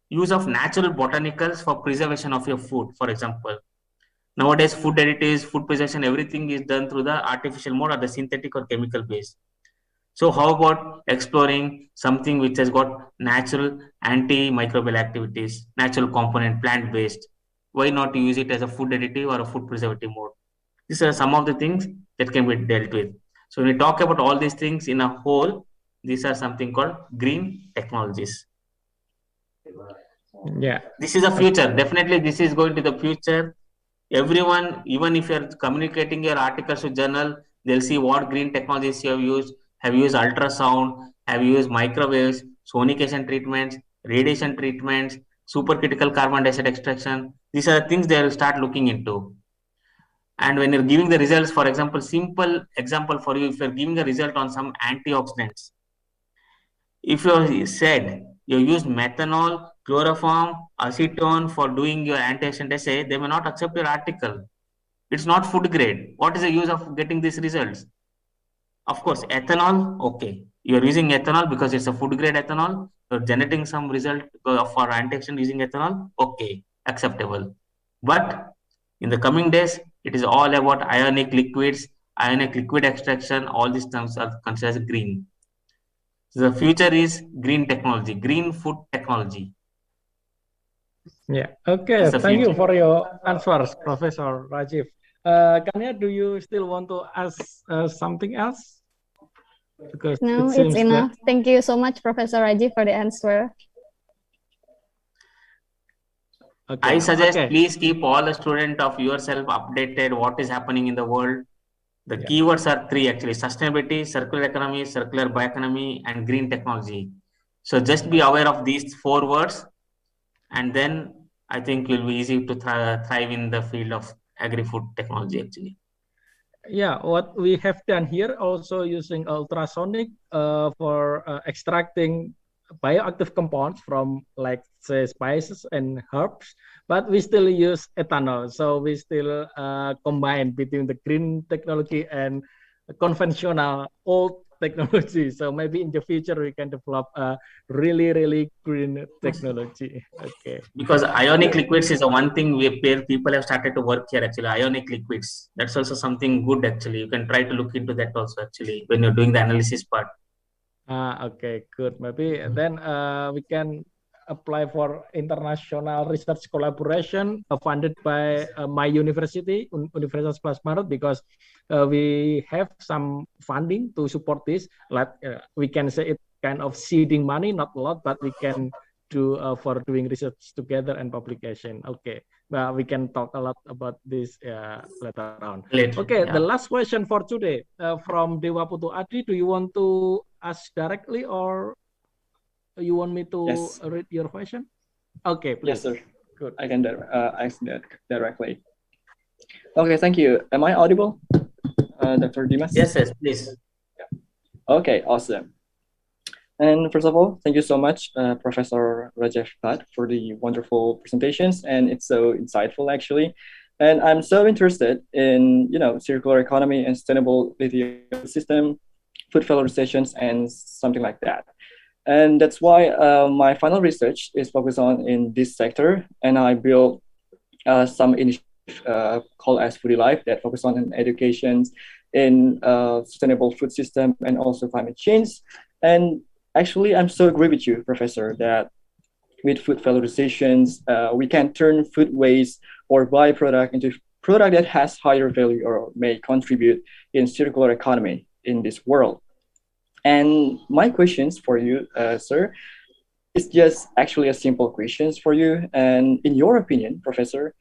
use of natural botanicals for preservation of your food. For example, nowadays food additives, food preservation, everything is done through the artificial mode or the synthetic or chemical base. So how about exploring something which has got natural antimicrobial activities, natural component, plant-based? Why not use it as a food additive or a food preservative mode? These are some of the things that can be dealt with. So when we talk about all these things in a whole, these are something called green technologies. This is a future. Definitely this is going to the future. Everyone, even if you're communicating your articles to journal, they'll see what green technologies you have used. Have you used ultrasound? Have you used microwaves, sonication treatments, radiation treatments, supercritical carbon dioxide extraction? These are the things they will start looking into. And when you're giving the results, for example, simple example for you, if you're giving a result on some antioxidants, if you said you used methanol, chloroform, acetone for doing your antioxidant assay, they may not accept your article. It's not food grade. What is the use of getting these results? Of course, ethanol, okay. You're using ethanol because it's a food grade ethanol. You're generating some result for antioxidant using ethanol, okay, acceptable. But in the coming days, it is all about ionic liquids, ionic liquid extraction. All these terms are considered as green. So the future is green technology, green food technology. Yeah. Okay. as a Thank you future. for your answers, Professor Rajeev. Kanya, do you still want to ask something else? Because No, it it's seems that enough. Thank you so much, Professor Rajeev, for the answer. okay. I suggest Okay. please keep all the student of yourself updated what is happening in the world. The Yeah. keywords are three actually: sustainability, circular economy, circular bioeconomy, and green technology. So just be aware of these four words, and then I think you'll be easy to thrive in the field of agri-food technology actually. Yeah, what we have done here also using ultrasonic for extracting bioactive compounds from, like, say, spices and herbs, but we still use ethanol. So we still combine between the green technology and conventional old technology. So maybe in the future we can develop a really green technology. Okay. Because ionic liquids is the one thing where people have started to work here actually. Ionic liquids, that's also something good actually. You can try to look into that also actually when you're doing the analysis part. Okay, good. Maybe then we can apply for international research collaboration funded by my university, Universitas Plus Maret, because we have some funding to support this. Like we can say it kind of seeding money, not a lot, but we can do for doing research together and publication. Okay, well, we can talk a lot about this later on. Okay, the last question for today from Dewa Putu Adi. Do you want to ask directly or you want me to read your question? Okay, please. Yes, sir. Good. I can ask that directly. Okay, thank you. Am I audible, Dr. Dimas? Yes, please. Okay, awesome. And first of all, thank you so much, Professor Rajeev Bhat, for the wonderful presentations, and it's so insightful actually. And I'm so interested in circular economy and sustainable system, food valorizations, and something like that. And that's why my final research is focused on in this sector, and I built some initiative called as Foodie Life that focus on education in sustainable food system and also climate change. And actually, I'm so agree with you, Professor, that with food valorizations, we can turn food waste or byproduct into product that has higher value or may contribute in circular economy in this world. And my questions for you, sir, is just actually a simple questions for you. And in your opinion, Professor,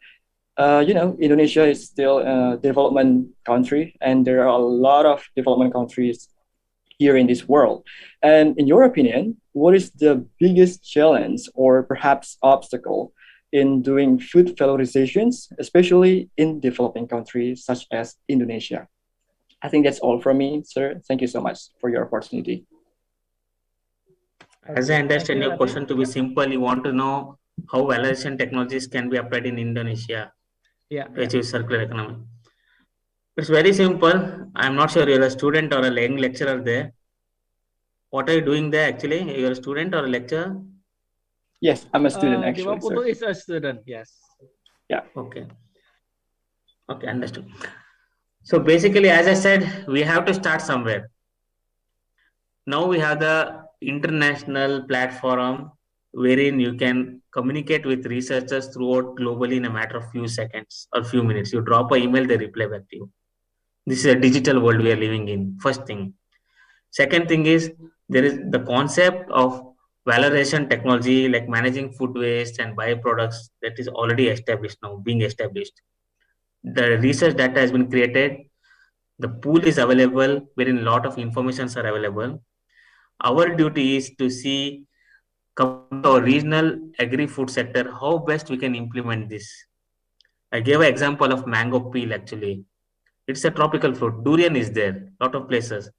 Indonesia is still a development country, and there are a lot of development countries here in this world. And in your opinion, what is the biggest challenge or perhaps obstacle in doing food valorizations, especially in developing countries such as Indonesia? I think that's all from me, sir. Thank you so much for your opportunity. As I understand your question to be simple, you want to know how validation technologies can be applied in Indonesia to achieve circular economy. It's very simple. I'm not sure you're a student or a young lecturer there. What are you doing there actually? You're a student or a lecturer? Yes, I'm a student actually. Dewa is a student, yes. Yeah. Okay. Okay, understood. So basically, as I said, we have to start somewhere. Now we have the international platform wherein you can communicate with researchers throughout globally in a matter of few seconds or few minutes. You drop an email, they reply back to you. This is a digital world we are living in. First thing. Second thing is there is the concept of valorization technology like managing food waste and byproducts that is already established now, being established. The research data has been created. The pool is available wherein a lot of informations are available. Our duty is to see our regional agri-food sector, how best we can implement this. I gave an example of mango peel actually. It's a tropical fruit. Durian is there, lot of places.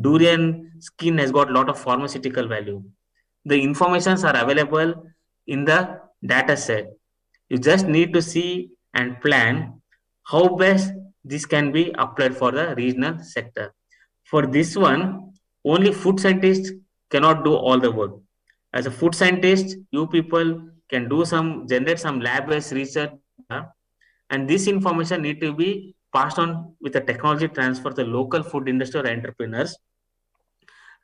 Durian skin has got a lot of pharmaceutical value. The informations are available in the data set. You just need to see and plan how best this can be applied for the regional sector. For this one, only food scientists cannot do all the work. As a food scientist, you people can do generate some lab-based research, and this information need to be passed on with a technology transfer to the local food industry or entrepreneurs.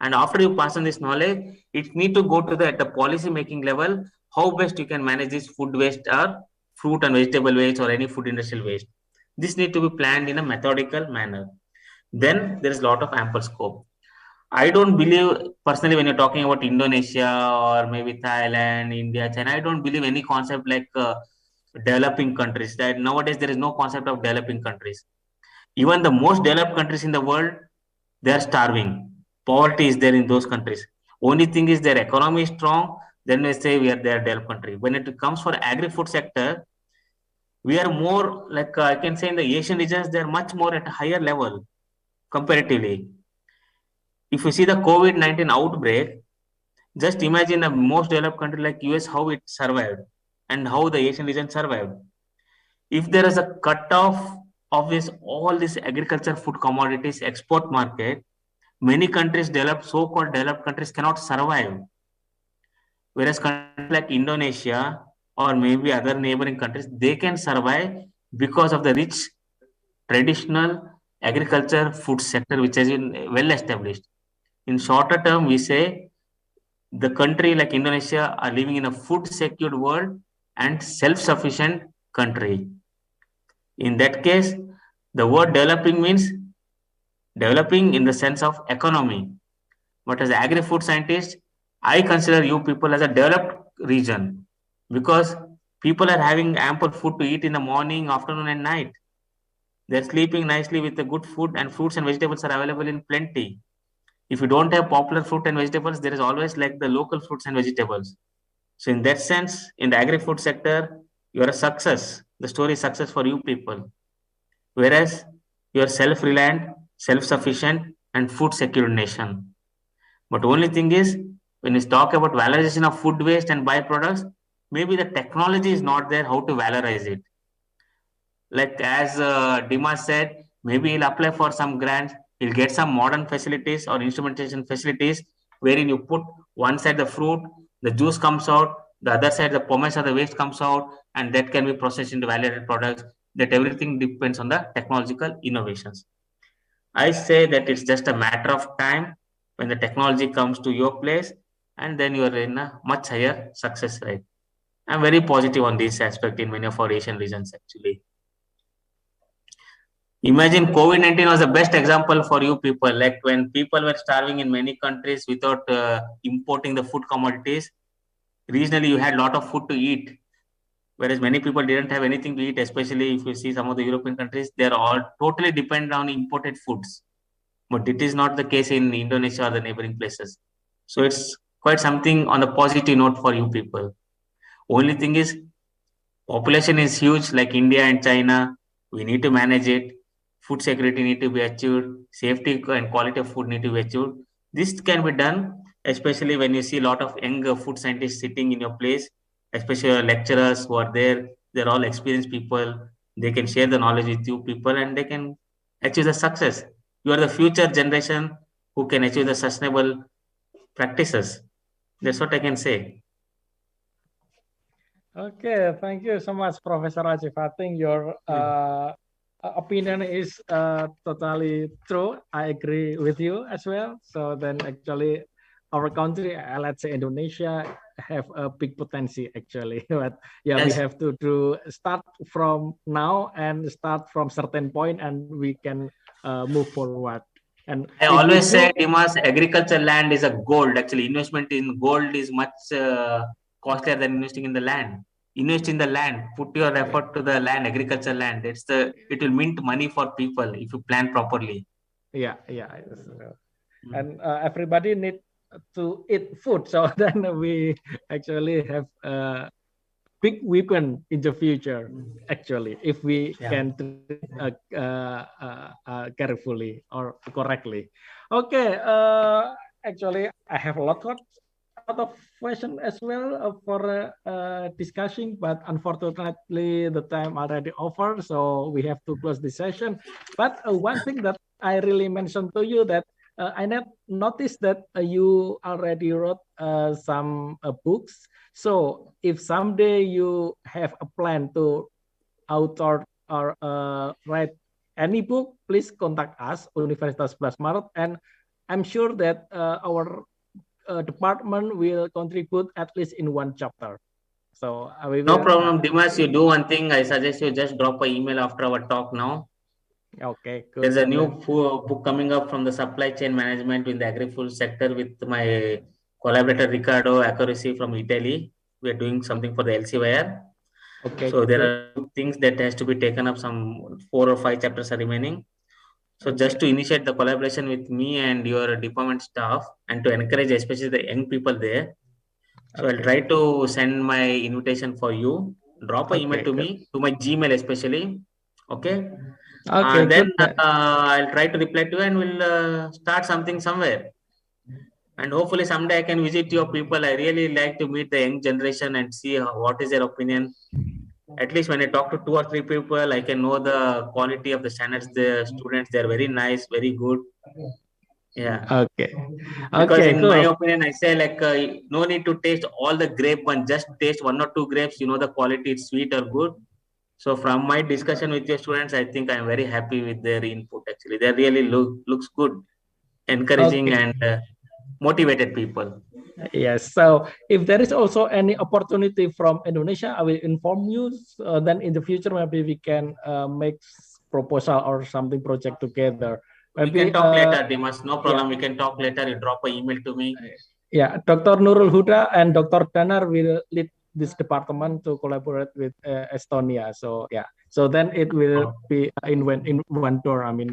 And after you pass on this knowledge, it need to go to the policy making level how best you can manage this food waste or fruit and vegetable waste or any food industrial waste. This need to be planned in a methodical manner. Then there is a lot of ample scope. I don't believe personally when you're talking about Indonesia or maybe Thailand, India, China, I don't believe any concept like developing countries. That nowadays there is no concept of developing countries. Even the most developed countries in the world, they are starving. Poverty is there in those countries. Only thing is their economy is strong. Then they say we are their developed country. When it comes for agri-food sector, we are more like I can say in the Asian regions, they are much more at a higher level comparatively. If you see the COVID-19 outbreak, just imagine a most developed country like US how it survived and how the Asian region survived. If there is a cutoff of this all these agriculture food commodities export market, many countries developed so-called developed countries cannot survive. Whereas countries like Indonesia or maybe other neighboring countries, they can survive because of the rich traditional agriculture food sector which has been well established. In shorter term, we say the country like Indonesia are living in a food secured world and self-sufficient country. In that case, the word developing means developing in the sense of economy. But as agri-food scientist, I consider you people as a developed region because people are having ample food to eat in the morning, afternoon, and night. They're sleeping nicely with the good food, and fruits and vegetables are available in plenty. If you don't have popular fruit and vegetables, there is always like the local fruits and vegetables. So in that sense, in the agri-food sector, you are a success. The story is success for you people. Whereas you are self-reliant, self-sufficient, and food secure nation. But only thing is, when you talk about valorization of food waste and byproducts, maybe the technology is not there how to valorize it. Like as Dimas said, maybe he'll apply for some grants, he'll get some modern facilities or instrumentation facilities wherein you put one side the fruit, the juice comes out, the other side the pomace or the waste comes out, and that can be processed into value-added products. That everything depends on the technological innovations. I say that it's just a matter of time when the technology comes to your place, and then you are in a much higher success rate. I'm very positive on this aspect in many of our Asian regions actually. Imagine COVID-19 was the best example for you people. Like when people were starving in many countries without importing the food commodities, regionally you had a lot of food to eat. Whereas many people didn't have anything to eat, especially if you see some of the European countries, they're all totally dependent on imported foods. But it is not the case in Indonesia or the neighboring places. So it's quite something on the positive note for you people. Only thing is, population is huge like India and China. We need to manage it. Food security need to be achieved. Safety and quality of food need to be achieved. This can be done, especially when you see a lot of young food scientists sitting in your place, especially your lecturers who are there. They're all experienced people. They can share the knowledge with you people and they can achieve the success. You are the future generation who can achieve the sustainable practices. That's what I can say. Okay, thank you so much, Professor Rajeev. I think your opinion is totally true. I agree with you as well. So then actually our country, let's say Indonesia, have a big potential actually. But yeah, Yes. we have to start from now and start from certain point and we can move forward. And I always say, Dimas, agriculture land is a gold. Actually, investment in gold is much costlier than investing in the land. Invest in the land. Put your effort to the land, agriculture land. It will mint money for people if you plan properly. Yeah. And everybody need to eat food. So then we actually have a big weapon in the future, actually, if we can treat carefully or correctly. Okay, actually, I have a lot of questions as well for discussing, but unfortunately, the time already over, so we have to close this session. But one thing that I really mentioned to you that I noticed that you already wrote some books. So if someday you have a plan to author or write any book, please contact us, Universitas 11 Maret, and I'm sure that our department will contribute at least in one chapter. So we No will. problem, Dimas. You do one thing. I suggest you just drop an email after our talk now. Okay, good. There's a new book coming up from the supply chain management in the agri-food sector with my collaborator Riccardo Accuracy from Italy. We are doing something for the LCYR. Okay. So there are things that has to be taken up. Some 4 or 5 chapters are remaining. So just to initiate the collaboration with me and your department staff, and to encourage especially the young people there. So I'll try to send my invitation for you. Drop an email to me, to my Gmail especially. Okay. Okay, then good. I'll try to reply to you, and we'll start something somewhere. And hopefully someday I can visit your people. I really like to meet the young generation and see what is their opinion. At least when I talk to 2 or 3 people, I can know the quality of the standards. The students, they're very nice, very good. Yeah. Okay. Because Okay, in cool. my opinion, I say like no need to taste all the grape one. Just taste 1 or 2 grapes. You know the quality, it's sweet or good. So from my discussion with your students, I think I'm very happy with their input. Actually, they really looks good, encouraging and motivated people. Yes. So if there is also any opportunity from Indonesia, I will inform you. Then in the future, maybe we can make proposal or something project together. Maybe, we can talk later, Dimas. No problem. We can talk later. You drop an email to me. Yeah, Dr. Nurul Huda and Dr. Danar will lead this department to collaborate with Estonia. So yeah, so then it will be in one door. I mean,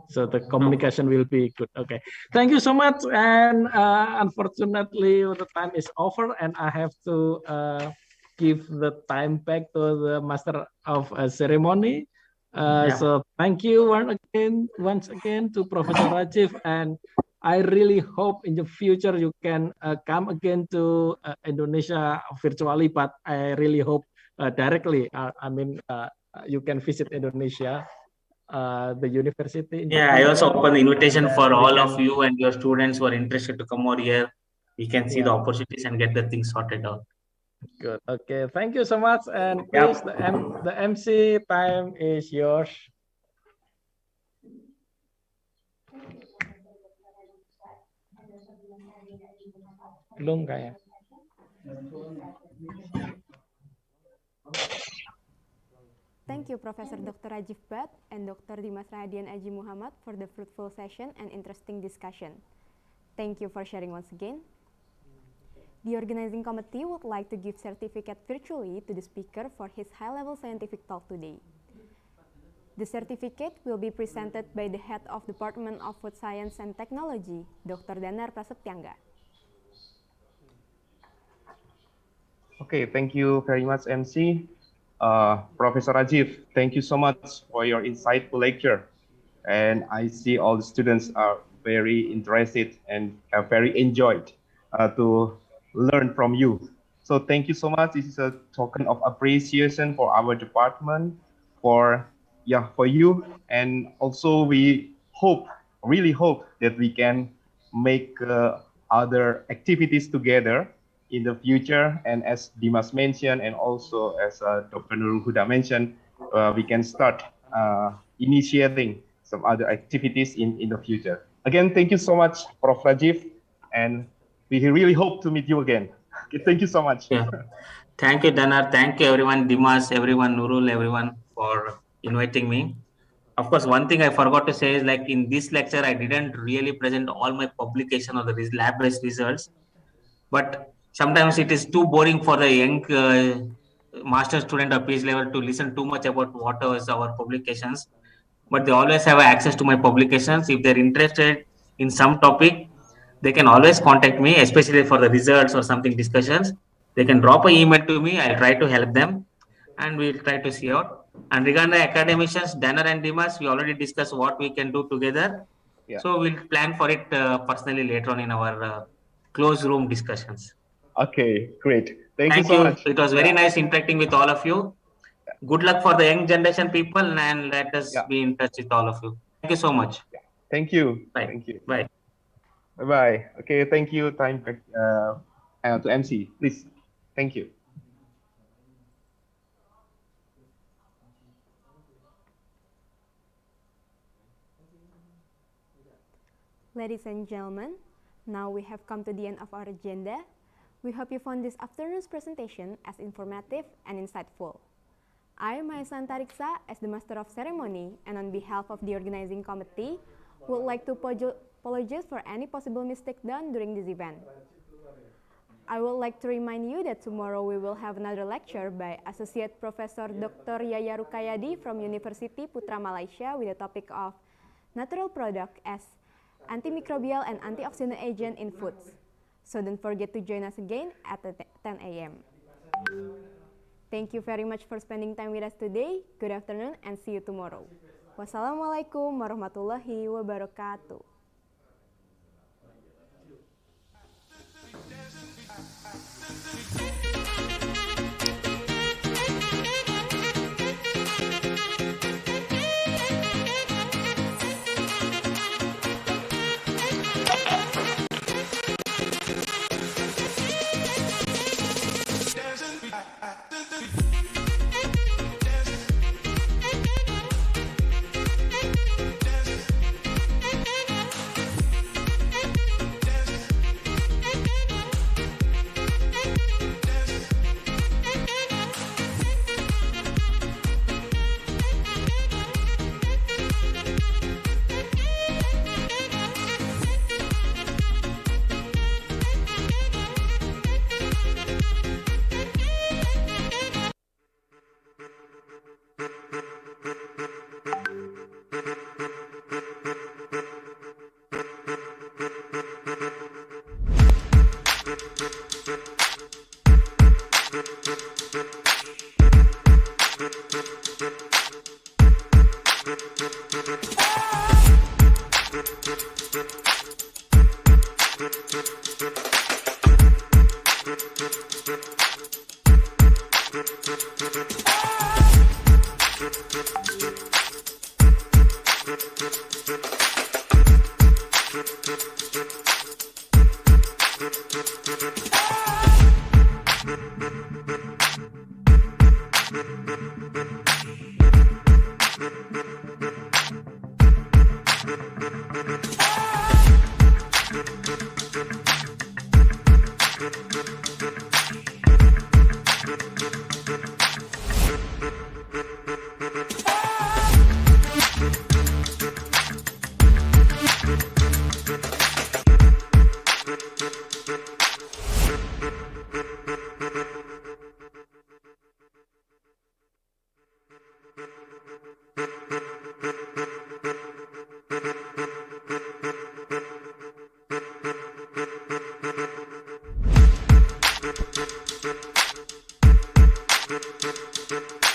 so the communication will be good. Okay, thank you so much. And unfortunately, the time is over, and I have to give the time back to the master of ceremony. So thank you once again to Professor Rajeev, and I really hope in the future you can come again to Indonesia virtually, but I really hope directly. I mean, you can visit Indonesia, the university. Yeah, I also open the invitation for all of you and your students who are interested to come over here. We can see the opportunities and get the things sorted out. Good. Okay. Thank you so much. And please, the MC time is yours. Belum kayak. Thank you, Professor Dr. Rajeev Bhat and Dr. Dimas Rahadian Aji Muhammad for the fruitful session and interesting discussion. Thank you for sharing once again. The organizing committee would like to give certificate virtually to the speaker for his high-level scientific talk today. The certificate will be presented by the head of Department of Food Science and Technology, Dr. Danar Prasetyangga. Okay, thank you very much, MC. Professor Rajeev, thank you so much for your insightful lecture. And I see all the students are very interested and have very enjoyed to learn from you. So thank you so much. This is a token of appreciation for our department, for you. And also we really hope that we can make other activities together in the future. And as Dimas mentioned, and also as Dr. Nurul Huda mentioned, we can start initiating some other activities in the future. Again, thank you so much, Prof. Rajeev, and we really hope to meet you again. Okay, thank you so much. Yeah. Thank you, Danar. Thank you, everyone, Dimas, everyone, Nurul, everyone, for inviting me. Of course, one thing I forgot to say is like in this lecture, I didn't really present all my publication or the lab-based results, but sometimes it is too boring for the young master student or PhD level to listen too much about what was our publications. But they always have access to my publications. If they're interested in some topic, they can always contact me, especially for the results or something discussions. They can drop an email to me. I'll try to help them, and we'll try to see out. And regarding the academicians, Danner and Dimas, we already discussed what we can do together. Yeah. So we'll plan for it personally later on in our closed room discussions. Okay, great. Thank you Thank so you. much. It was very nice interacting with all of you. Good luck for the young generation people, and let us be in touch with all of you. Thank you so much. Thank you. Bye. Thank you. Bye. Bye-bye. Okay, thank you. Time back to MC, please. Thank you. Ladies and gentlemen, now we have come to the end of our agenda. We hope you found this afternoon's presentation as informative and insightful. I, Maesa Antariksa, as the Master of Ceremony, and on behalf of the organizing committee, would like to apologize for any possible mistake done during this event. I would like to remind you that tomorrow we will have another lecture by Associate Professor Dr. Yaya Rukayadi from University Putra Malaysia with the topic of natural product as antimicrobial and antioxidant agent in foods. So don't forget to join us again at 10 a.m. Thank you very much for spending time with us today. Good afternoon and see you tomorrow. Wassalamualaikum warahmatullahi wabarakatuh. Thank you.